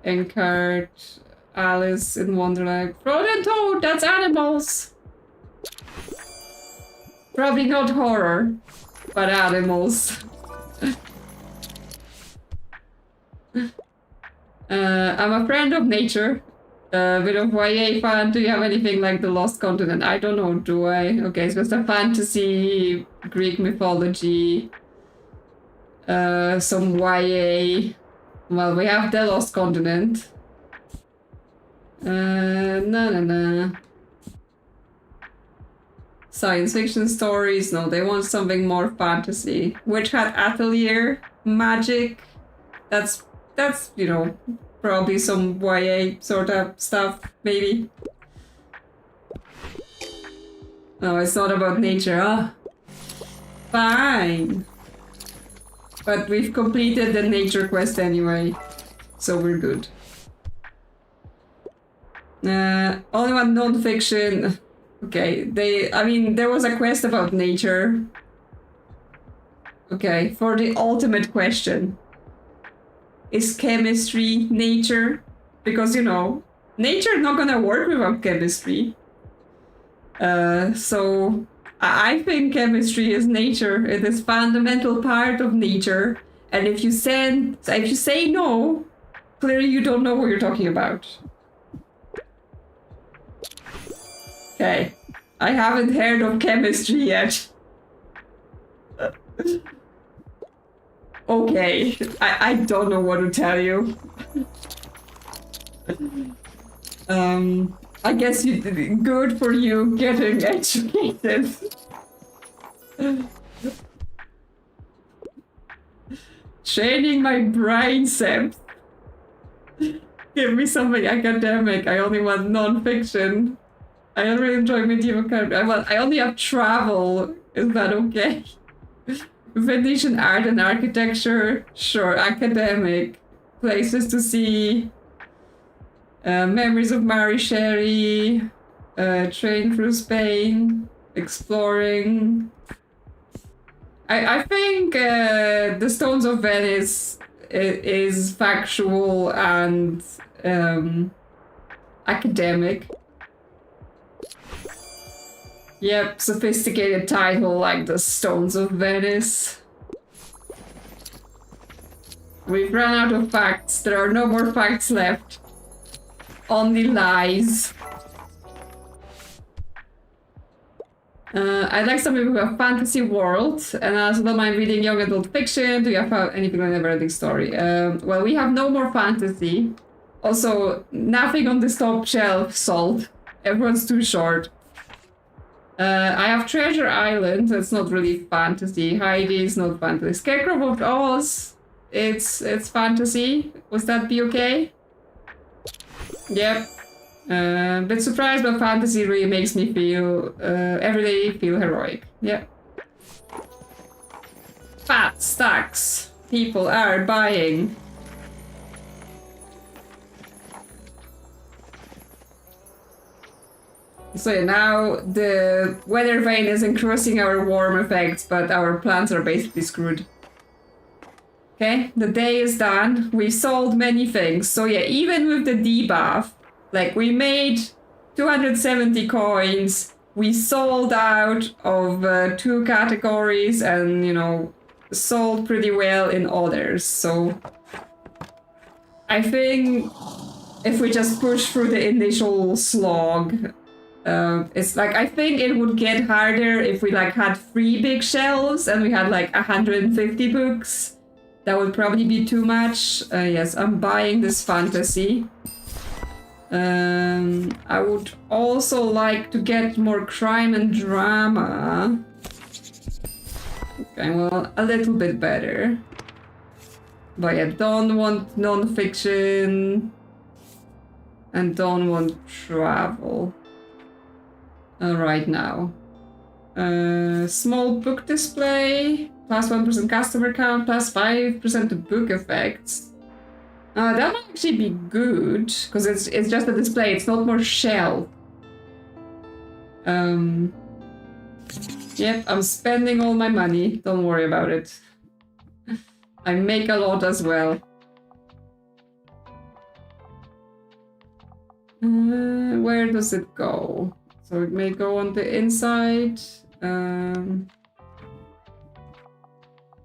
Encart, Alice in Wonderland, Frog and Toad, that's animals! Probably not horror, but animals. I'm a friend of nature, a bit of YA fan. Do you have anything like The Lost Continent? I don't know, do I? Okay, it's just a fantasy, Greek mythology. Some YA. Well, we have The Lost Continent. No. Science fiction stories. No, they want something more fantasy. Witch Hat Atelier. Magic. That's you know, probably some YA sort of stuff, maybe. No, it's not about nature, huh? Fine. But we've completed the nature quest anyway, so we're good. Only one non-fiction. Okay, there was a quest about nature. Okay, for the ultimate question. Is chemistry nature? Because, you know, nature not gonna work without chemistry. So... I think chemistry is nature. It is fundamental part of nature. And if you say no, clearly you don't know what you're talking about. Okay. I haven't heard of chemistry yet. Okay. I don't know what to tell you. I guess good for you getting educated. Training my brainceps. Give me something academic. I only want non-fiction. I don't really enjoy medieval character. I only have travel. Is that okay? Venetian art and architecture. Sure. Academic. Places to see. Memories of Mary Shelley, train through Spain, exploring. I think The Stones of Venice is factual and academic. Yep, sophisticated title like the Stones of Venice. We've run out of facts. There are no more facts left. Only lies. I like something with a fantasy world, and I also don't mind reading young adult fiction. Do you have anything on a never-ending story? Well, we have no more fantasy. Also, nothing on this top shelf sold. Everyone's too short. I have Treasure Island. That's not really fantasy. Heidi is not fantasy. Scarecrow of Oz. It's fantasy. Would that be okay? Yep. Bit surprised, but fantasy really makes me feel every day feel heroic. Yep. Fat stacks. People are buying. So yeah, now the weather vane is increasing our warm effects, but our plants are basically screwed. Okay, the day is done. We sold many things. So yeah, even with the debuff, like we made 270 coins, we sold out of 2 categories and, you know, sold pretty well in others. So I think if we just push through the initial slog, it's like, I think it would get harder if we like had 3 big shelves and we had like 150 books. That would probably be too much. Yes, I'm buying this fantasy. I would also like to get more crime and drama. Okay, well, a little bit better. But yeah, don't want non-fiction. And don't want travel. Right now. Small book display. Plus 1% customer count. Plus 5% to book effects. That might actually be good, because it's just a display, it's not more shelf. Yep, I'm spending all my money, don't worry about it. I make a lot as well. Where does it go? So it may go on the inside.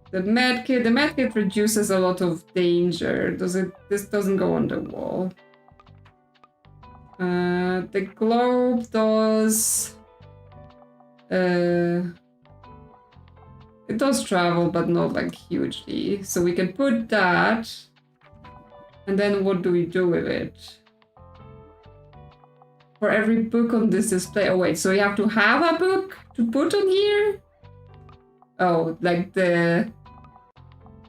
The medkit reduces a lot of danger. This doesn't go on the wall. The globe does. It does travel, but not like hugely. So we can put that. And then what do we do with it? For every book on this display. Oh wait, so we have to have a book to put on here? Oh, like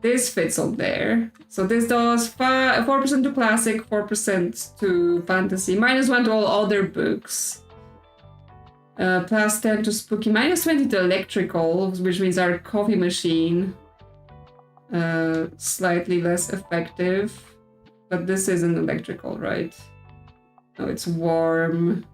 this fits on there. So this does 4% to classic, 4% to fantasy, -1 to all other books. Plus 10 to spooky, -20 to electrical, which means our coffee machine. Slightly less effective. But this isn't electrical, right? No, it's warm.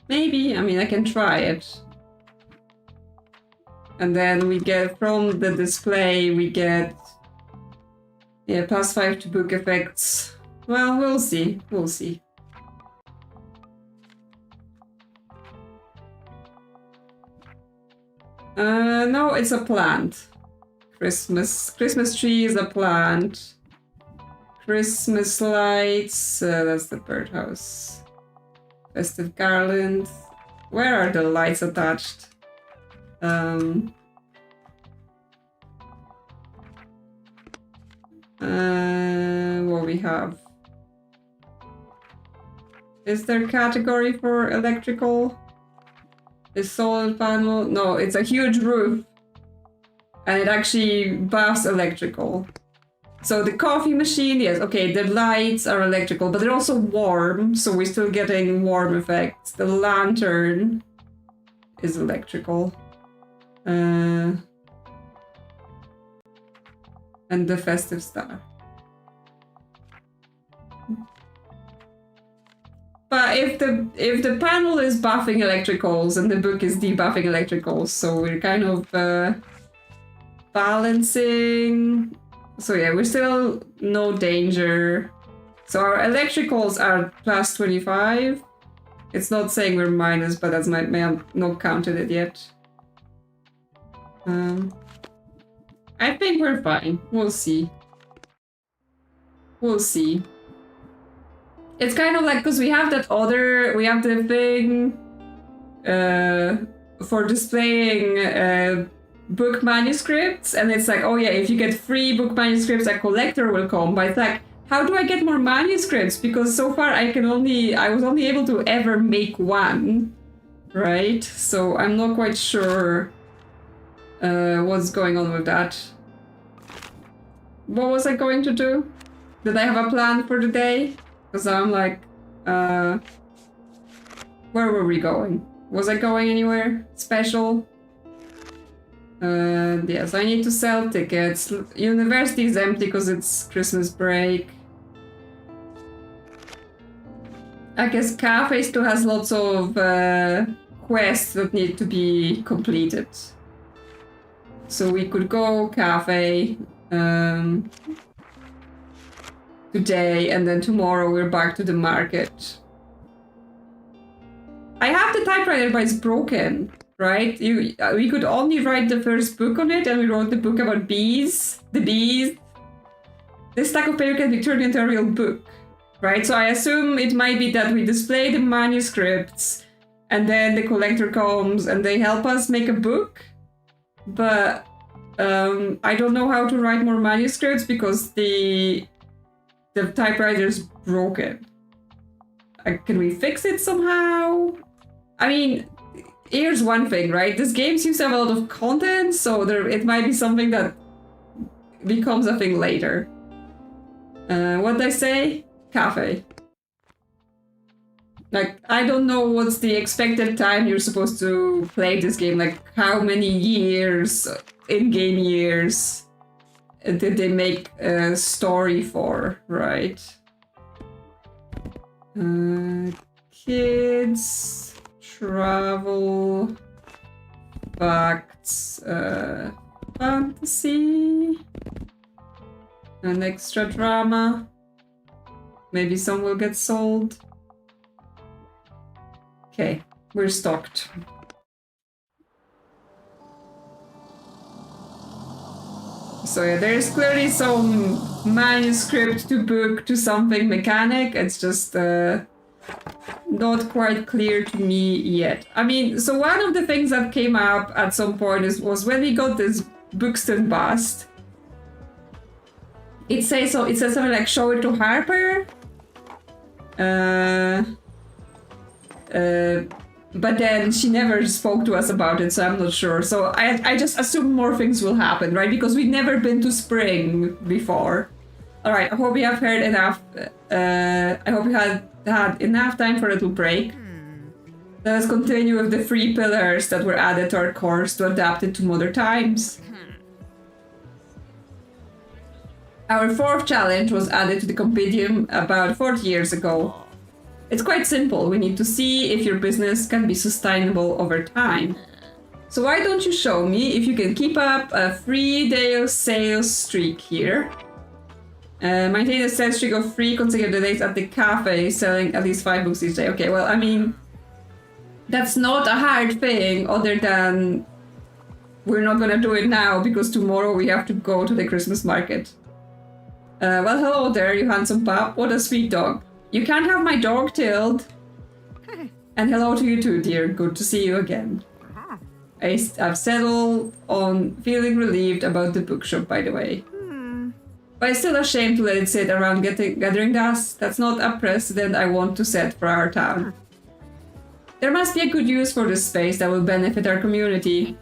Maybe, I mean, I can try it. And then we get, from the display, we get, yeah, +5 to book effects. Well, we'll see, we'll see. No, it's a plant. Christmas tree is a plant. Christmas lights, that's the birdhouse. Festive garland. Where are the lights attached? What we have? Is there a category for electrical? Is solar panel? No, it's a huge roof. And it actually buffs electrical. So the coffee machine, yes, okay, the lights are electrical, but they're also warm, so we're still getting warm effects. The lantern is electrical. And the festive star. But if the panel is buffing electricals and the book is debuffing electricals, so we're kind of balancing. So yeah, we're still no danger. So our electricals are plus 25. It's not saying we're minus, but that's may have not counted it yet. I think we're fine. We'll see. We'll see. It's kind of like, because we have the thing for displaying book manuscripts, and it's like, oh yeah, if you get free book manuscripts, a collector will come. But it's like, how do I get more manuscripts? Because so far I was only able to ever make one, right? So I'm not quite sure what's going on with that. What was I going to do? Did I have a plan for the day? Because I'm like, where were we going? Was I going anywhere special? Yes, I need to sell tickets. University is empty because it's Christmas break. I guess cafe still has lots of quests that need to be completed. So we could go cafe today, and then tomorrow we're back to the market. I have the typewriter, but it's broken, right? We could only write the first book on it, and we wrote the book about bees. The bees. This stack of paper can be turned into a real book, right? So I assume it might be that we display the manuscripts, and then the collector comes and they help us make a book. But I don't know how to write more manuscripts because the typewriter's broken. Can we fix it somehow? I mean, here's one thing, right? This game seems to have a lot of content, so it might be something that becomes a thing later. What did I say? Cafe. Like, I don't know what's the expected time you're supposed to play this game. Like, how many years, in-game years, did they make a story for, right? Kids, travel, facts, fantasy, an extra drama. Maybe some will get sold. Okay, we're stocked. So yeah, there's clearly some manuscript to book to something mechanic. It's just not quite clear to me yet. I mean, so one of the things that came up at some point was when we got this Bookston bust. It says something like show it to Harper. But then she never spoke to us about it, so I'm not sure. So I just assume more things will happen, right? Because we've never been to spring before. All right, I hope you have heard enough. I hope you had enough time for a little break. Let us continue with the 3 pillars that were added to our course to adapt it to modern times. Our 4th challenge was added to the compendium about 40 years ago. It's quite simple. We need to see if your business can be sustainable over time. So why don't you show me if you can keep up a 3-day sales streak here. Maintain a sales streak of 3 consecutive days at the cafe, selling at least 5 books each day. Okay, well, I mean, that's not a hard thing other than we're not gonna do it now because tomorrow we have to go to the Christmas market. Well, hello there, you handsome pup. What a sweet dog. You can't have my dog killed. And hello to you too, dear. Good to see you again. I've settled on feeling relieved about the bookshop, by the way. But I'm still ashamed to let it sit around gathering dust. That's not a precedent I want to set for our town. There must be a good use for this space that will benefit our community.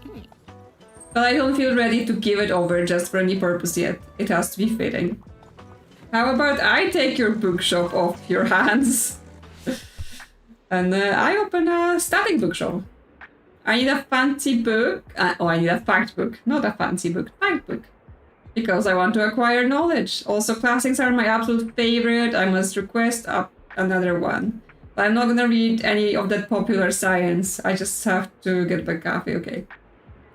But I don't feel ready to give it over just for any purpose yet. It has to be fitting. How about I take your bookshop off your hands? And I open a static bookshop. I need a fancy book. I need a fact book. Not a fancy book, fact book. Because I want to acquire knowledge. Also, classics are my absolute favorite. I must request up another one. But I'm not gonna read any of that popular science. I just have to get my coffee, okay.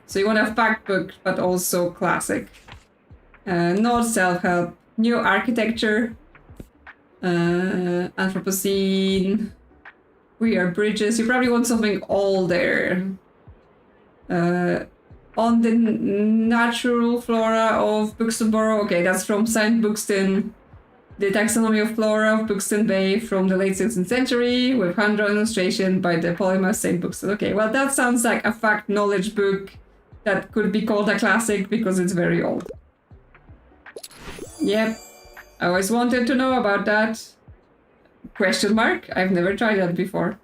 So you want a fact book, but also classic. Not self-help. New architecture. Anthropocene. We are bridges. You probably want something older. On the natural flora of Bookstonbury. Okay, that's from St. Bookston. The taxonomy of flora of Bookston Bay from the late 16th century with hand-drawn illustration by the polymath St. Bookston. Okay, well that sounds like a fact knowledge book that could be called a classic because it's very old. Yep, I always wanted to know about that. Question mark? I've never tried that before.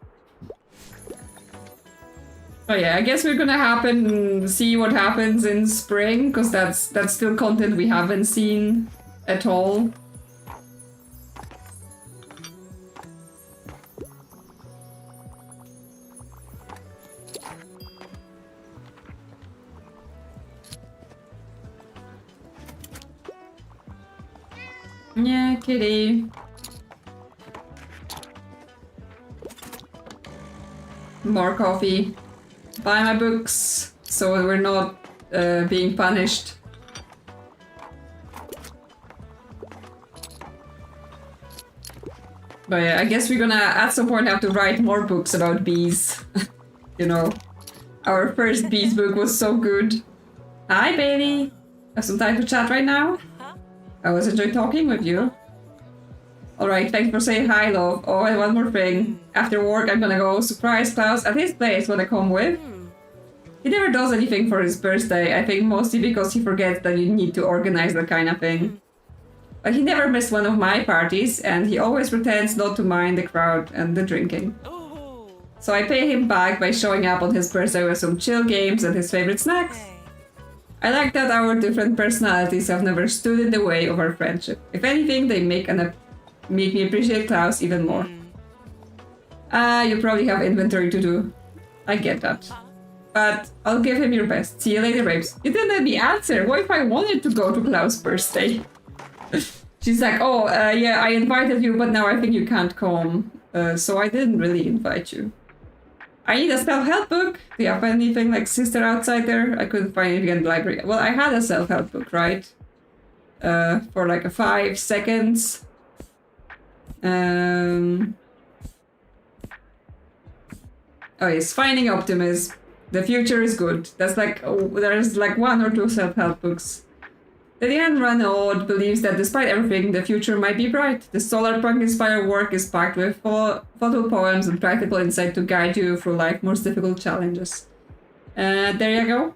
Oh yeah, I guess we're gonna see what happens in spring, because that's still content we haven't seen at all. Yeah, kitty. More coffee. Buy my books, so we're not being punished. But yeah, I guess we're gonna at some point have to write more books about bees. You know, our first bees book was so good. Hi, baby. Have some time to chat right now? I always enjoy talking with you. Alright, thanks for saying hi, love. Oh, and one more thing. After work, I'm gonna go surprise Klaus at his place. Wanna come with? He never does anything for his birthday, I think mostly because he forgets that you need to organize that kind of thing. But he never missed one of my parties, and he always pretends not to mind the crowd and the drinking. So I pay him back by showing up on his birthday with some chill games and his favorite snacks. I like that our different personalities have never stood in the way of our friendship. If anything, they make me appreciate Klaus even more. You probably have inventory to do. I get that. But I'll give him your best. See you later, babes. You didn't let me answer. What if I wanted to go to Klaus' birthday? She's like, oh, yeah, I invited you, but now I think you can't come. So I didn't really invite you. I need a self-help book. Do you have anything like Sister outside there? I couldn't find anything in the library. Well, I had a self-help book, right? For like 5 seconds. Oh yes, Finding Optimism. The future is good. That's like, there's like 1 or 2 self-help books. Lillian Renaud believes that despite everything, the future might be bright. The solar punk-inspired work is packed with thoughtful poems and practical insight to guide you through life's most difficult challenges. There you go.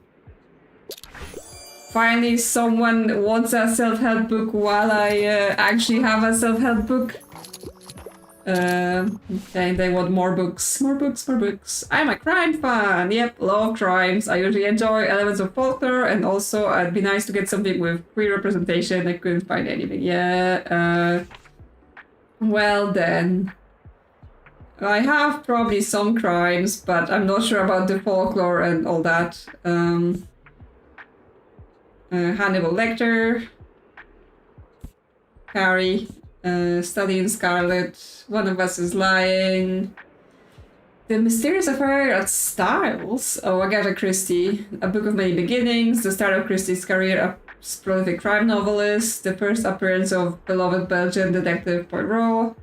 Finally, someone wants a self-help book while I actually have a self-help book. Okay, they want more books. More books, more books. I'm a crime fan! Yep, love crimes. I usually enjoy elements of folklore, and also it'd be nice to get something with queer representation. I couldn't find anything. Yeah, well then. I have probably some crimes, but I'm not sure about the folklore and all that. Hannibal Lecter. Carrie. Study in Scarlet. One of Us is Lying. The Mysterious Affair at Styles. Oh, Agatha Christie. A Book of Many Beginnings. The start of Christie's career as prolific crime novelist. The first appearance of beloved Belgian detective Poirot.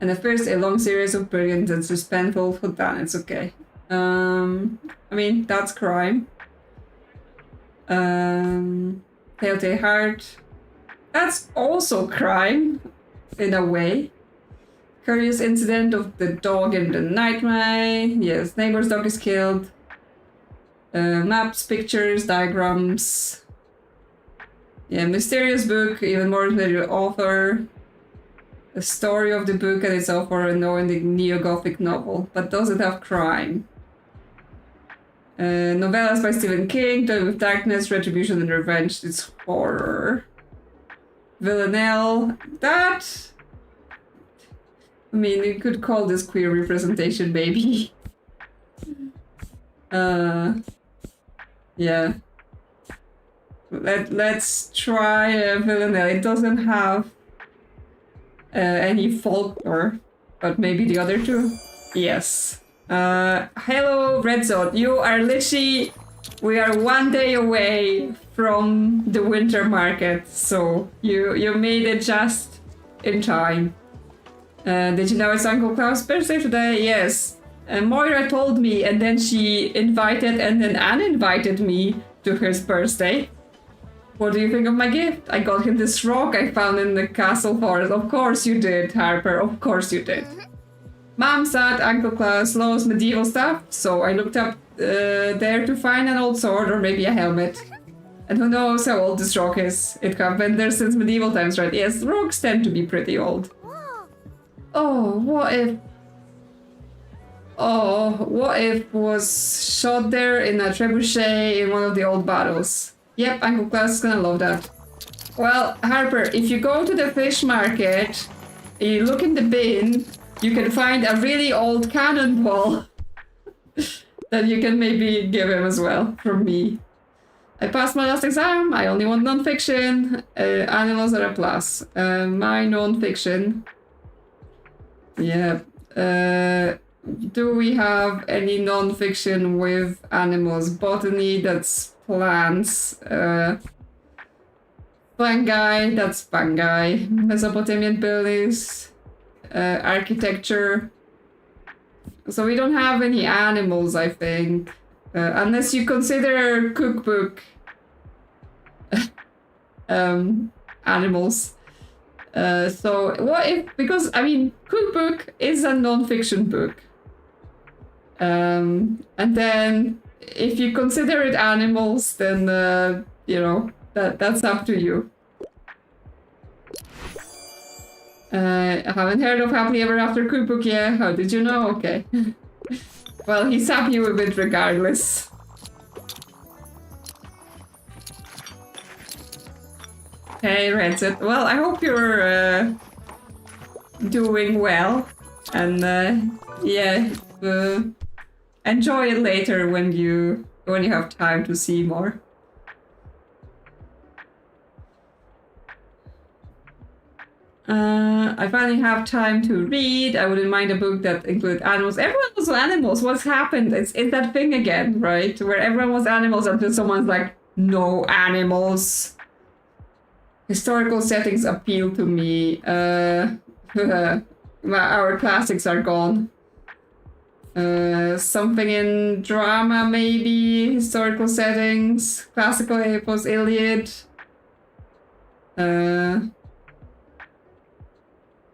And the first a long series of brilliant and suspenseful whodunits. Okay. I mean, that's crime. Telltale Heart. That's also crime. In a way. Curious incident of the dog in the nightmare. Yes, neighbor's dog is killed. Maps, pictures, diagrams. Yeah, mysterious book, even more mysterious author. The story of the book and its author and knowing the neo-Gothic novel. But does it have crime? Novellas by Stephen King, Toy with Darkness, Retribution and Revenge. It's horror. Villanelle. That... I mean, you could call this queer representation, maybe. Yeah. Let's try Villanelle. It doesn't have any folklore. But maybe the other two? Yes. Hello, Red Zone. You are literally... We are 1 day away from the winter market, so you made it just in time. Did you know it's Uncle Klaus' birthday today? Yes. Moira told me, and then she invited and then uninvited me to his birthday. What do you think of my gift? I got him this rock I found in the castle forest. Of course you did, Harper. Of course you did. Mom said Uncle Klaus loves medieval stuff, so I looked up there to find an old sword or maybe a helmet. And who knows how old this rock is? It could have been there since medieval times, right? Yes, rocks tend to be pretty old. Oh, what if... Oh, what if was shot there in a trebuchet in one of the old battles? Yep, Uncle Klaus is gonna love that. Well, Harper, if you go to the fish market, you look in the bin, you can find a really old cannonball that you can maybe give him as well, from me. I passed my last exam, I only want non-fiction, animals are a plus. My non-fiction... Yeah, do we have any non-fiction with animals? Botany, that's plants. Fungi, that's fungi. Mesopotamian buildings. Architecture. So we don't have any animals, I think. Unless you consider cookbook animals. So what if, because I mean, cookbook is a non-fiction book. And then if you consider it animals, then, you know, that's up to you. I haven't heard of Happily Ever After cookbook yet. How did you know? Okay. Well, he's happy with it regardless. Hey, Redset. Well, I hope you're doing well. And yeah, enjoy it later when you have time to see more. I finally have time to read. I wouldn't mind a book that included animals. Everyone was animals. What's happened? It's that thing again, right? Where everyone was animals until someone's like, no animals. Historical settings appeal to me. Our classics are gone. Something in drama, maybe. Historical settings. Classical epos, Iliad.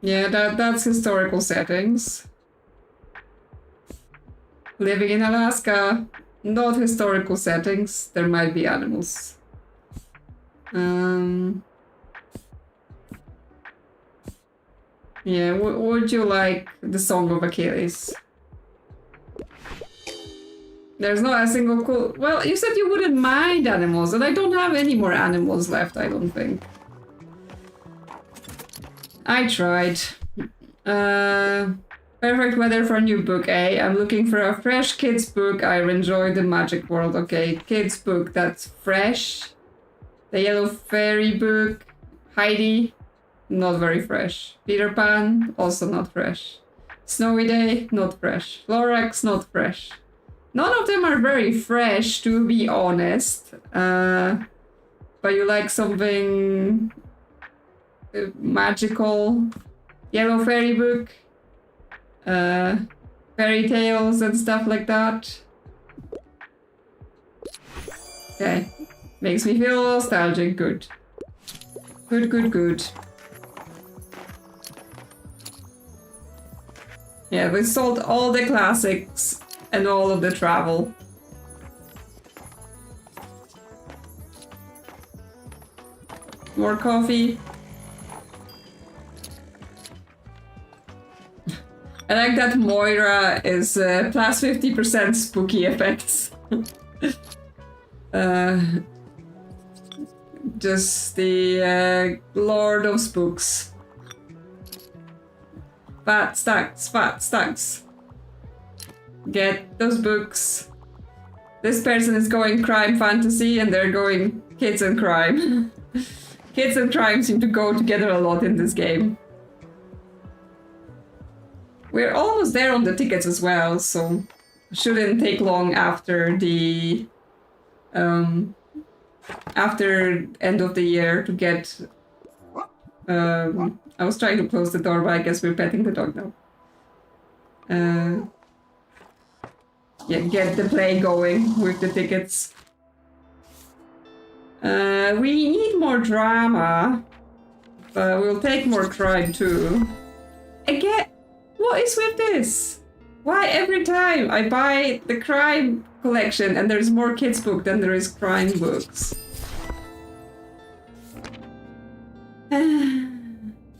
Yeah, that's historical settings. Living in Alaska, not historical settings. There might be animals. Yeah, would you like the Song of Achilles? There's not a single cool... Well, you said you wouldn't mind animals, and I don't have any more animals left, I don't think. I tried. Perfect weather for a new book, eh? I'm looking for a fresh kids book. I enjoy the magic world. Okay, kids book, that's fresh. The Yellow Fairy book. Heidi, not very fresh. Peter Pan, also not fresh. Snowy Day, not fresh. Lorax, not fresh. None of them are very fresh, to be honest. But you like something... magical. Yellow Fairy book. Fairy tales and stuff like that. Okay. Makes me feel nostalgic. Good. Good. Yeah, we sold all the classics and all of the travel. More coffee. I like that Moira is plus 50% spooky effects. Just the Lord of Spooks. Fat stacks. Get those books. This person is going crime fantasy and they're going kids and crime. Kids and crime seem to go together a lot in this game. we're almost there on the tickets as well, so shouldn't take long after the after end of the year to get. I was trying to close the door, but I guess we're petting the dog now. Yeah, get the play going with the tickets. We need more drama, but we'll take more crime too. Again, what is with this? Why every time I buy the crime collection and there's more kids book than there is crime books?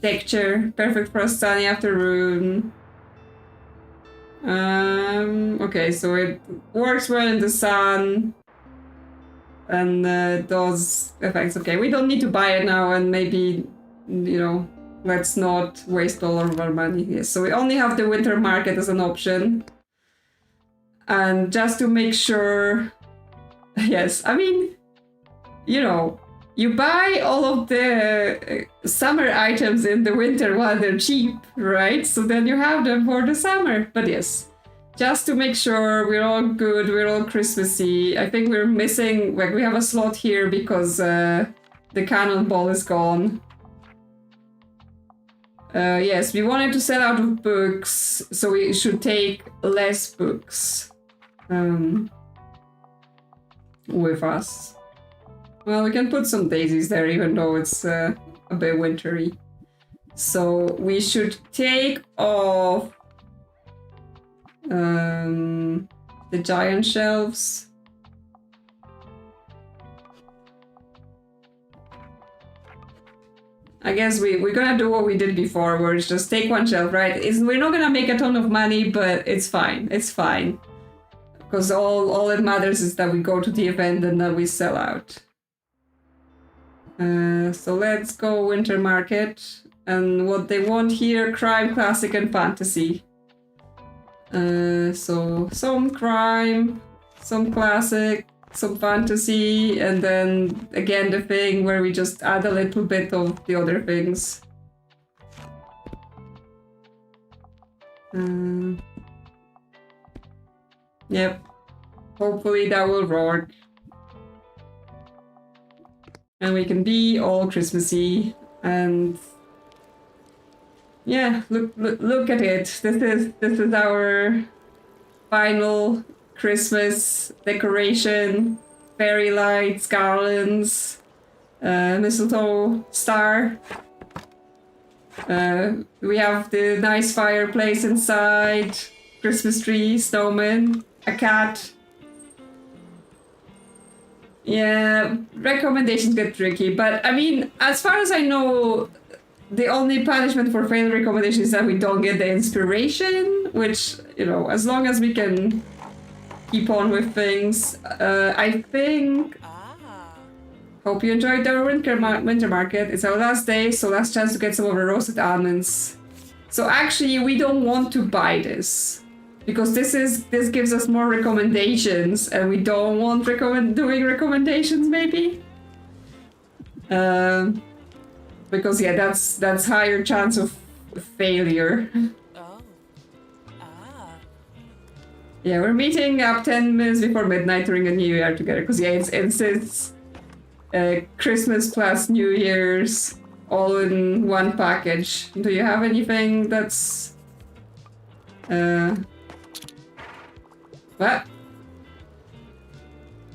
Texture, perfect for a sunny afternoon. Okay, so it works well in the sun and those effects. Okay, we don't need to buy it now, and maybe, you know, let's not waste all of our money. Yes, so we only have the winter market as an option. And just to make sure, yes, I mean, you know, you buy all of the summer items in the winter while they're cheap, right? So then you have them for the summer. But yes, just to make sure we're all good, we're all Christmassy. I think we're missing, like, we have a slot here because the cannonball is gone. Yes, we wanted to sell out of books, so we should take less books with us. Well, we can put some daisies there, even though it's a bit wintry. So we should take off the giant shelves. I guess we're gonna do what we did before, where it's just take one shelf, right? We're not gonna make a ton of money, but it's fine. It's fine. Because all that matters is that we go to the event and that we sell out. So let's go winter market. And what they want here, crime, classic, and fantasy. So some crime, some classic, some fantasy, and then again the thing where we just add a little bit of the other things. Yep. Hopefully that will work. And we can be all Christmassy, and yeah, look at it. This is our final Christmas decoration. Fairy lights, garlands, mistletoe, star. We have the nice fireplace inside, Christmas tree, snowman, a cat. Yeah, recommendations get tricky, but I mean, as far as I know, the only punishment for failing recommendation is that we don't get the inspiration, which, you know, as long as we can keep on with things, I think. Hope you enjoyed our winter market. It's our last day, so last chance to get some of our roasted almonds. So actually, we don't want to buy this. Because this gives us more recommendations, and we don't want doing recommendations, maybe. Because yeah, that's higher chance of failure. Yeah, we're meeting up 10 minutes before midnight during the New Year together. Because yeah, it's Christmas plus New Year's all in one package. Do you have anything that's What?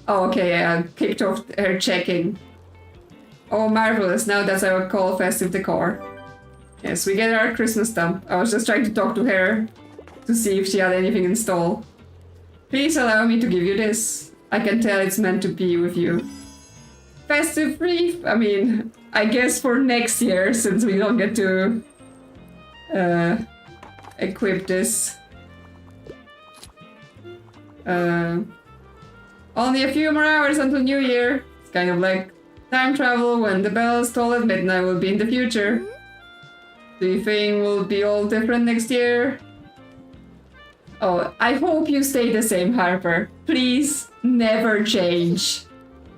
Oh, okay, yeah, kicked off her checking. Oh, marvelous, now that's our call festive decor. Yes, we get our Christmas stamp. I was just trying to talk to her to see if she had anything installed. Please allow me to give you this. I can tell it's meant to be with you. Festive wreath? I mean, I guess for next year, since we don't get to equip this. Only a few more hours until New Year. It's kind of like time travel. When the bells toll at midnight will be in the future. Do you think we'll be all different next year? Oh, I hope you stay the same, Harper. Please, never change.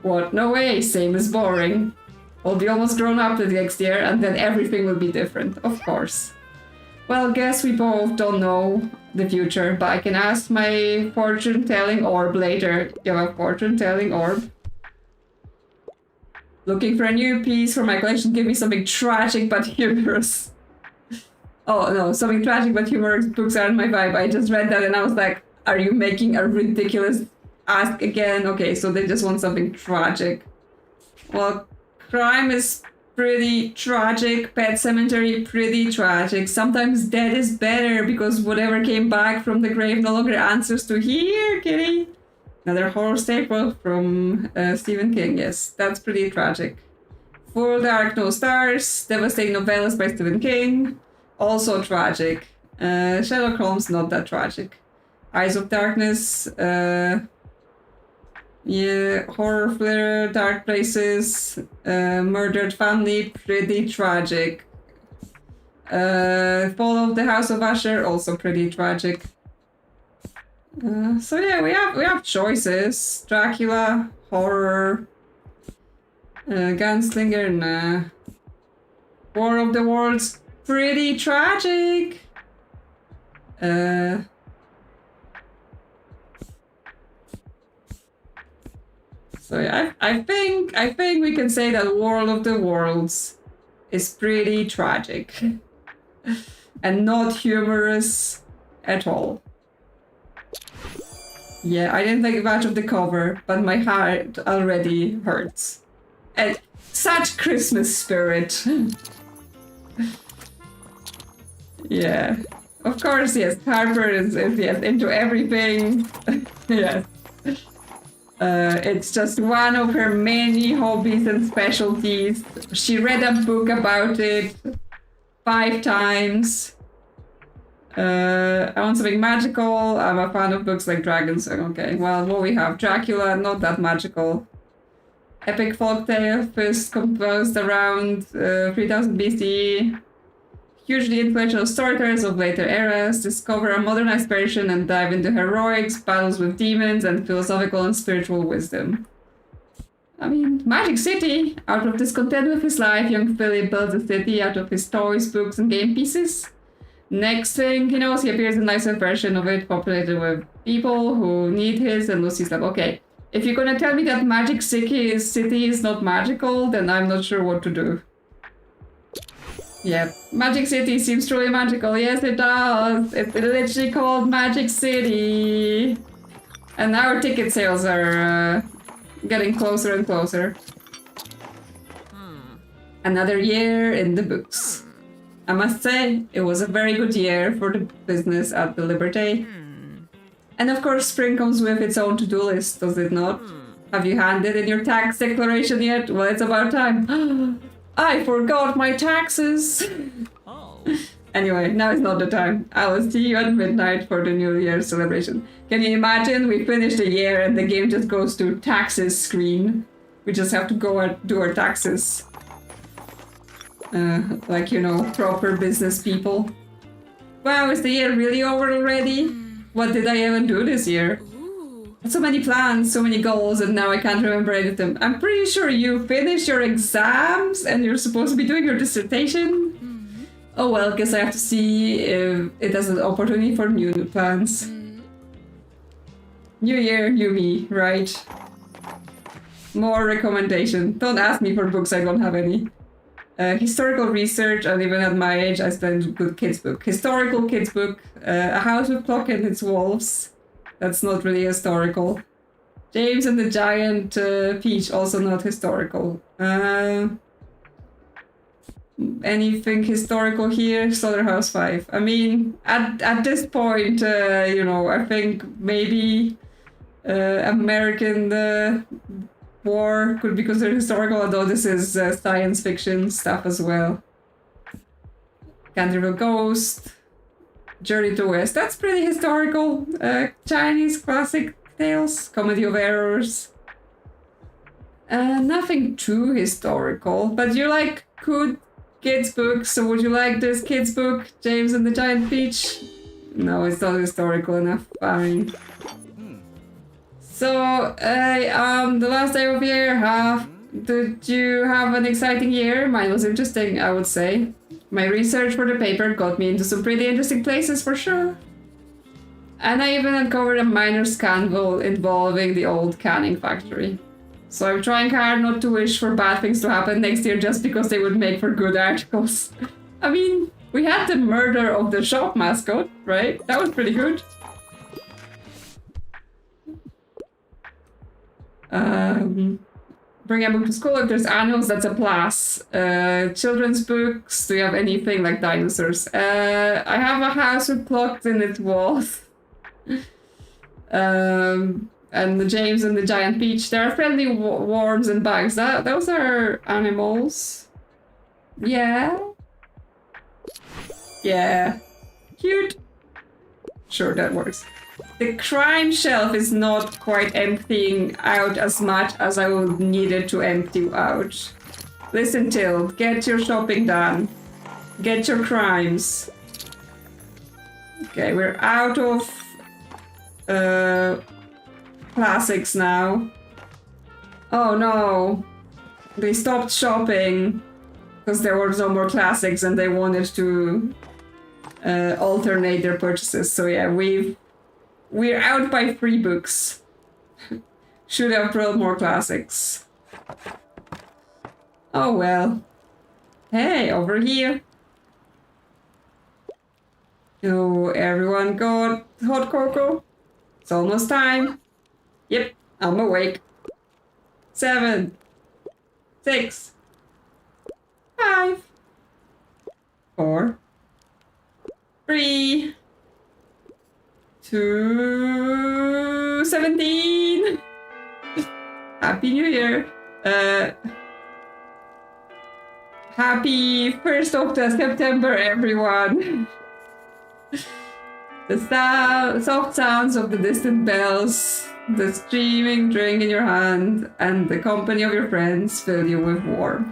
What? No way, same is boring. We'll be almost grown up the next year, and then everything will be different, of course. Well, guess we both don't know the future, but I can ask my fortune-telling orb later. You have a fortune-telling orb. Looking for a new piece for my collection. Give me something tragic but humorous. Oh no, something tragic but humorous books aren't my vibe. I just read that and I was like, are you making a ridiculous ask again? Okay, so they just want something tragic. Well, crime is pretty tragic. Pet Cemetery, pretty tragic. Sometimes dead is better because whatever came back from the grave no longer answers to here, kitty. Another horror staple from Stephen King. Yes, that's pretty tragic. Full Dark, No Stars. Devastating Novellas by Stephen King. Also tragic. Sherlock Holmes, not that tragic. Eyes of Darkness. Yeah, Horror Thriller, Dark Places. Murdered Family, pretty tragic. Fall of the House of Usher, also pretty tragic. So yeah, we have choices. Dracula, horror, Gunslinger, nah. War of the Worlds, pretty tragic. So yeah, I think we can say that War of the Worlds is pretty tragic and not humorous at all. Yeah, I didn't think much of the cover, but my heart already hurts. And such Christmas spirit. Yeah. Of course, yes, Harper is yes, into everything. Yes. It's just one of her many hobbies and specialties. She read a book about it 5 times. I want something magical. I'm a fan of books like dragons. Okay, well, what we have? Dracula, not that magical. Epic folktale, first composed around 3000 BCE. Hugely influential storytellers of later eras discover a modernized version and dive into heroics, battles with demons, and philosophical and spiritual wisdom. I mean, Magic City! Out of discontent with his life, young Philip builds a city out of his toys, books, and game pieces. Next thing he knows, he appears in life-size version of it, populated with people who need his and Lucy's like, okay, if you're gonna tell me that Magic City is not magical, then I'm not sure what to do. Yeah, Magic City seems truly magical. Yes, it does. It's literally called Magic City. And our ticket sales are getting closer and closer. Another year in the books. I must say, it was a very good year for the business at the Liberté. And of course, spring comes with its own to-do list, does it not? Have you handed in your tax declaration yet? Well, it's about time. I forgot my taxes! Anyway, now is not the time. I will see you at midnight for the New Year celebration. Can you imagine? We finished the year and the game just goes to taxes screen. We just have to go and do our taxes. Like, you know, proper business people. Wow, is the year really over already? What did I even do this year? So many plans, so many goals, and now I can't remember any of them. I'm pretty sure you finished your exams and you're supposed to be doing your dissertation. Oh well, guess I have to see if it has an opportunity for new plans. New year, new me, right? More recommendation. Don't ask me for books, I don't have any. Historical research, and even at my age, I spent good kids book. Historical kids book. A House with Clock and Its Wolves. That's not really historical. James and the Giant Peach, also not historical. Anything historical here? Slaughterhouse 5. I mean, at this point, you know, I think maybe American War could be considered historical, although this is science fiction stuff as well. Canterville Ghost. Journey to West, that's pretty historical. Chinese classic tales, Comedy of Errors. Nothing too historical, but you like good kids books, so would you like this kids book, James and the Giant Peach? No, it's not historical enough, fine. So, the last day of the year, did you have an exciting year? Mine was interesting, I would say. My research for the paper got me into some pretty interesting places for sure. And I even uncovered a minor scandal involving the old canning factory. So I'm trying hard not to wish for bad things to happen next year just because they would make for good articles. I mean, we had the murder of the shop mascot, right? That was pretty good. Bring a book to school. If there's annuals, that's a plus. Children's books. Do you have anything like dinosaurs? I have a house with clocks in its walls. And the James and the Giant Peach. There are friendly worms and bugs. Those are animals. Yeah. Yeah. Cute. Sure, that works. The crime shelf is not quite emptying out as much as I would need it to empty out. Listen, Till, get your shopping done. Get your crimes. Okay, we're out of classics now. Oh no. They stopped shopping because there were no more classics and they wanted to alternate their purchases. So yeah, we're out by 3 books. Should have brought more classics. Oh well. Hey, over here. Oh, everyone got hot cocoa? It's almost time. Yep, I'm awake. 7, 6, 5, 4, 3, 2, 17. Happy New Year. Happy 1st of September, everyone. The soft sounds of the distant bells, the steaming drink in your hand, and the company of your friends fill you with warmth.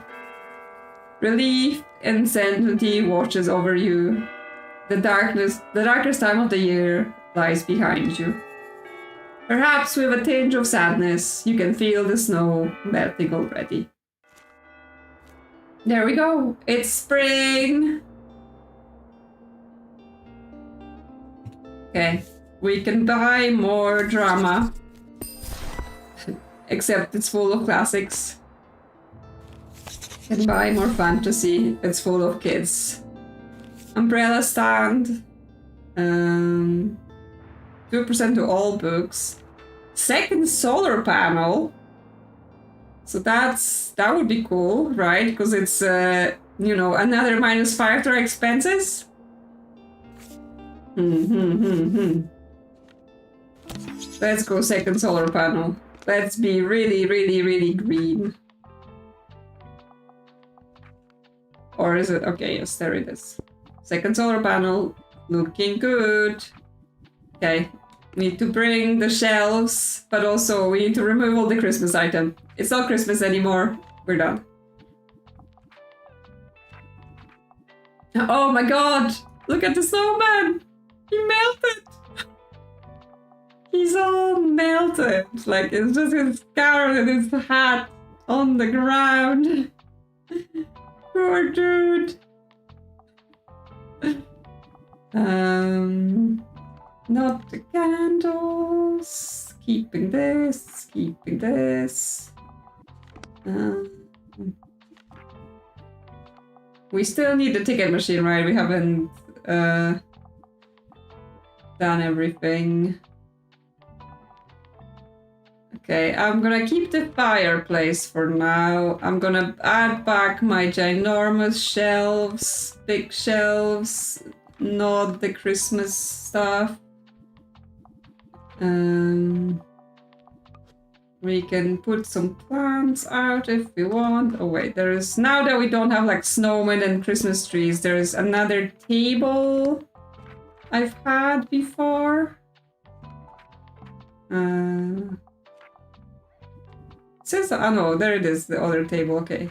Relief and serenity watches over you. The darkest time of the year lies behind you. Perhaps with a tinge of sadness, you can feel the snow melting already. There we go. It's spring. Okay, we can buy more drama. Except it's full of classics. Can buy more fantasy. It's full of kids. Umbrella stand. 2% to all books. Second solar panel. So that would be cool, right? Because it's another -5 to our expenses. Let's go second solar panel. Let's be really, really, really green. Or is it? Okay, yes, there it is. Second solar panel, looking good. Okay, need to bring the shelves, but also we need to remove all the Christmas items. It's not Christmas anymore. We're done. Oh my god! Look at the snowman! He melted! He's all melted. Like, it's just his scarf and his hat on the ground. Poor dude. Not the candles. Keeping this. Keeping this. We still need the ticket machine, right? We haven't done everything. Okay, I'm gonna keep the fireplace for now. I'm gonna add back my ginormous shelves, big shelves, not the Christmas stuff. We can put some plants out if we want. Oh wait, now that we don't have like snowmen and Christmas trees, there's another table I've had before. It says, oh no, there it is, the other table, okay.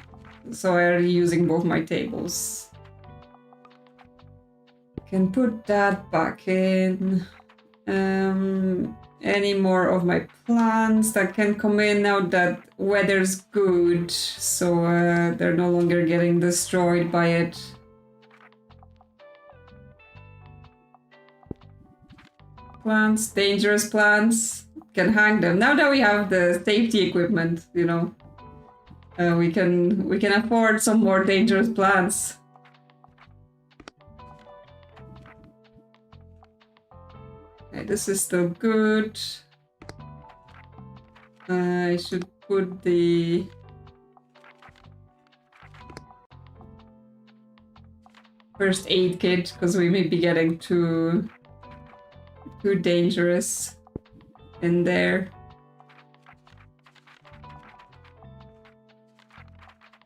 So I'm using both my tables. Can put that back in. Any more of my plants that can come in now that weather's good, so they're no longer getting destroyed by it. plants, dangerous plants. Can hang them. Now that we have the safety equipment, you know, we can afford some more dangerous plants. Okay, this is still good. I should put the first aid kit because we may be getting too dangerous in there.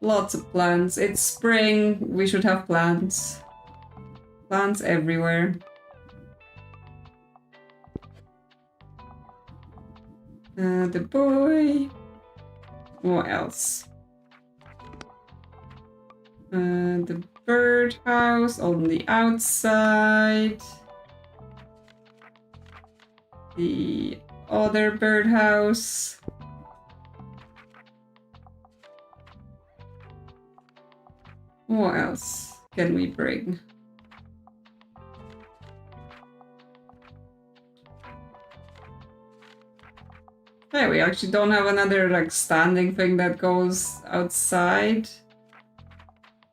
Lots of plants. It's spring. We should have plants. Plants everywhere. The boy. What else? The birdhouse on the outside. The other birdhouse. What else can we bring? Hey, we actually don't have another like standing thing that goes outside.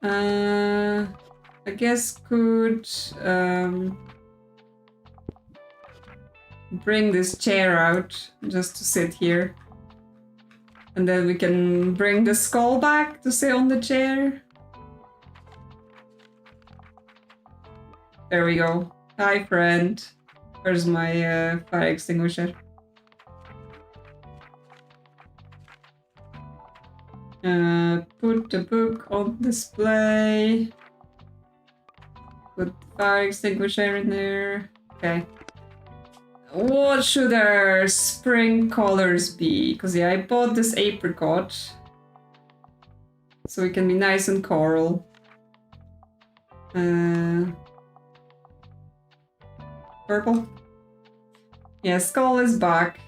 I guess could bring this chair out just to sit here. And then we can bring the skull back to sit on the chair. There we go. Hi, friend. Where's my fire extinguisher? Put the book on display. Put the fire extinguisher in there. Okay. What should our spring colors be? Because yeah, I bought this apricot. So it can be nice and coral. Purple? Yeah, skull is back.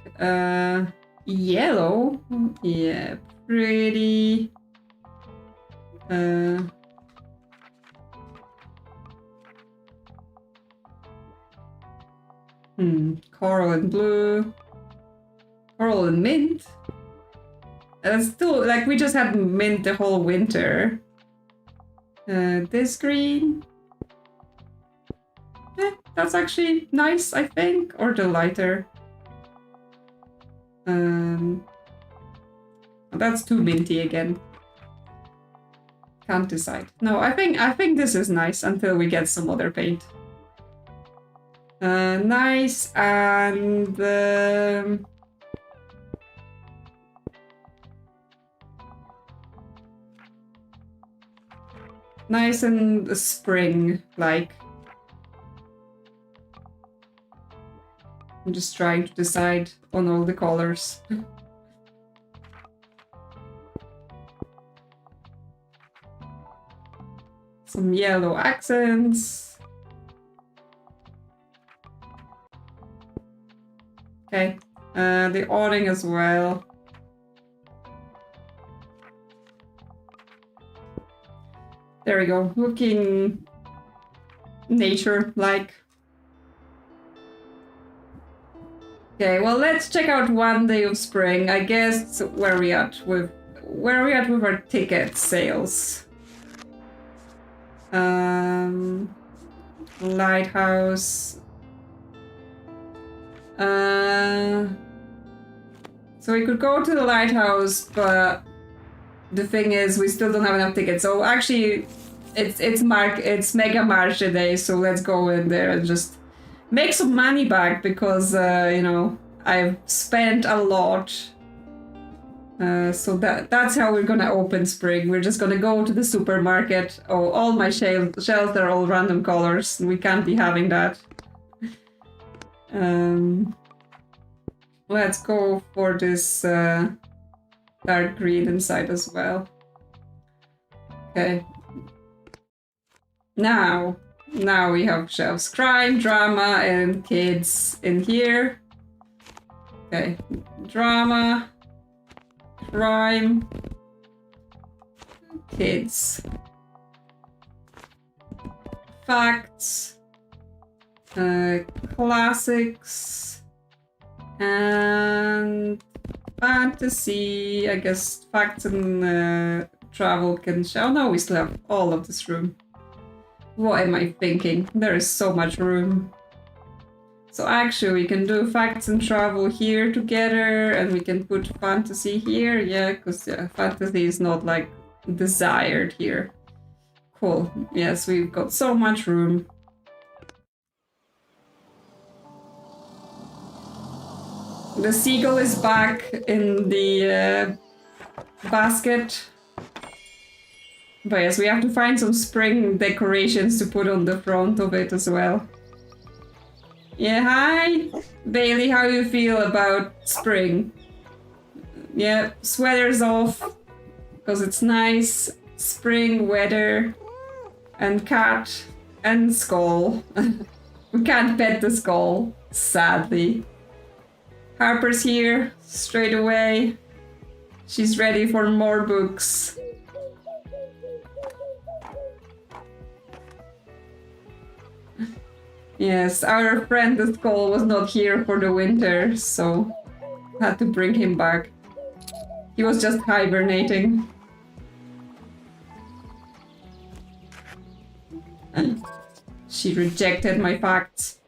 Yellow? Yeah, pretty. Coral and blue. Coral and mint. And still, like, we just had mint the whole winter. This green. Yeah, that's actually nice, I think. Or the lighter. That's too minty again. Can't decide. No, I think this is nice until we get some other paint. Nice and nice and spring like. I'm just trying to decide on all the colors. Some yellow accents. Okay, the awning as well. There we go, looking nature-like. Okay, well, let's check out one day of spring. I guess where are we at with our ticket sales? Lighthouse. So we could go to the lighthouse, but the thing is, we still don't have enough tickets. So actually, it's Mega March today. So let's go in there and just make some money back because you know, I've spent a lot. So that's how we're gonna open spring. We're just gonna go to the supermarket. Oh, all my shelves are all random colors. We can't be having that. Let's go for this dark green inside as well. Okay. Now we have shelves. Crime, drama, and kids in here. Okay. Drama. Crime, kids, facts, Classics and fantasy. I guess facts and travel can show. Oh no, we still have all of this room. What am I thinking? There is so much room. So actually we can do facts and travel here together, and we can put fantasy here. Yeah, because fantasy is not like desired here. Cool. Yes, we've got so much room. The seagull is back in the basket. But yes, we have to find some spring decorations to put on the front of it as well. Yeah, hi! Bailey, how do you feel about spring? Yeah, sweater's off, because it's nice spring weather. And cat and skull. We can't pet the skull, sadly. Harper's here, straight away. She's ready for more books. Yes, our friend the skull was not here for the winter, so had to bring him back. He was just hibernating. She rejected my facts.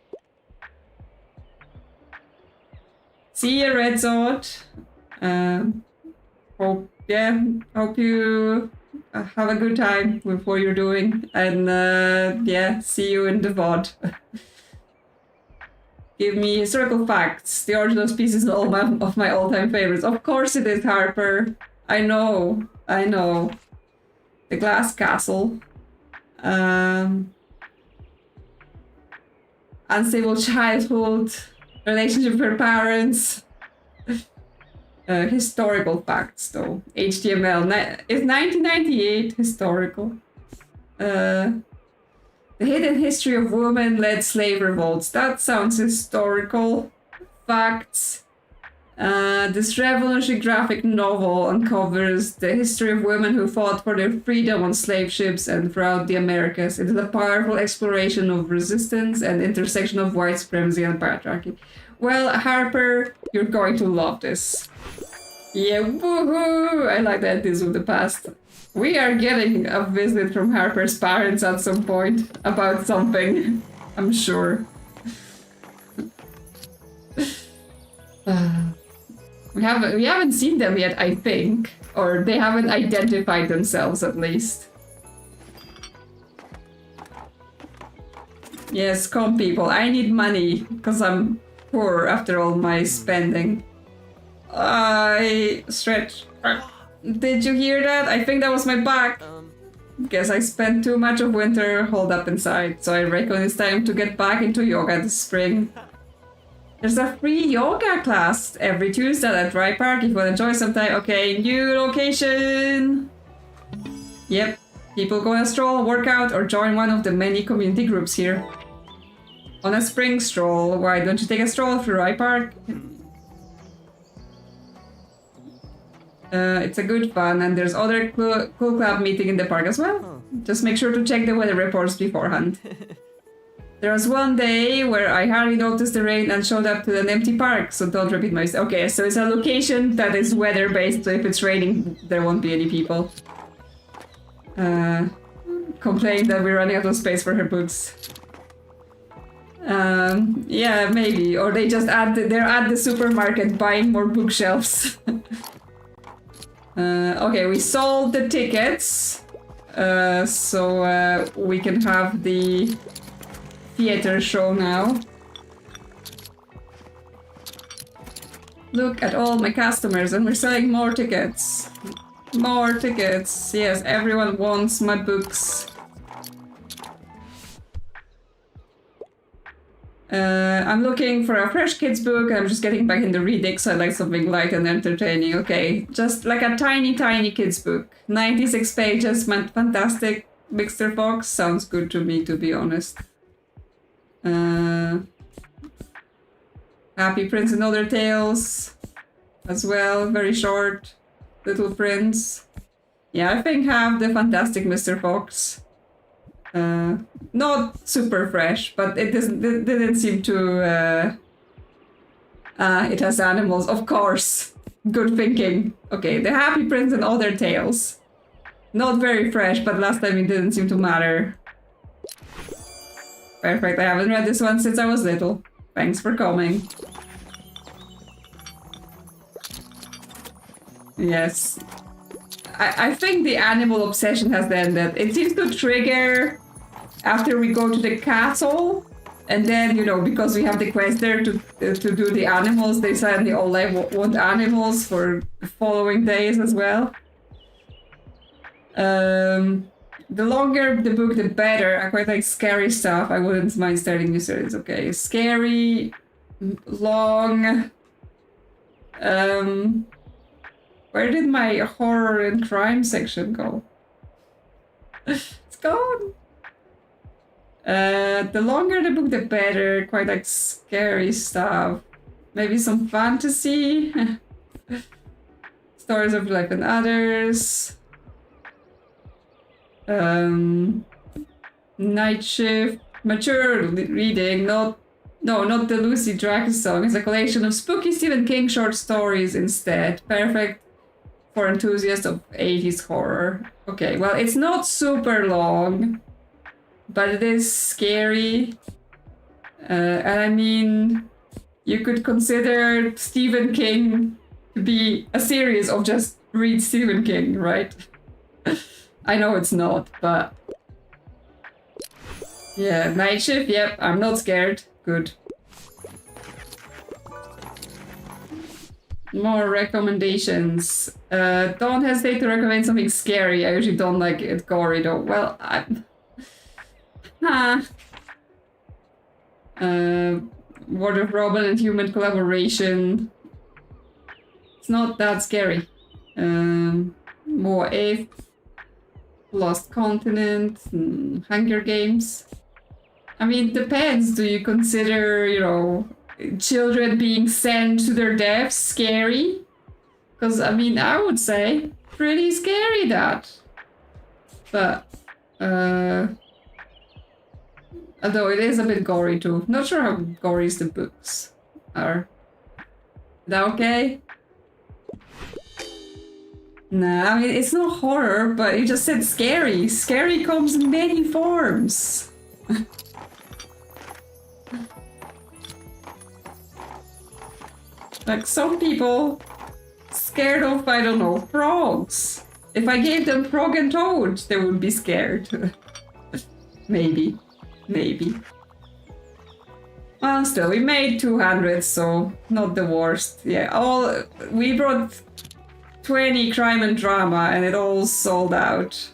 See you, Red Sword. Hope you have a good time with what you're doing, and yeah, see you in the VOD. Give me historical facts. The origin of species is all of my all-time favorites. Of course it is, Harper. I know. The Glass Castle. Unstable childhood. Relationship with her parents. Historical facts, though. HTML. Is 1998 historical? The hidden history of women-led slave revolts. That sounds historical. Facts. This revolutionary graphic novel uncovers the history of women who fought for their freedom on slave ships and throughout the Americas. It is a powerful exploration of resistance and intersection of white supremacy and patriarchy. Well, Harper, you're going to love this. Yeah, woohoo! I like that this was the past. We are getting a visit from Harper's parents at some point about something, I'm sure. We haven't seen them yet, I think, or they haven't identified themselves at least. Yes, come people, I need money because I'm poor after all my spending. I stretch. Did you hear that? I think that was my back. Guess I spent too much of winter holed up inside, so I reckon it's time to get back into yoga this spring. There's a free yoga class every Tuesday at Dry Park if you want to enjoy sometime. Okay, new location. Yep, people go on a stroll, work out, or join one of the many community groups here. On a spring stroll, why don't you take a stroll through Dry Park? It's a good fun, and there's other cool club meeting in the park as well. Just make sure to check the weather reports beforehand. There was one day where I hardly noticed the rain and showed up to an empty park, so don't repeat my mistake. Okay, so it's a location that is weather-based, so if it's raining, there won't be any people. Complain that we're running out of space for her books. Yeah, maybe. Or they just they're at the supermarket buying more bookshelves. Okay, we sold the tickets, so we can have the theater show now. Look at all my customers, and we're selling more tickets. More tickets. Yes, everyone wants my books. I'm looking for a fresh kids book. I'm just getting back in the reading, so I like something light and entertaining. Okay, just like a tiny kids book. 96 pages, fantastic. Mr. Fox sounds good to me, to be honest. Happy Prince and Other Tales as well, very short. Little Prince. Yeah, I think have the fantastic Mr. Fox. Not super fresh, but it didn't seem to... it has animals, of course. Good thinking. Okay, the Happy Prince and Other Tales. Not very fresh, but last time it didn't seem to matter. Perfect, I haven't read this one since I was little. Thanks for coming. Yes. I think the animal obsession has ended. It seems to trigger after we go to the castle. And then, you know, because we have the quest there to do the animals, they suddenly all want animals for the following days as well. The longer the book, the better. I quite like scary stuff. I wouldn't mind starting new series. Okay, scary, long. Where did my horror and crime section go? It's gone. The longer the book, the better. Quite like scary stuff. Maybe some fantasy. Stories of Life and Others. Night Shift. Mature reading. Not the Lucy Dracula song. It's a collection of spooky Stephen King short stories instead. Perfect for enthusiasts of 80s horror. Okay, well, it's not super long. But it is scary. And I mean, you could consider Stephen King to be a series of just read Stephen King, right? I know it's not, but... Yeah, Night Shift, yep, I'm not scared. Good. More recommendations. Don't hesitate to recommend something scary. I usually don't like it gory though. Well, Word of Robin and Human Collaboration. It's not that scary. More If, Lost Continent, Hunger Games. I mean, depends. Do you consider, you know, children being sent to their deaths scary? Because, I mean, I would say pretty scary that. But, although it is a bit gory too. Not sure how gory the books are. Is that okay? Nah, I mean, it's not horror, but you just said scary. Scary comes in many forms. Like some people scared of, I don't know, frogs. If I gave them Frog and Toad, they would be scared. Maybe. Maybe. Well, still, we made 200, so not the worst. Yeah, we brought 20 crime and drama, and it all sold out.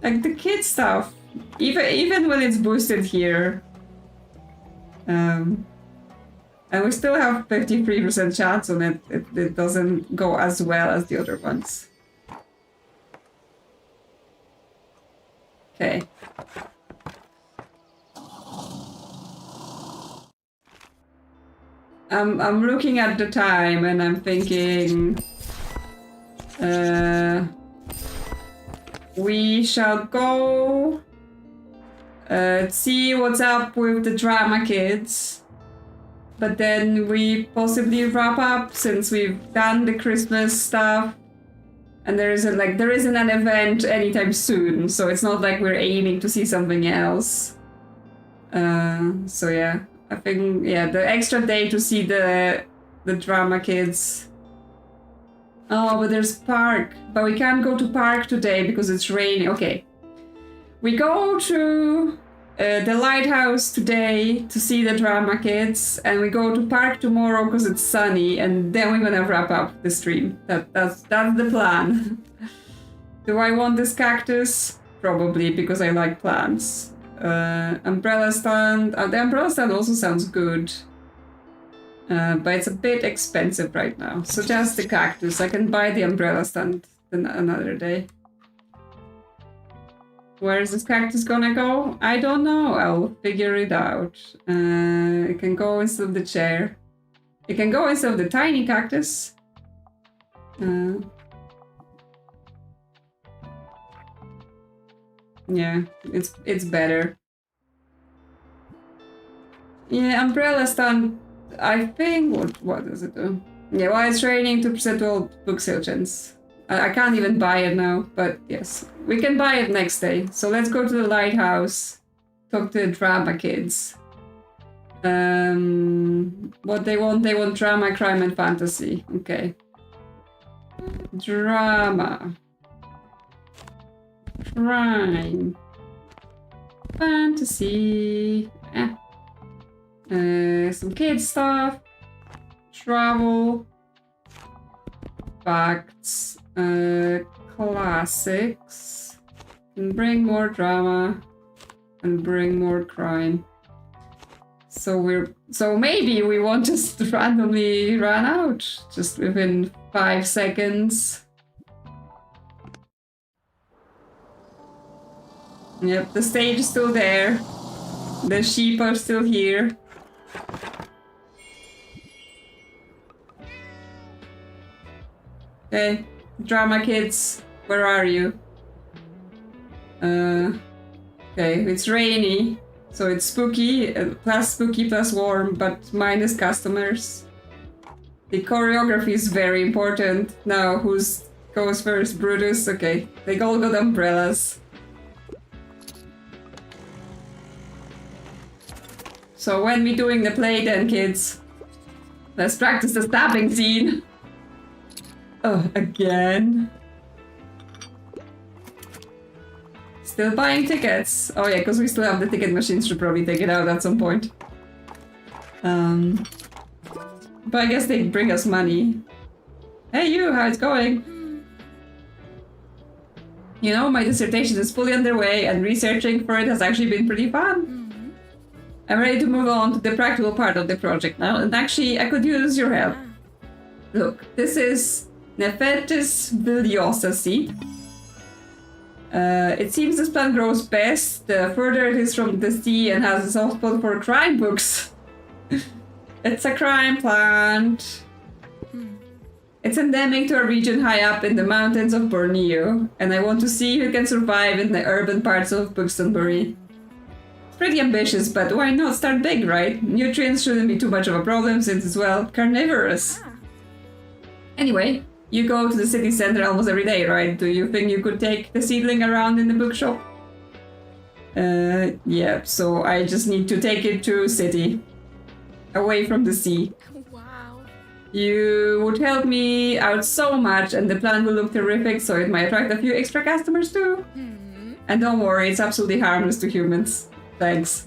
Like the kid stuff, even when it's boosted here, and we still have 53% chance on it. It doesn't go as well as the other ones. Okay. I'm looking at the time and I'm thinking we shall go see what's up with the drama kids, but then we possibly wrap up since we've done the Christmas stuff and there isn't an event anytime soon, so it's not like we're aiming to see something else. So yeah, I think, yeah, the extra day to see the drama kids. Oh, but there's park. But we can't go to park today because it's raining. Okay. We go to the lighthouse today to see the drama kids, and we go to park tomorrow because it's sunny, and then we're gonna wrap up the stream. That's the plan. Do I want this cactus? Probably, because I like plants. Umbrella stand. The umbrella stand also sounds good. But it's a bit expensive right now. So just the cactus. I can buy the umbrella stand another day. Where is this cactus gonna go? I don't know. I'll figure it out. It can go instead of the chair. It can go instead of the tiny cactus. Yeah, it's better. Yeah, Umbrella's done. I think what does it do? Yeah, while it's raining, 2% to all book sale chance. I can't even buy it now, but yes, we can buy it next day. So let's go to the lighthouse, talk to the drama kids. What they want? They want drama, crime, and fantasy. Okay. Drama. Crime. Fantasy. Some kids stuff. Travel. Facts. Classics. And bring more drama. And bring more crime. So maybe we won't just randomly run out just within 5 seconds. Yep, the stage is still there. The sheep are still here. Okay, drama kids, where are you? Okay, it's rainy. So it's spooky plus warm, but minus customers. The choreography is very important. Now, who's goes first? Brutus? Okay, they all got umbrellas. So when we doing the play then, kids? Let's practice the stabbing scene. Oh, again. Still buying tickets. Oh yeah, because we still have the ticket machines, should probably take it out at some point. But I guess they bring us money. Hey you, how's it going? You know, my dissertation is fully underway and researching for it has actually been pretty fun. I'm ready to move on to the practical part of the project now, and actually I could use your help. Look, this is Nephetis viliosa seed. It seems this plant grows best the further it is from the sea and has a soft spot for crime books. It's a crime plant. It's endemic to a region high up in the mountains of Borneo, and I want to see who can survive in the urban parts of Bookstonbury. It's pretty ambitious, but why not start big, right? Nutrients shouldn't be too much of a problem since it's, well, carnivorous. Anyway, you go to the city center almost every day, right? Do you think you could take the seedling around in the bookshop? Yeah, so I just need to take it to city. Away from the sea. Wow. You would help me out so much, and the plant will look terrific, so it might attract a few extra customers too. And don't worry, it's absolutely harmless to humans. Thanks.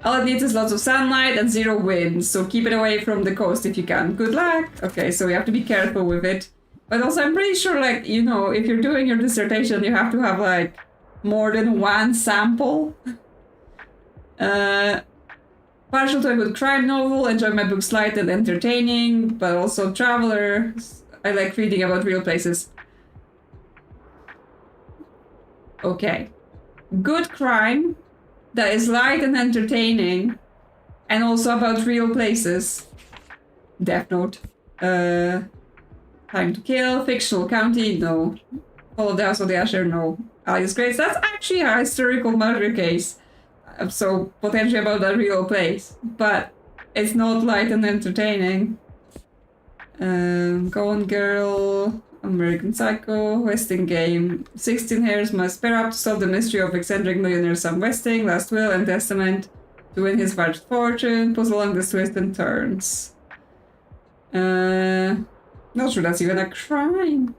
All it needs is lots of sunlight and zero wind, so keep it away from the coast if you can. Good luck! Okay, so we have to be careful with it. But also I'm pretty sure, like, you know, if you're doing your dissertation, you have to have, like, more than one sample. Partial to a good crime novel, enjoy my books light and entertaining, but also traveler. I like reading about real places. Okay. Good crime that is light and entertaining, and also about real places. Death Note. Time to Kill, fictional county, no. Fall of the House of the Usher, no. Alice Grace, that's actually a historical murder case. So potentially about a real place, but it's not light and entertaining. Gone Girl, American Psycho, Westing Game, 16 Hairs must pair up to solve the mystery of eccentric millionaire Sam Westing, Last Will and Testament to win his vast fortune, puzzle along the twists and turns. Not sure that's even a crime.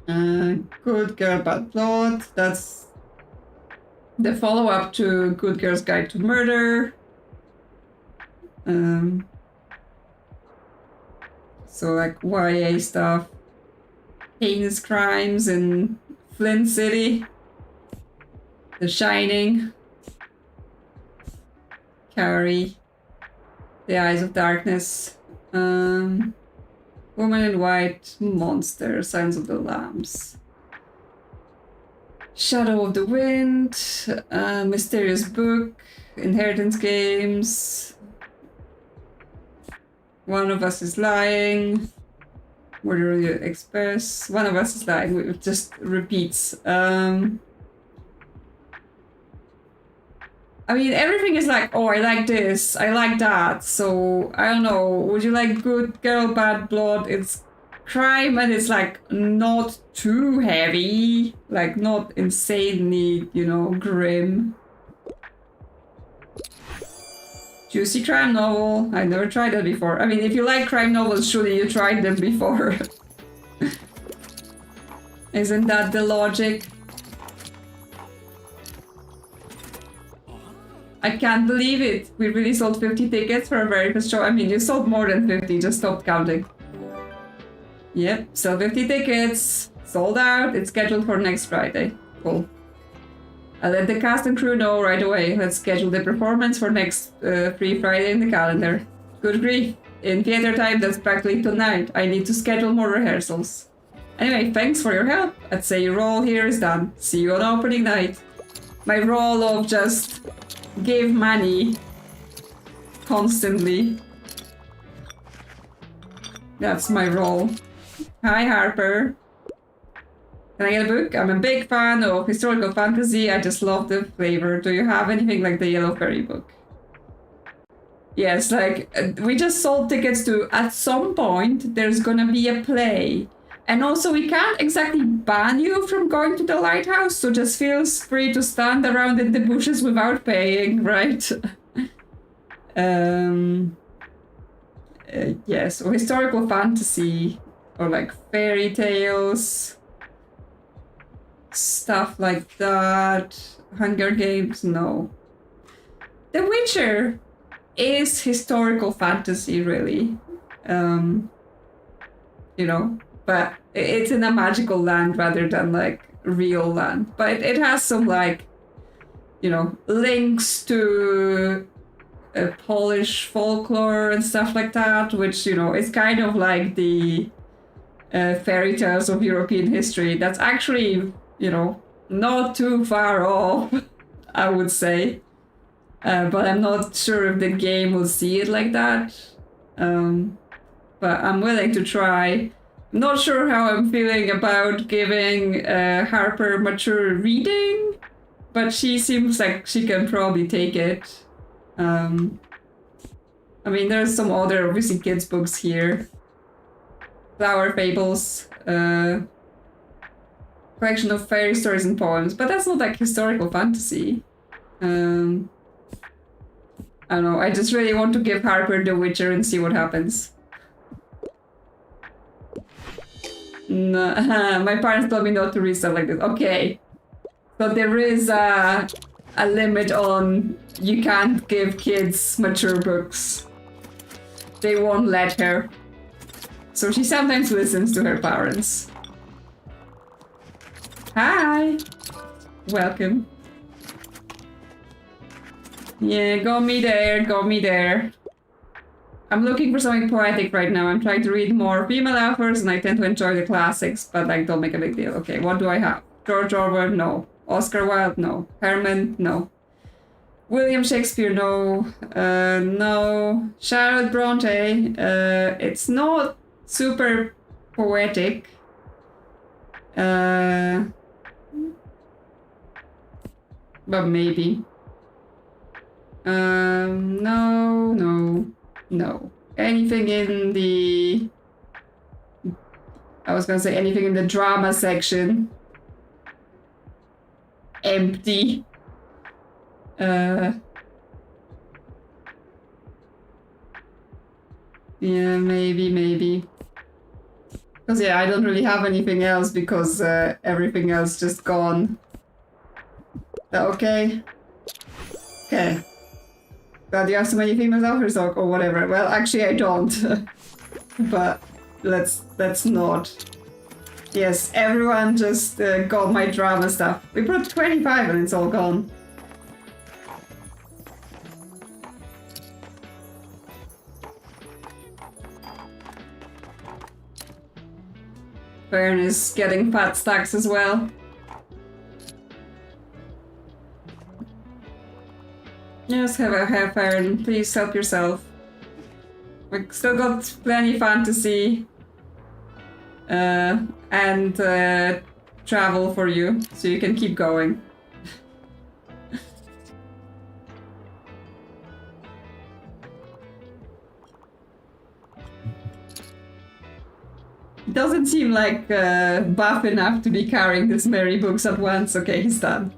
Good Girl, Bad Plot, that's the follow-up to Good Girl's Guide to Murder. So like YA stuff. Heinous crimes in Flint City. The Shining. Carrie. The Eyes of Darkness. Woman in White. Monster. Signs of the Lambs. Shadow of the Wind, Mysterious Book, Inheritance Games, One of Us is Lying, Murder Express, One of Us is Lying, it just repeats. I mean, everything is like, oh, I like this, I like that. So, I don't know, would you like Good Girl, Bad Blood? It's crime and it's like not too heavy, like not insanely, you know, grim. Juicy crime novel. I never tried that before. I mean, if you like crime novels, surely you tried them before. Isn't that the logic? I can't believe it. We really sold 50 tickets for our very first show. I mean, you sold more than 50, just stopped counting. Yep, sell 50 tickets. Sold out. It's scheduled for next Friday. Cool. I'll let the cast and crew know right away. Let's schedule the performance for next free Friday in the calendar. Good grief. In theater time, that's practically tonight. I need to schedule more rehearsals. Anyway, thanks for your help. I'd say your role here is done. See you on opening night. My role of just give money constantly. That's my role. Hi, Harper. Can I get a book? I'm a big fan of historical fantasy. I just love the flavor. Do you have anything like the Yellow Fairy book? Yes, like, we just sold tickets to, at some point, there's gonna be a play. And also, we can't exactly ban you from going to the lighthouse, so just feel free to stand around in the bushes without paying, right? Yes, or historical fantasy, or like fairy tales. Stuff like that. Hunger Games, no. The Witcher is historical fantasy, really. You know, but it's in a magical land rather than like real land. But it has some like, you know, links to Polish folklore and stuff like that, which, you know, is kind of like the fairy tales of European history. That's actually, you know, not too far off, I would say. But I'm not sure if the game will see it like that. But I'm willing to try. I'm not sure how I'm feeling about giving Harper mature reading, but she seems like she can probably take it. I mean, there's some other, obviously, kids' books here. Flower Fables, collection of fairy stories and poems, but that's not like historical fantasy. I don't know, I just really want to give Harper The Witcher and see what happens. No, my parents told me not to read stuff like this. Okay. So there is a limit on you can't give kids mature books. They won't let her. So she sometimes listens to her parents. Hi! Welcome. Yeah, go me there, go me there. I'm looking for something poetic right now. I'm trying to read more female authors and I tend to enjoy the classics, but like don't make a big deal. Okay, what do I have? George Orwell, no. Oscar Wilde, no. Herman, no. William Shakespeare, no. No. Charlotte Bronte, it's not super poetic. But maybe. No. Anything in the... I was gonna say anything in the drama section. Empty. Yeah, maybe. Because yeah, I don't really have anything else because everything else just gone. Okay. Okay. God, you have so many female authors or whatever. Well, actually I don't. But let's not. Yes, everyone just got my drama stuff. We brought 25 and it's all gone. Fern is getting fat stacks as well. Yes, have a half Fern. Please help yourself. We still got plenty fantasy and travel for you, so you can keep going. Doesn't seem like buff enough to be carrying this many books at once. Okay, he's done.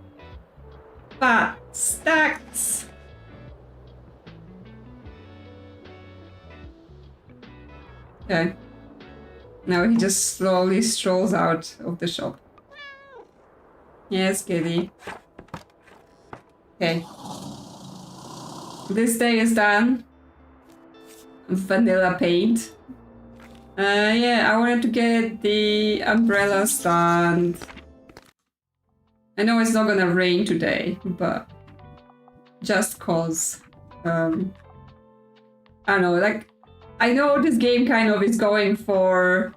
But stacks. Okay. Now he just slowly strolls out of the shop. Yes, kitty. Okay. This day is done. Vanilla paint. Yeah, I wanted to get the umbrella stand. I know it's not gonna rain today, but just cause. I don't know, like, I know this game kind of is going for,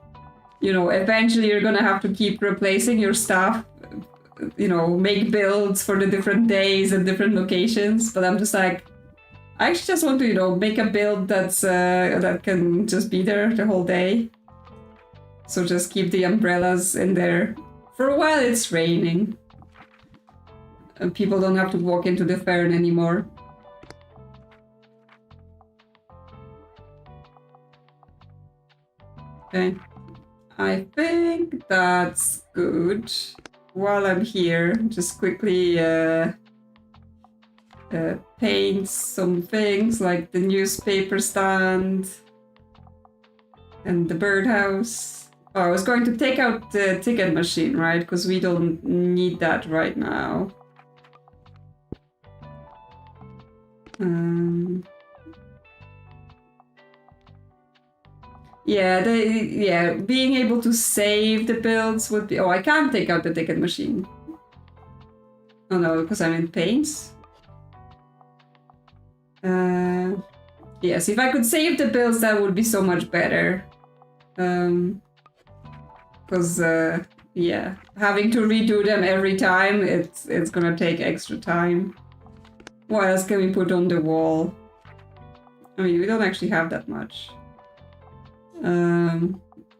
you know, eventually you're gonna have to keep replacing your stuff, you know, make builds for the different days and different locations, but I'm just like, I actually just want to, you know, make a build that's that can just be there the whole day. So just keep the umbrellas in there. For a while it's raining. And people don't have to walk into the fern anymore. Okay. I think that's good. While I'm here, just quickly paint some things like the newspaper stand and the birdhouse. Oh, I was going to take out the ticket machine, right? Because we don't need that right now. Yeah, being able to save the builds would be... Oh, I can't take out the ticket machine. Oh no, because I'm in paints. Yes, if I could save the builds, that would be so much better. Because, yeah, having to redo them every time, it's gonna take extra time. What else can we put on the wall? I mean, we don't actually have that much.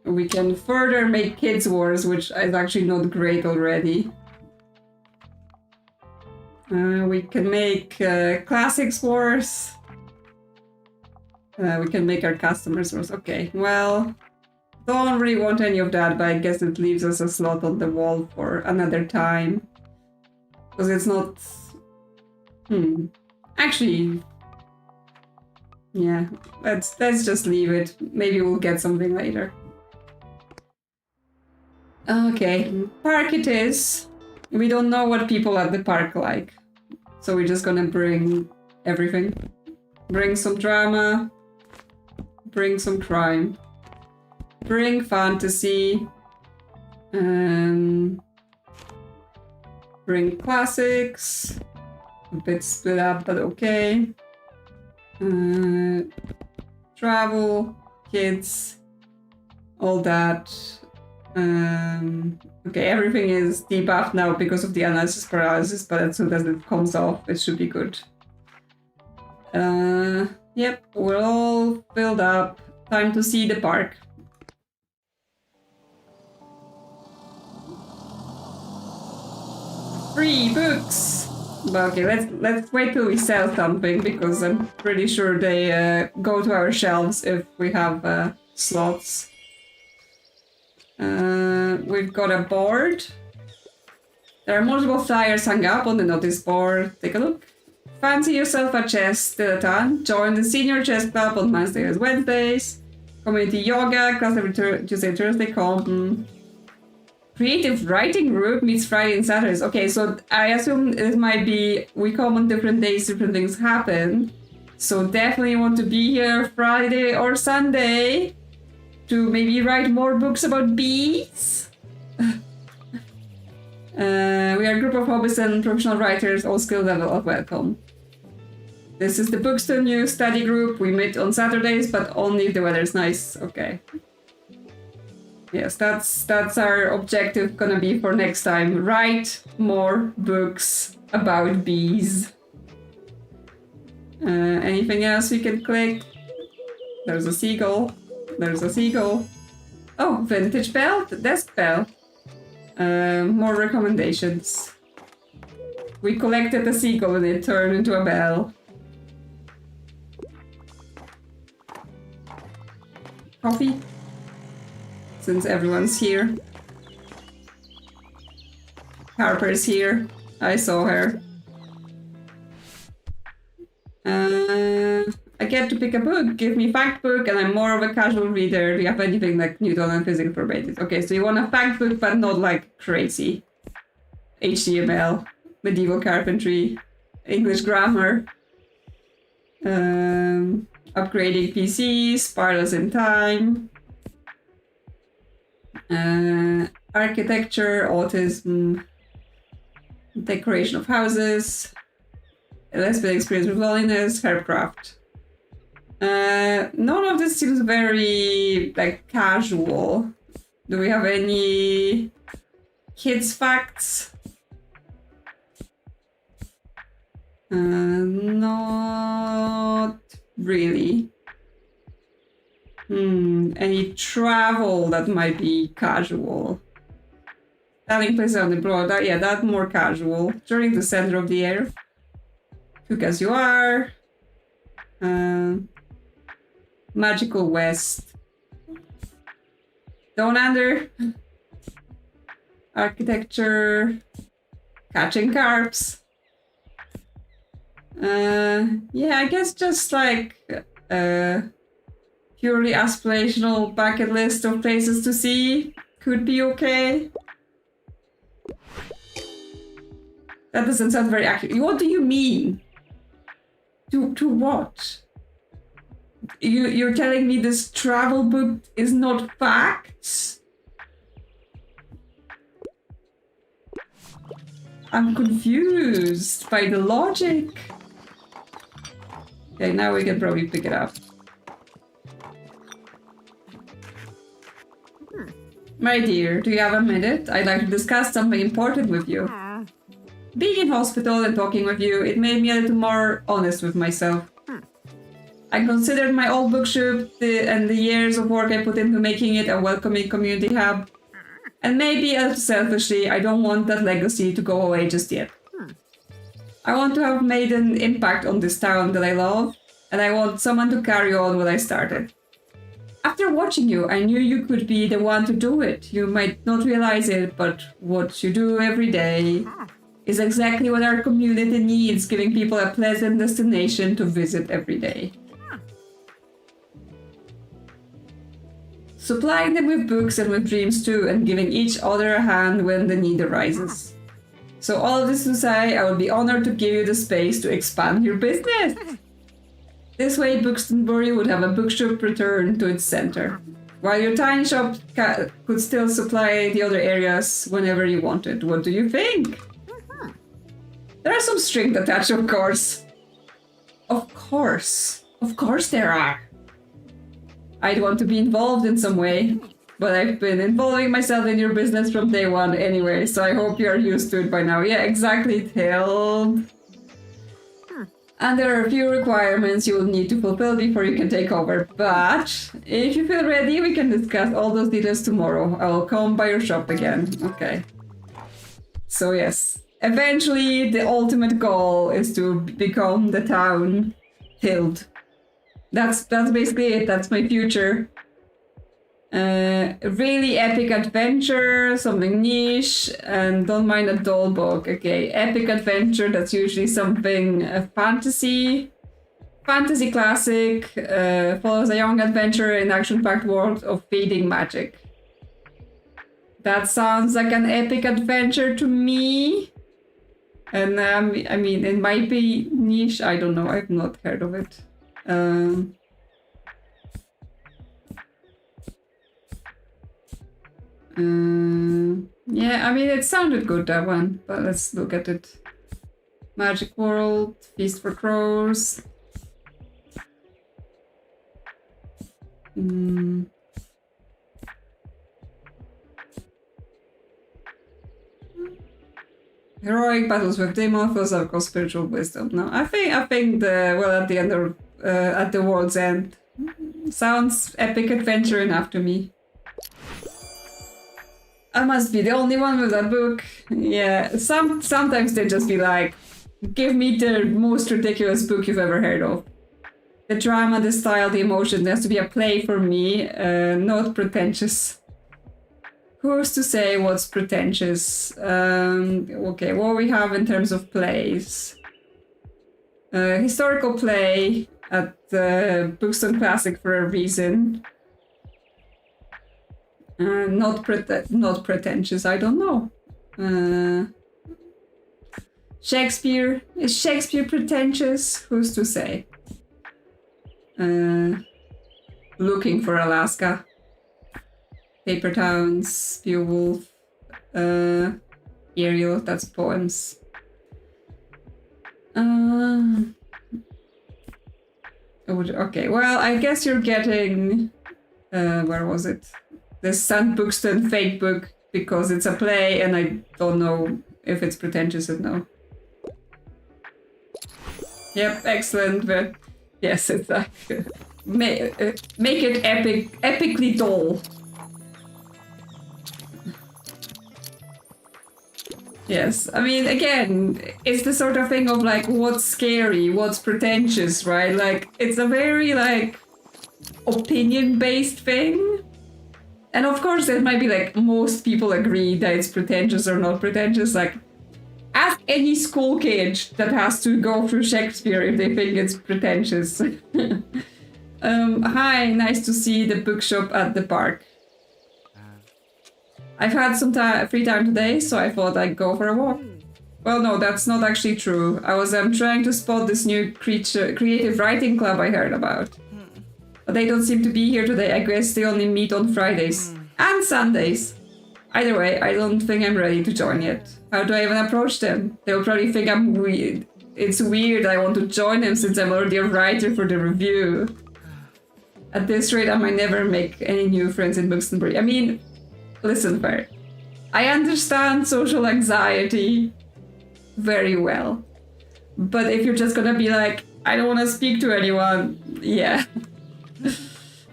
We can further make Kids Wars, which is actually not great already. We can make Classics Wars. We can make our Customers Wars. Okay, well, don't really want any of that, but I guess it leaves us a slot on the wall for another time. Because it's not... Actually... Yeah, let's just leave it. Maybe we'll get something later. Okay, park it is. We don't know what people at the park like. So we're just gonna bring everything. Bring some drama. Bring some crime. Bring fantasy. Bring classics. A bit split up, but okay. Travel, kids, all that. Okay, everything is debuffed now because of the analysis paralysis, but as soon as it comes off, it should be good. Yep, we're all filled up. Time to see the park. Free books! But okay, let's wait till we sell something, because I'm pretty sure they go to our shelves if we have slots. We've got a board. There are multiple flyers hung up on the notice board. Take a look. Fancy yourself a chess dilettante. Join the senior chess club on Mondays and Wednesdays. Community yoga, class every Tuesday, Thursday, come. Creative writing group meets Friday and Saturdays. Okay, so I assume it might be we come on different days, different things happen. So definitely want to be here Friday or Sunday to maybe write more books about bees. We are a group of hobbyists and professional writers, all skill level of welcome. This is the Bookstonbury study group. We meet on Saturdays, but only if the weather is nice. Okay. Yes, that's our objective gonna be for next time. Write more books about bees. Anything else we can click? There's a seagull. There's a seagull. Oh, vintage bell, desk bell. More recommendations. We collected a seagull and it turned into a bell. Coffee. since everyone's here. Harper's here. I saw her. I get to pick a book. Give me fact book, and I'm more of a casual reader. Do you have anything like Newton and physics for basics? Okay, so you want a fact book, but not like crazy. HTML, medieval carpentry, English grammar, upgrading PCs, Spartans in time, architecture, autism, decoration of houses, lesbian experience with loneliness, haircraft. None of this seems very like casual. Do we have any kids facts? Not really. Any travel that might be casual. Telling places on the broad, yeah, that more casual. During the center of the air. Cook as you are. Magical West. Down Under. Architecture. Catching carps. Yeah, I guess just like purely aspirational bucket list of places to see could be okay. That doesn't sound very accurate. What do you mean? To what? You're telling me this travel book is not facts? I'm confused by the logic. Okay, now we can probably pick it up. My dear, do you have a minute? I'd like to discuss something important with you. Being in hospital and talking with you, it made me a little more honest with myself. I considered my old bookshop and the years of work I put into making it a welcoming community hub. And maybe, selfishly, I don't want that legacy to go away just yet. I want to have made an impact on this town that I love, and I want someone to carry on what I started. After watching you, I knew you could be the one to do it. You might not realize it, but what you do every day is exactly what our community needs, giving people a pleasant destination to visit every day. Supplying them with books and with dreams too, and giving each other a hand when the need arises. So all of this to say, I would be honored to give you the space to expand your business. This way, Bookstonbury would have a bookshop return to its center, while your tiny shop could still supply the other areas whenever you wanted. What do you think? There are some strings attached, of course. Of course there are. I'd want to be involved in some way, but I've been involving myself in your business from day one anyway, so I hope you are used to it by now. Yeah, exactly, Tild. And there are a few requirements you will need to fulfill before you can take over, but if you feel ready, we can discuss all those details tomorrow. I will come by your shop again. Okay. So yes, eventually the ultimate goal is to become the town Tild. That's basically it. That's my future. Really epic adventure, something niche, and don't mind a dull book. Okay, epic adventure, that's usually something fantasy classic, follows a young adventurer in action-packed world of fading magic. That sounds like an epic adventure to me. And I mean, it might be niche, I don't know, I've not heard of it. Yeah, I mean, it sounded good, that one, but let's look at it. Magic World, Feast for Crows. Heroic battles with demons, philosophical spiritual wisdom. No, I think at the end of at the world's end sounds epic adventure enough to me. I must be the only one with that book. Yeah, sometimes they just be like, give me the most ridiculous book you've ever heard of. The drama, the style, the emotion, there has to be a play for me, not pretentious. who's to say what's pretentious? Okay, what we have in terms of plays. Historical play at the Bookstone Classic for a reason. Not pretentious, I don't know. Shakespeare? Is Shakespeare pretentious? Who's to say? Looking for Alaska. Paper Towns, Beowulf, Ariel, that's poems. Okay, well, I guess you're getting... where was it? The St. Bookstone fake book, because it's a play and I don't know if it's pretentious or no. Yep, excellent. But yes, it's like... make it epically dull. Yes, I mean, again, it's the sort of thing of like, what's scary, what's pretentious, right? Like, it's a very, like, opinion-based thing. And of course, there might be, like, most people agree that it's pretentious or not pretentious. Like, ask any school kid that has to go through Shakespeare if they think it's pretentious. Hi, nice to see the bookshop at the park. I've had some free time today, so I thought I'd go for a walk. Well, no, that's not actually true. I was trying to spot this new creative writing club I heard about. But they don't seem to be here today. I guess they only meet on Fridays. And Sundays. Either way, I don't think I'm ready to join yet. How do I even approach them? They'll probably think I'm weird. It's weird I want to join them since I'm already a writer for the review. At this rate, I might never make any new friends in Bookstonbury. I mean... Listen, Bert, I understand social anxiety very well. But if you're just gonna be like, I don't want to speak to anyone, yeah.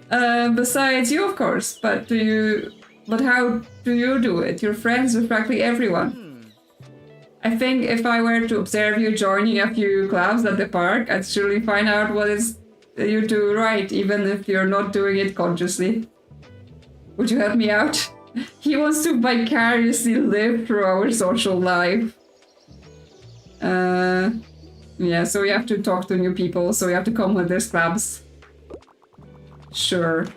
Besides you, of course, but how do you do it? You're friends with practically everyone. I think if I were to observe you joining a few clubs at the park, I'd surely find out what is you do right, even if you're not doing it consciously. Would you help me out? He wants to vicariously live through our social life. Yeah, so we have to talk to new people, so we have to come with these clubs. Sure.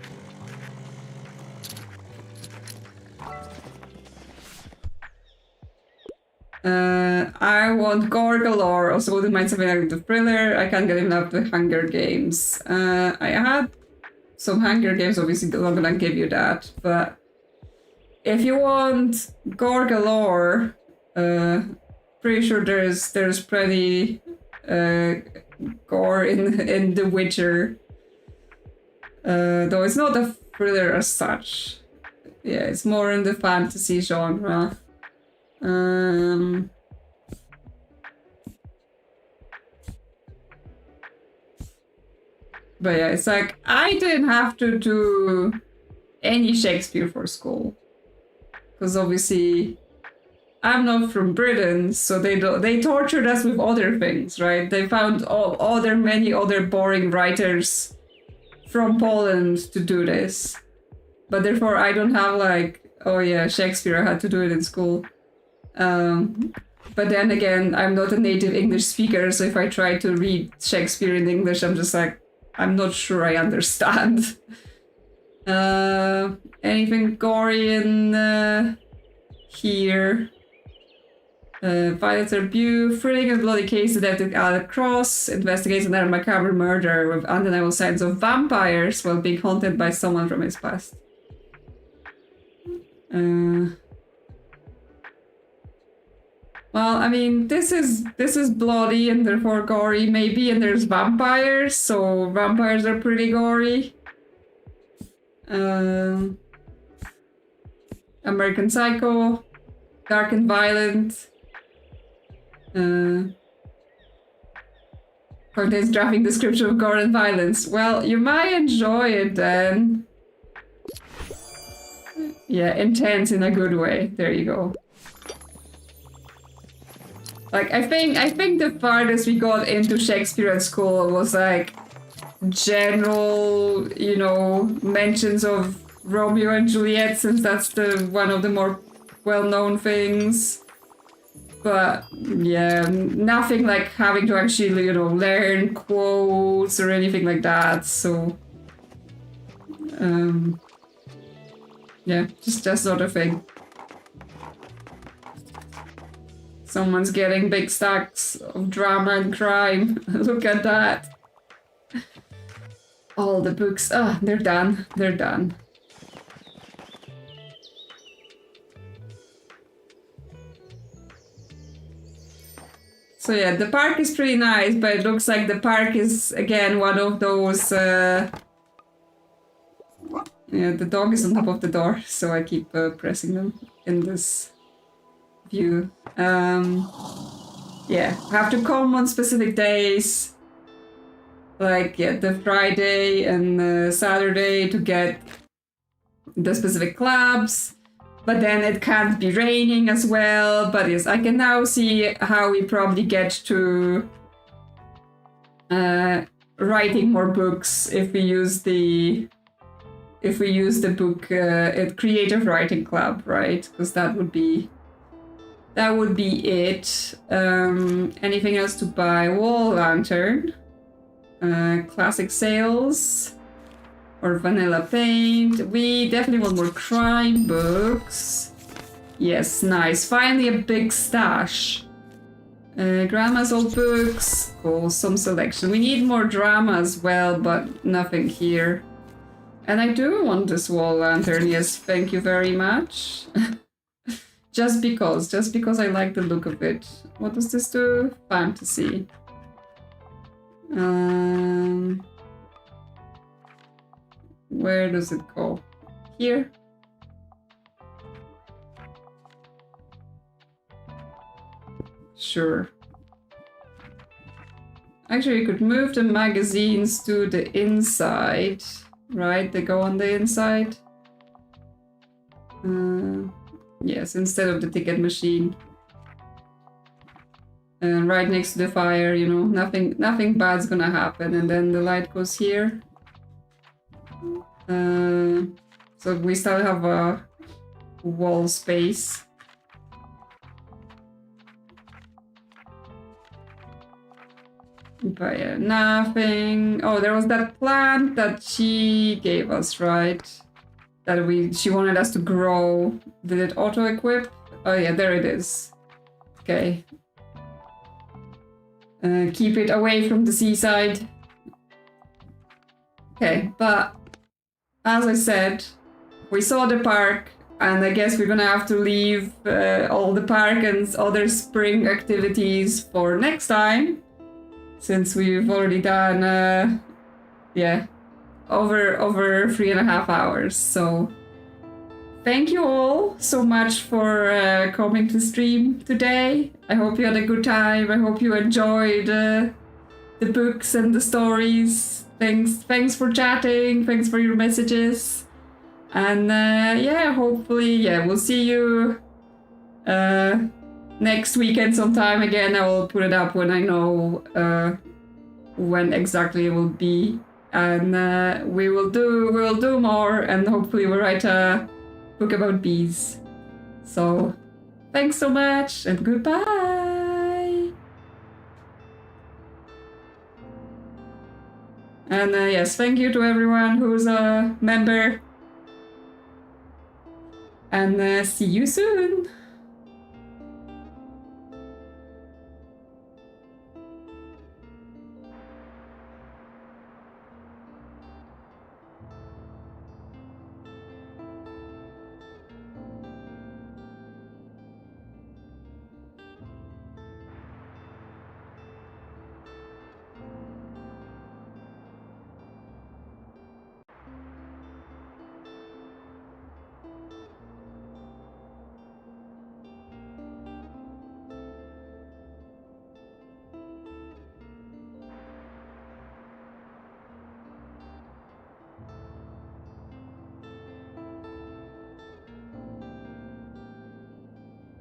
I want gore galore, also wouldn't mind something like the thriller. I can't get enough of the Hunger Games. I had some Hunger Games, obviously I'm gonna give you that, but if you want gore galore, pretty sure there's plenty gore in The Witcher. Though it's not a thriller as such. Yeah, it's more in the fantasy genre. But yeah, it's like, I didn't have to do any Shakespeare for school. Because obviously, I'm not from Britain, so they tortured us with other things, right? They found many other boring writers from Poland to do this. But therefore, I don't have like, oh yeah, Shakespeare, I had to do it in school. But then again, I'm not a native English speaker, so if I try to read Shakespeare in English, I'm just like, I'm not sure I understand. Anything gory in here? Violet's Rebuke, thrilling and bloody case detective Alec Cross investigates another macabre murder with undeniable signs of vampires while being haunted by someone from his past. Well, I mean, this is bloody and therefore gory, maybe, and there's vampires, so vampires are pretty gory. American Psycho, dark and violent. Contains graphic description of gore and violence. Well, you might enjoy it then. Yeah, intense in a good way. There you go. Like, I think the farthest we got into Shakespeare at school was like general, you know, mentions of Romeo and Juliet, since that's the one of the more well-known things. But yeah, nothing like having to actually, learn quotes or anything like that. So yeah, just that sort of thing. Someone's getting big stacks of drama and crime. Look at that. All the books. Ah, they're done. They're done. So yeah, the park is pretty nice, but it looks like the park is, again, one of those... Yeah, the dog is on top of the door, so I keep pressing them in this view. Yeah, have to come on specific days, like the Friday and the Saturday to get the specific clubs, but then it can't be raining as well. But yes, I can now see how we probably get to writing more books if we use the book creative writing club, right? Because that would be it. Anything else to buy? Wall lantern, classic sales, or vanilla paint. We definitely want more crime books. Yes, nice. Finally a big stash. Grandma's old books. Cool, some selection. We need more drama as well, but nothing here. And I do want this wall lantern, yes, thank you very much. just because I like the look of it. What does this do? Fantasy. Where does it go? Here? Sure. Actually, you could move the magazines to the inside. Right, they go on the inside. Yes, instead of the ticket machine. And right next to the fire, nothing bad's gonna happen. And then the light goes here. So we still have a wall space. But yeah, nothing. Oh, there was that plant that she gave us, right? That she wanted us to grow. Did it auto-equip? Oh yeah, there it is. Okay. Keep it away from the seaside. Okay, but as I said, we saw the park, and I guess we're gonna have to leave all the park and other spring activities for next time. Since we've already done, over 3.5 hours. So thank you all so much for coming to stream today. I hope you had a good time. I hope you enjoyed the books and the stories. Thanks for chatting. Thanks for your messages. And hopefully, we'll see you next weekend sometime again. I will put it up when I know when exactly it will be, and we will do more, and hopefully we'll write a book about bees. So thanks so much and goodbye. And yes, thank you to everyone who's a member, and see you soon.